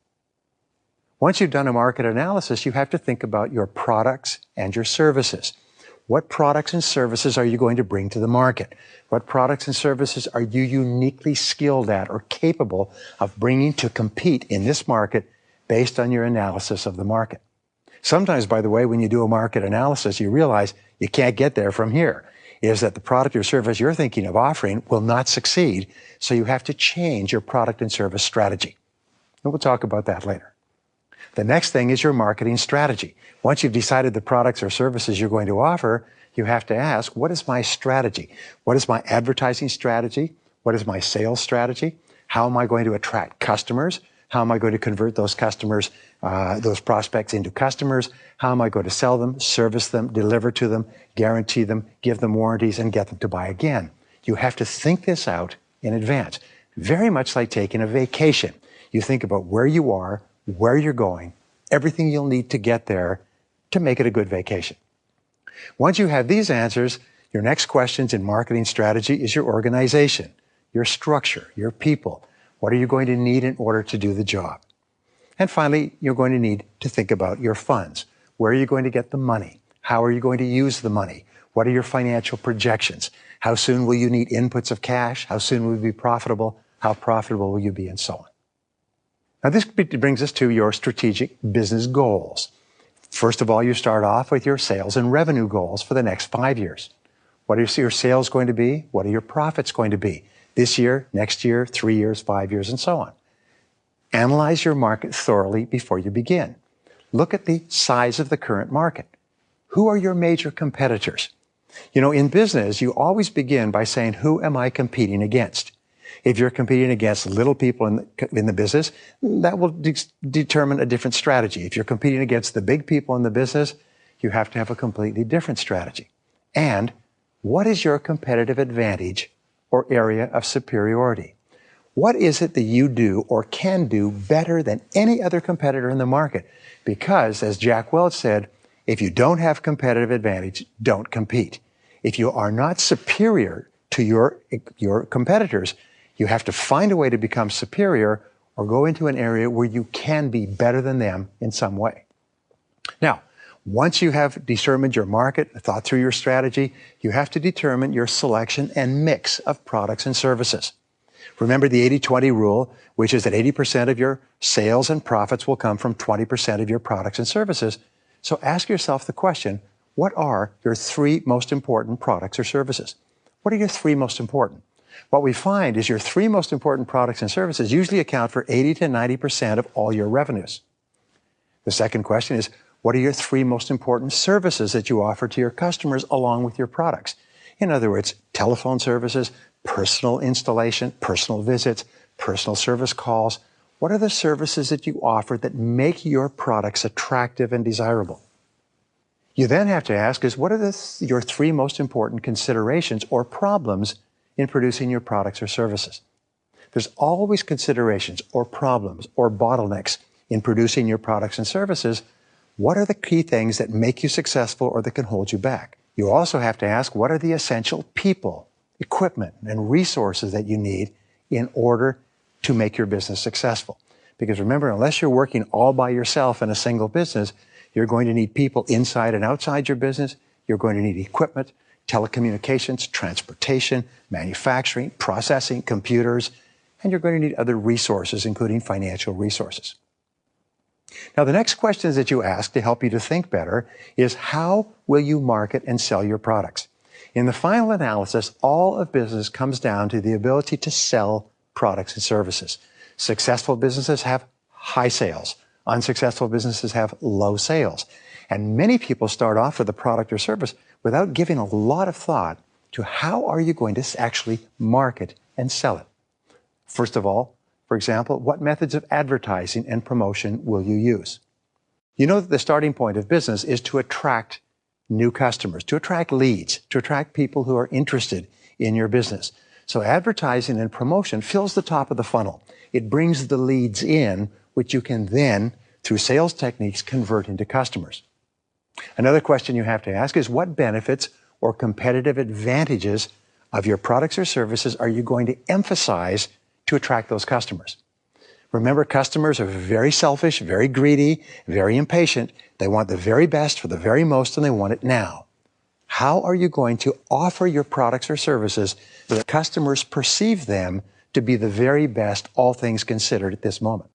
Once you've done a market analysis, you have to think about your products and your services. What products and services are you going to bring to the market? What products and services are you uniquely skilled at or capable of bringing to compete in this market based on your analysis of the market? Sometimes, by the way, when you do a market analysis, you realize you can't get there from here. Is that the product or service you're thinking of offering will not succeed, so you have to change your product and service strategy. And we'll talk about that later. The next thing is your marketing strategy. Once you've decided the products or services you're going to offer, you have to ask, what is my strategy? What is my advertising strategy? What is my sales strategy? How am I going to attract customers? How am I going to convert those customers, those prospects into customers? How am I going to sell them, service them, deliver to them, guarantee them, give them warranties, and get them to buy again? You have to think this out in advance. Very much like taking a vacation. You think about where you are, where you're going, everything you'll need to get there to make it a good vacation. Once you have these answers, your next questions in marketing strategy is your organization, your structure, your people. What are you going to need in order to do the job? And finally, you're going to need to think about your funds. Where are you going to get the money? How are you going to use the money? What are your financial projections? How soon will you need inputs of cash? How soon will you be profitable? How profitable will you be, and so on. Now, this brings us to your strategic business goals. First of all, you start off with your sales and revenue goals for the next 5 years. What are your sales going to be? What are your profits going to be? This year, next year, 3 years, 5 years, and so on. Analyze your market thoroughly before you begin. Look at the size of the current market. Who are your major competitors? You know, in business, you always begin by saying, who am I competing against? If you're competing against little people in the business, that will determine a different strategy. If you're competing against the big people in the business, you have to have a completely different strategy. And what is your competitive advantage or area of superiority? What is it that you do or can do better than any other competitor in the market? Because, as Jack Welch said, if you don't have competitive advantage, don't compete. If you are not superior to your competitors, you have to find a way to become superior or go into an area where you can be better than them in some way. Now, once you have determined your market, thought through your strategy, you have to determine your selection and mix of products and services. Remember the 80-20 rule, which is that 80% of your sales and profits will come from 20% of your products and services. So ask yourself the question, what are your 3 most important products or services? What are your 3 most important? What we find is your 3 most important products and services usually account for 80 to 90% of all your revenues. The second question is, what are your 3 most important services that you offer to your customers along with your products? In other words, telephone services, personal installation, personal visits, personal service calls. What are the services that you offer that make your products attractive and desirable? You then have to ask is, what are your 3 most important considerations or problems in producing your products or services? There's always considerations or problems or bottlenecks in producing your products and services. What are the key things that make you successful or that can hold you back? You also have to ask, what are the essential people, equipment, and resources that you need in order to make your business successful? Because remember, unless you're working all by yourself in a single business, you're going to need people inside and outside your business. You're going to need equipment, telecommunications, transportation, manufacturing, processing, computers, and you're going to need other resources, including financial resources. Now, the next questions that you ask to help you to think better is, how will you market and sell your products? In the final analysis, all of business comes down to the ability to sell products and services. Successful businesses have high sales. Unsuccessful businesses have low sales. And many people start off with a product or service without giving a lot of thought to how are you going to actually market and sell it. First of all, for example, what methods of advertising and promotion will you use? You know that the starting point of business is to attract new customers, to attract leads, to attract people who are interested in your business. So advertising and promotion fills the top of the funnel. It brings the leads in, which you can then, through sales techniques, convert into customers. Another question you have to ask is, what benefits or competitive advantages of your products or services are you going to emphasize to attract those customers? Remember, customers are very selfish, very greedy, very impatient. They want the very best for the very most, and they want it now. How are you going to offer your products or services so that customers perceive them to be the very best, all things considered, at this moment?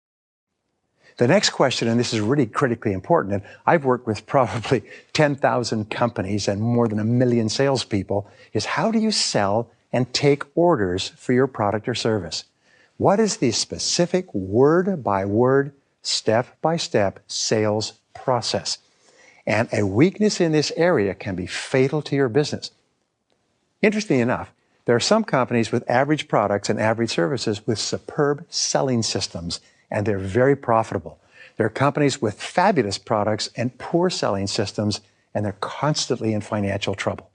The next question, and this is really critically important, and I've worked with probably 10,000 companies and more than 1 million salespeople, is how do you sell and take orders for your product or service? What is the specific word-by-word, step-by-step sales process? And a weakness in this area can be fatal to your business. Interestingly enough, there are some companies with average products and average services with superb selling systems, and they're very profitable. There are companies with fabulous products and poor selling systems, and they're constantly in financial trouble.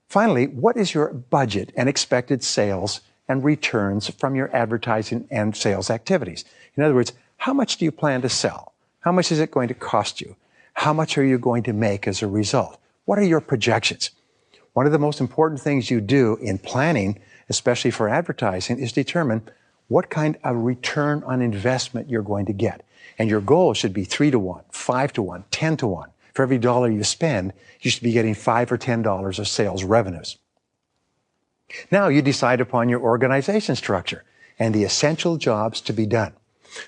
Finally, what is your budget and expected sales and returns from your advertising and sales activities? In other words, how much do you plan to sell? How much is it going to cost you? How much are you going to make as a result? What are your projections? One of the most important things you do in planning, especially for advertising, is determine what kind of return on investment you're going to get. And your goal should be 3 to 1, 5 to 1, 10 to 1. For every dollar you spend, you should be getting $5 or $10 of sales revenues. Now you decide upon your organization structure and the essential jobs to be done.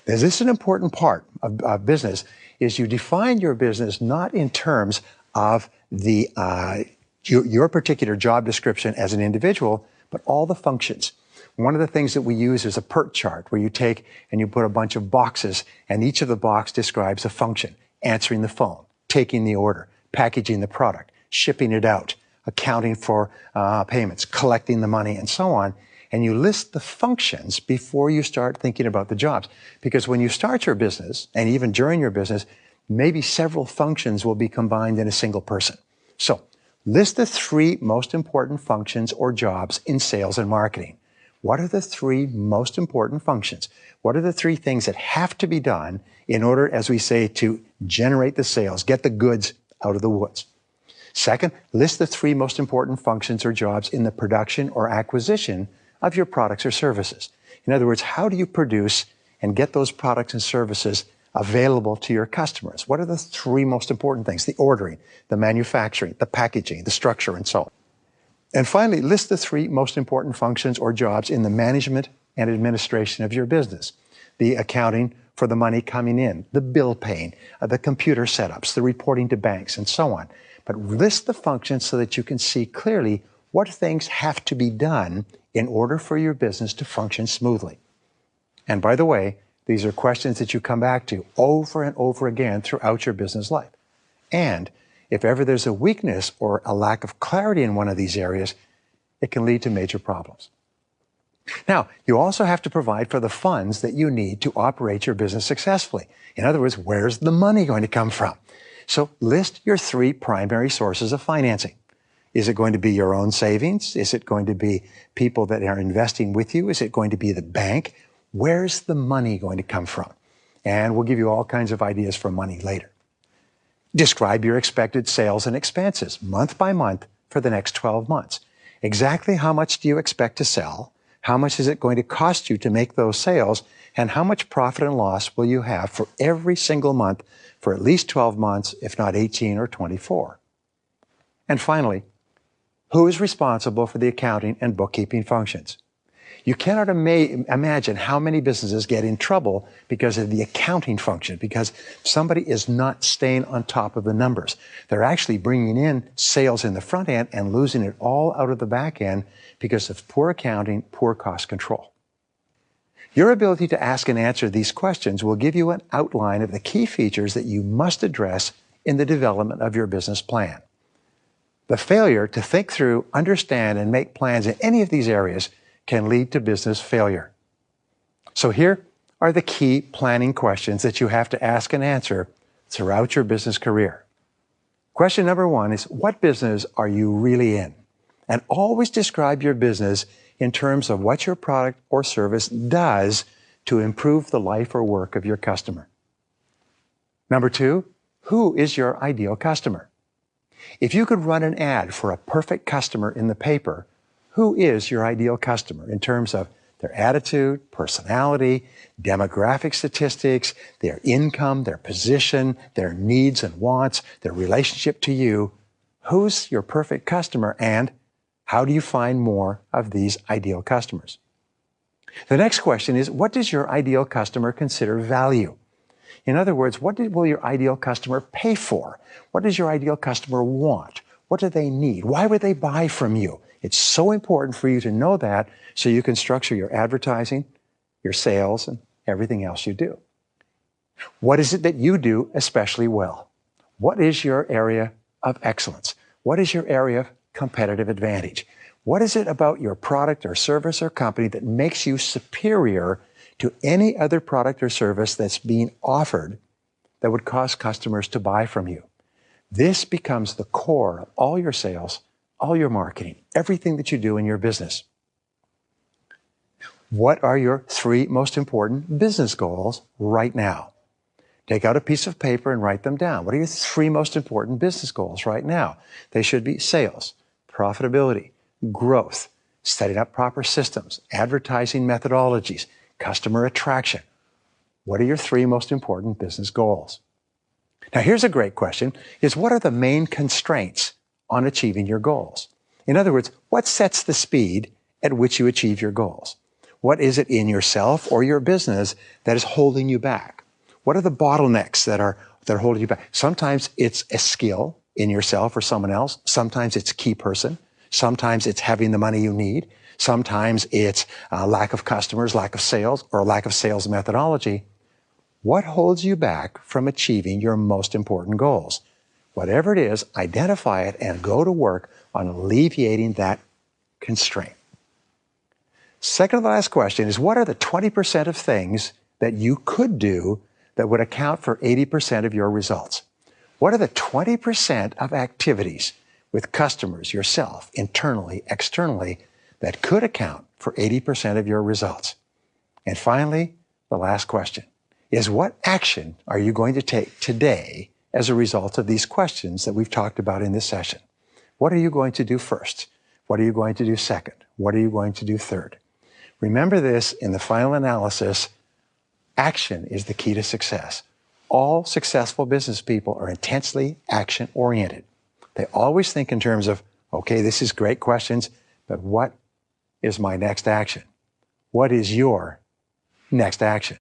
Now, this is an important part of business, is you define your business not in terms of your particular job description as an individual, but all the functions. One of the things that we use is a PERT chart, where you take and you put a bunch of boxes, and each of the boxes describes a function: answering the phone, taking the order, packaging the product, shipping it out, accounting for payments, collecting the money, and so on. And you list the functions before you start thinking about the jobs. Because when you start your business, and even during your business, maybe several functions will be combined in a single person. So list the 3 most important functions or jobs in sales and marketing. What are the 3 most important functions? What are the 3 things that have to be done in order, as we say, to generate the sales, get the goods out of the woods? Second, list the 3 most important functions or jobs in the production or acquisition of your products or services. In other words, how do you produce and get those products and services available to your customers? What are the 3 most important things? The ordering, the manufacturing, the packaging, the structure, and so on. And finally, list the 3 most important functions or jobs in the management and administration of your business. The accounting for the money coming in, the bill paying, the computer setups, the reporting to banks, and so on. But list the functions so that you can see clearly what things have to be done in order for your business to function smoothly. And by the way, these are questions that you come back to over and over again throughout your business life. And if ever there's a weakness or a lack of clarity in one of these areas, it can lead to major problems. Now, you also have to provide for the funds that you need to operate your business successfully. In other words, where's the money going to come from? So list your 3 primary sources of financing. Is it going to be your own savings? Is it going to be people that are investing with you? Is it going to be the bank? Where's the money going to come from? And we'll give you all kinds of ideas for money later. Describe your expected sales and expenses month by month for the next 12 months. Exactly how much do you expect to sell? How much is it going to cost you to make those sales? And how much profit and loss will you have for every single month for at least 12 months, if not 18 or 24? And finally, who is responsible for the accounting and bookkeeping functions? You cannot imagine how many businesses get in trouble because of the accounting function, because somebody is not staying on top of the numbers. They're actually bringing in sales in the front end and losing it all out of the back end because of poor accounting, poor cost control. Your ability to ask and answer these questions will give you an outline of the key features that you must address in the development of your business plan. The failure to think through, understand, and make plans in any of these areas can lead to business failure. So here are the key planning questions that you have to ask and answer throughout your business career. Question number 1 is, what business are you really in? And always describe your business in terms of what your product or service does to improve the life or work of your customer. Number 2, who is your ideal customer? If you could run an ad for a perfect customer in the paper, who is your ideal customer in terms of their attitude, personality, demographic statistics, their income, their position, their needs and wants, their relationship to you? Who's your perfect customer, and how do you find more of these ideal customers? The next question is, what does your ideal customer consider value? In other words, what will your ideal customer pay for? What does your ideal customer want? What do they need? Why would they buy from you? It's so important for you to know that so you can structure your advertising, your sales, and everything else you do. What is it that you do especially well? What is your area of excellence? What is your area of competitive advantage? What is it about your product or service or company that makes you superior to any other product or service that's being offered that would cause customers to buy from you? This becomes the core of all your sales, all your marketing, everything that you do in your business. What are your 3 most important business goals right now? Take out a piece of paper and write them down. What are your 3 most important business goals right now? They should be sales, profitability, growth, setting up proper systems, advertising methodologies, customer attraction. What are your 3 most important business goals? Now, here's a great question, is what are the main constraints on achieving your goals? In other words, what sets the speed at which you achieve your goals? What is it in yourself or your business that is holding you back? What are the bottlenecks that are holding you back? Sometimes it's a skill in yourself or someone else. Sometimes it's a key person. Sometimes it's having the money you need. Sometimes it's lack of customers, lack of sales, or lack of sales methodology. What holds you back from achieving your most important goals? Whatever it is, identify it and go to work on alleviating that constraint. Second to the last question is, what are the 20% of things that you could do that would account for 80% of your results? What are the 20% of activities with customers, yourself, internally, externally, that could account for 80% of your results? And finally, the last question is, what action are you going to take today as a result of these questions that we've talked about in this session? What are you going to do first? What are you going to do second? What are you going to do third? Remember this, in the final analysis, action is the key to success. All successful business people are intensely action-oriented. They always think in terms of, okay, this is great questions, but what is my next action? What is your next action?